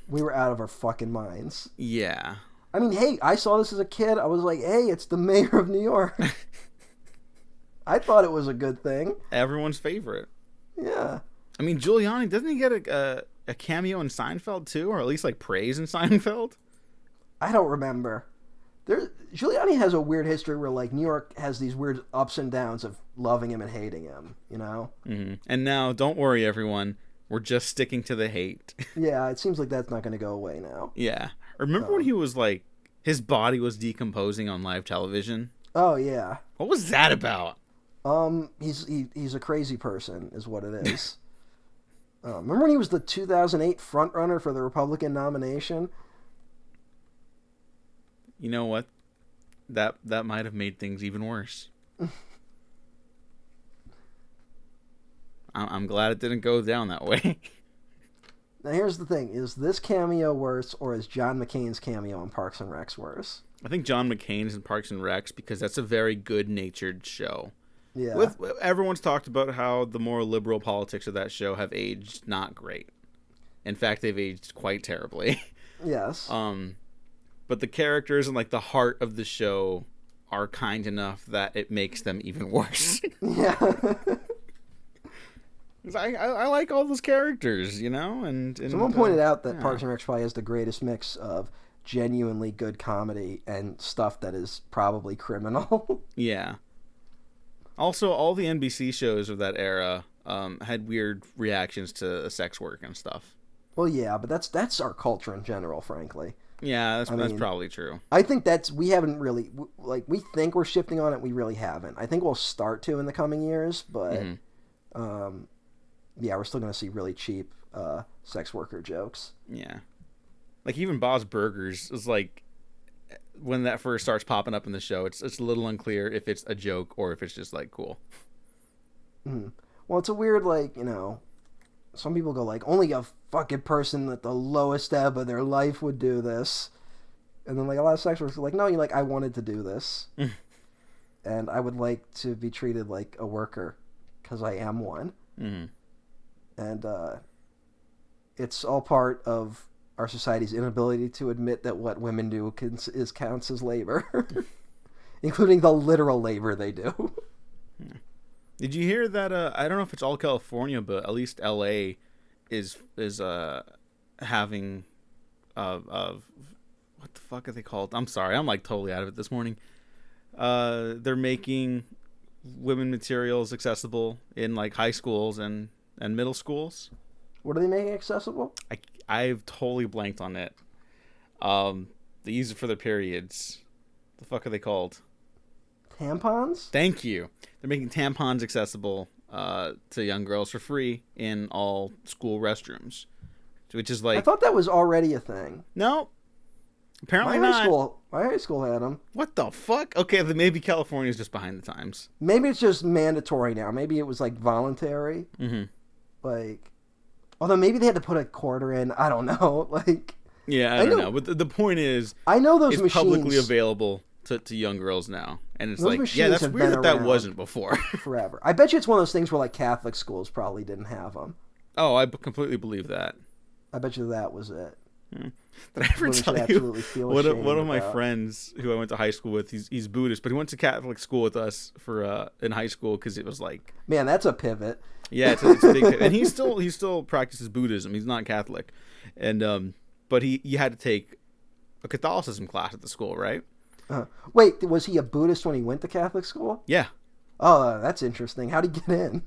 We were out of our fucking minds. Yeah. I mean, hey, I saw this as a kid. I was like, hey, it's the mayor of New York. I thought it was a good thing. Everyone's favorite. Yeah. I mean, Giuliani, doesn't he get a cameo in Seinfeld too, or at least like praise in Seinfeld? I don't remember. Giuliani has a weird history where like New York has these weird ups and downs of loving him and hating him, Mm-hmm. And now, don't worry, everyone. We're just sticking to the hate. Yeah, it seems like that's not going to go away now. Yeah. Remember when he was like, his body was decomposing on live television? Oh, yeah. What was that about? He's a crazy person, is what it is. Remember when he was the 2008 frontrunner for the Republican nomination? You know what? That might have made things even worse. I'm glad it didn't go down that way. Now here's the thing: is this cameo worse, or is John McCain's cameo in Parks and Rec's worse? I think John McCain's in Parks and Recs because that's a very good-natured show. Yeah. Everyone's talked about how the more liberal politics of that show have aged not great. In fact, they've aged quite terribly. Yes. But the characters and like the heart of the show are kind enough that it makes them even worse. Yeah. I like all those characters, and Someone pointed out that Parks and Rec probably has the greatest mix of genuinely good comedy and stuff that is probably criminal. Yeah. Also, all the NBC shows of that era had weird reactions to sex work and stuff. Well, yeah, but that's our culture in general, frankly. Yeah, that's probably true. I think we haven't really, like, we think we're shifting on it, we really haven't. I think we'll start to in the coming years, but, yeah, we're still going to see really cheap sex worker jokes. Yeah. Like, even Bob's Burgers is like, when that first starts popping up in the show, it's a little unclear if it's a joke or if it's just, like, cool. Mm-hmm. Well, it's a weird, like, some people go, like, only a fucking person at the lowest ebb of their life would do this. And then, like, a lot of sex workers are like, no, I wanted to do this. And I would like to be treated like a worker because I am one. Mm-hmm. And it's all part of our society's inability to admit that what women do counts as labor, including the literal labor they do. Did you hear that? I don't know if it's all California, but at least LA is having what the fuck are they called? I'm sorry, I'm like totally out of it this morning. They're making women materials accessible in like high schools and middle schools. What are they making accessible? I've totally blanked on it. They use it for their periods. The fuck are they called? Tampons? Thank you. They're making tampons accessible to young girls for free in all school restrooms, which is I like, thought that was already a thing. no, apparently My not. high school had them. What the fuck? Okay, then maybe California's just behind the times. Maybe it's just mandatory now. Maybe it was like voluntary. Mm-hmm. Like, although maybe they had to put a quarter in. I don't know. Like, Yeah, I don't know. But the point is, I know those it's machines publicly available to young girls now, and it's Those like, machines yeah, that's have weird been that around. wasn't before. forever. I bet you it's one of those things where like Catholic schools probably didn't have them. Oh, I completely believe that. I bet you that was it. Did I ever Women should tell you absolutely feel one ashamed of my about. friends who I went to high school with? He's Buddhist, but he went to Catholic school with us for in high school because it was like, Man, that's a pivot. yeah, it's a big, and he still practices Buddhism. He's not Catholic, and but he had to take a Catholicism class at the school, right? Wait, was he a Buddhist when he went to Catholic school? Yeah. Oh, that's interesting. How'd he get in?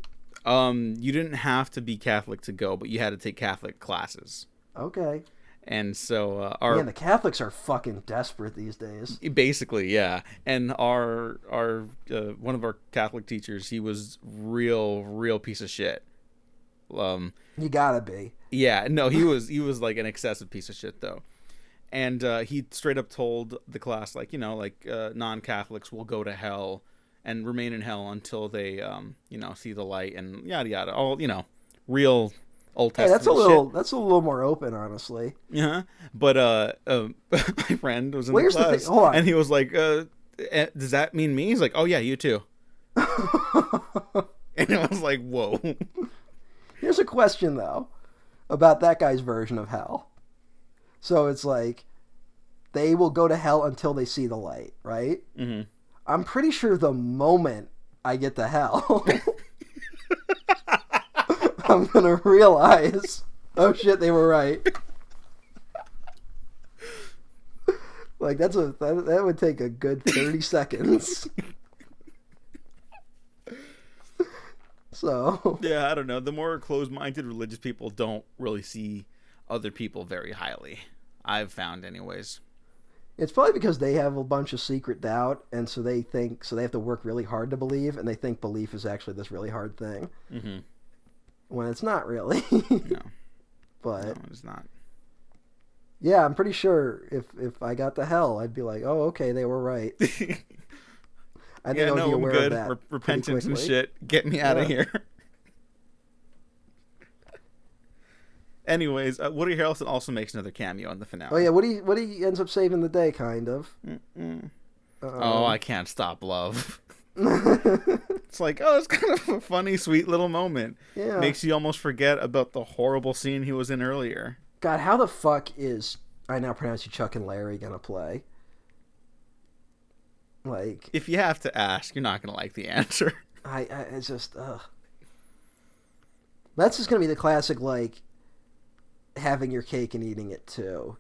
You didn't have to be Catholic to go, but you had to take Catholic classes. Okay. And so Man, the Catholics are fucking desperate these days. basically, yeah. And our one of our Catholic teachers, he was real piece of shit. You gotta be. Yeah, no, he was like an excessive piece of shit though. And he straight up told the class, like, non-Catholics will go to hell and remain in hell until they see the light and yada yada. All, real Old Hey, Testament that's a little more open, honestly. Yeah, but my friend was in Well, the here's the class, thing. Hold on. and he was like, "Does that mean me?" He's like, "Oh yeah, you too." And I was like, "Whoa." Here's a question though about that guy's version of hell. So it's like they will go to hell until they see the light, right? Mm-hmm. I'm pretty sure the moment I get to hell, I'm gonna realize, oh shit, they were right. Like that would take a good 30 seconds. So Yeah, I don't know. The more closed-minded religious people don't really see other people very highly. I've found, anyways. it's probably because they have a bunch of secret doubt, and so they have to work really hard to believe, and they think belief is actually this really hard thing. Mm-hmm. When it's not really. No, But no, it's not. yeah, I'm pretty sure if I got to hell, I'd be like, oh, okay, they were right. I think I would be I'm aware good. of that. Repentance and quickly. shit. Get me out of Yeah. here. Anyways, Woody Harrelson also makes another cameo in the finale. Oh yeah, Woody ends up saving the day, kind of. Oh, I can't stop love. It's like, oh, it's kind of a funny, sweet little moment. Yeah. Makes you almost forget about the horrible scene he was in earlier. God, how the fuck is I now pronounce you Chuck and Larry gonna play? Like, If you have to ask, you're not going to like the answer. I it's just that's just gonna be the classic, like, having your cake and eating it too,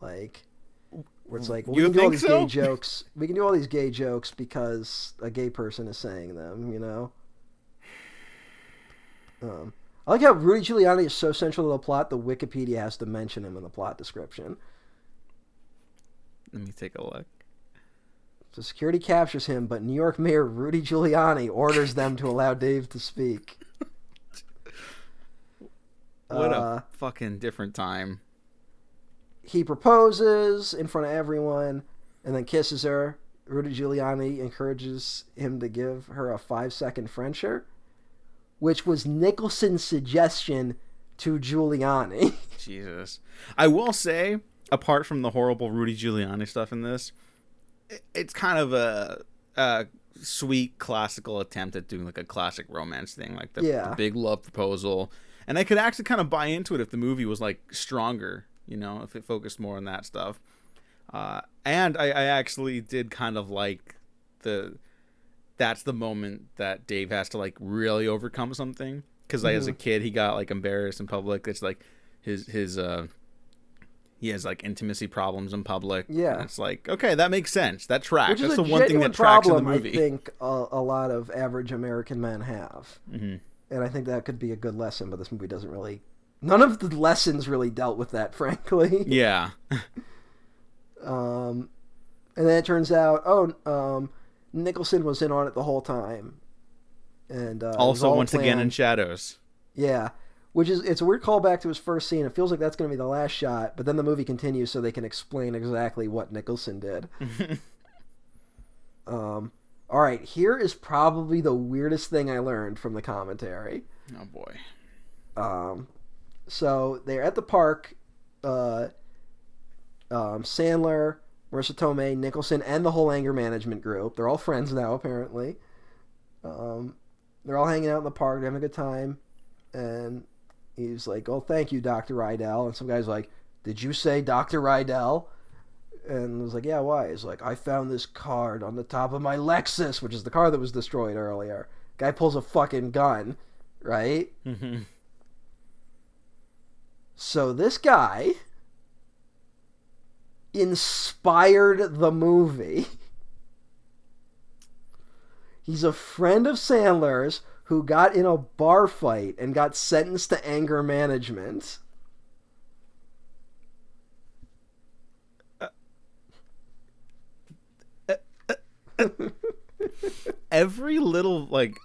like, where it's like, well, we You can do all think these so? gay jokes. We can do all these gay jokes because a gay person is saying them, I like how Rudy Giuliani is so central to the plot, the Wikipedia has to mention him in the plot description. Let me take a look. So security captures him, but New York Mayor Rudy Giuliani orders them to allow Dave to speak. What a fucking different time. He proposes in front of everyone and then kisses her. Rudy Giuliani encourages him to give her a 5-second Frencher, which was Nicholson's suggestion to Giuliani. Jesus. I will say, apart from the horrible Rudy Giuliani stuff in this, it's kind of a sweet classical attempt at doing like a classic romance thing, like the big love proposal. And I could actually kind of buy into it if the movie was like stronger, if it focused more on that stuff. And I actually did kind of like that's the moment that Dave has to like really overcome something. Because like as a kid, he got like embarrassed in public. It's like his he has like intimacy problems in public. Yeah. And it's like, okay, that makes sense. That tracks. Which is That's a the one thing genuine that tracks in the problem movie. I think a lot of average American men have. Mm-hmm. And I think that could be a good lesson, but this movie doesn't really... None of the lessons really dealt with that, frankly. Yeah. And then it turns out, Nicholson was in on it the whole time. And it was Also, all once again, in planned. shadows. Yeah. It's a weird callback to his first scene. It feels like that's going to be the last shot, but then the movie continues so they can explain exactly what Nicholson did. All right, here is probably the weirdest thing I learned from the commentary. Oh, boy. So they're at the park. Sandler, Marissa Tomei, Nicholson, and the whole anger management group. They're all friends now, apparently. They're all hanging out in the park, they're having a good time. And he's like, "Oh, thank you, Dr. Rydell." And some guy's like, "Did you say Dr. Rydell?" And I was like, "Yeah, why?" He's like, "I found this card on the top of my Lexus," which is the car that was destroyed earlier. Guy pulls a fucking gun, right? Mm-hmm. So this guy inspired the movie. He's a friend of Sandler's who got in a bar fight and got sentenced to anger management. Every little, like,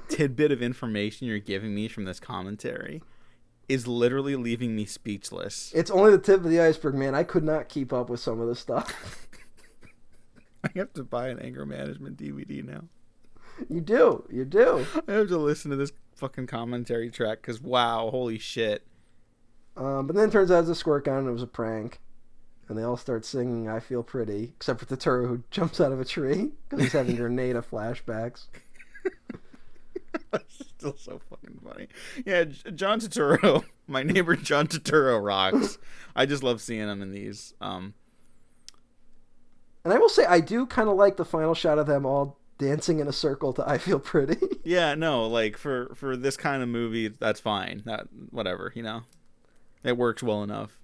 tidbit of information you're giving me from this commentary is literally leaving me speechless. It's only the tip of the iceberg, man. I could not keep up with some of this stuff. I have to buy an anger management DVD now. You do. I have to listen to this fucking commentary track because, wow, holy shit. But then it turns out it's a squirt gun and it was a prank. And they all start singing "I Feel Pretty," except for Turturro, who jumps out of a tree because he's having Grenada flashbacks. That's still so fucking funny. Yeah, John Turturro, my neighbor John Turturro rocks. I just love seeing him in these. And I will say, I do kind of like the final shot of them all dancing in a circle to "I Feel Pretty." Yeah, no, like for this kind of movie, that's fine. That whatever, you know, it works well enough.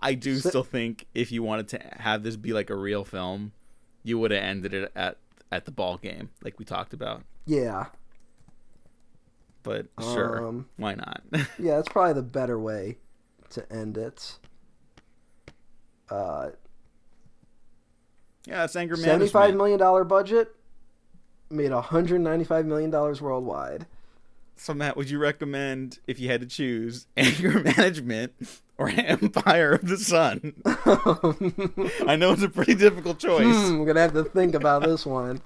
I do still think if you wanted to have this be like a real film, you would have ended it at the ball game, like we talked about. Yeah. But sure, why not? Yeah, that's probably the better way to end it. Yeah, it's anger management. $75 million budget, made $195 million worldwide. So, Matt, would you recommend, if you had to choose, anger management or Empire of the Sun? I know it's a pretty difficult choice. I'm going to have to think about this one.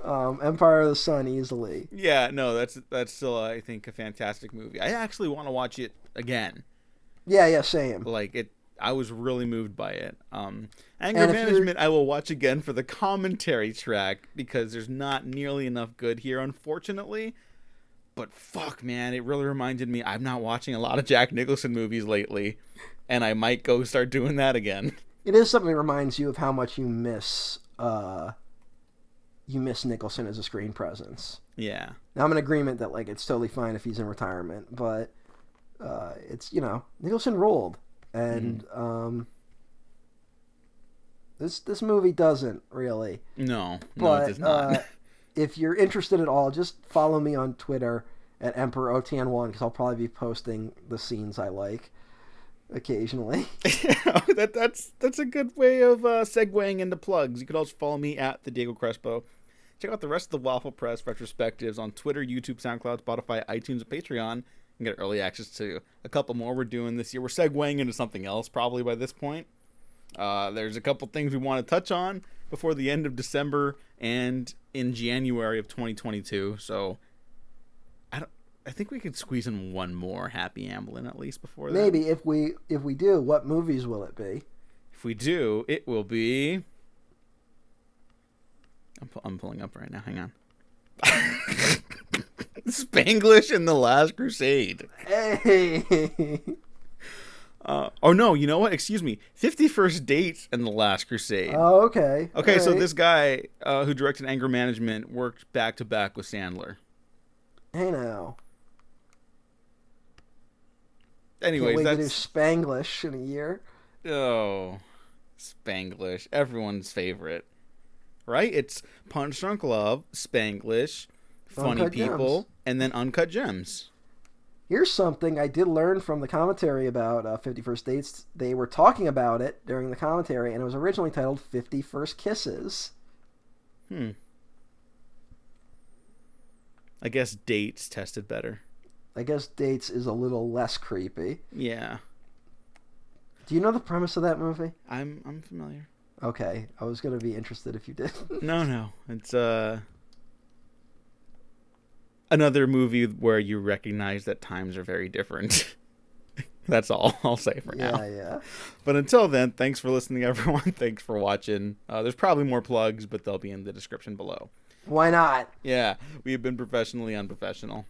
Empire of the Sun, easily. Yeah, no, that's still, I think, a fantastic movie. I actually want to watch it again. Yeah, same. Like, I was really moved by it. Anger management, I will watch again for the commentary track, because there's not nearly enough good here, unfortunately. But fuck, man, it really reminded me I'm not watching a lot of Jack Nicholson movies lately, and I might go start doing that again. It is something that reminds you of how much you miss Nicholson as a screen presence. Yeah. Now, I'm in agreement that like it's totally fine if he's in retirement, but it's, Nicholson ruled, and this movie doesn't really. No, but, it does not. If you're interested at all, just follow me on Twitter at EmperorOTN1, because I'll probably be posting the scenes I like occasionally. That's a good way of segueing into plugs. You could also follow me at the Diego Crespo. Check out the rest of the Waffle Press retrospectives on Twitter, YouTube, SoundCloud, Spotify, iTunes, and Patreon. And get early access to a couple more we're doing this year. We're segueing into something else probably by this point. There's a couple things we want to touch on before the end of December and in January of 2022. So I think we could squeeze in one more Happy Amblin at least before that. Maybe if we do, what movies will it be? If we do, it will be. I'm pulling up right now. Hang on. Spanglish and the Last Crusade. Hey. No, you know what? Excuse me. 51st Dates and the Last Crusade. Oh, okay. Okay, All so right. this guy who directed Anger Management worked back to back with Sandler. Hey now. Anyways, Can't wait that's to do Spanglish in a year. Spanglish, everyone's favorite, right? It's Punch Drunk Love, Spanglish, Funny Uncut People, Gems. and then Uncut Gems. Here's something I did learn from the commentary about 51st Dates. They were talking about it during the commentary, and it was originally titled 51st Kisses. I guess Dates tested better. I guess Dates is a little less creepy. Yeah. Do you know the premise of that movie? I'm familiar. Okay, I was gonna be interested if you did. No. It's another movie where you recognize that times are very different. That's all I'll say for now. Yeah. But until then, thanks for listening, everyone. Thanks for watching. There's probably more plugs, but they'll be in the description below. Why not? Yeah, we have been professionally unprofessional.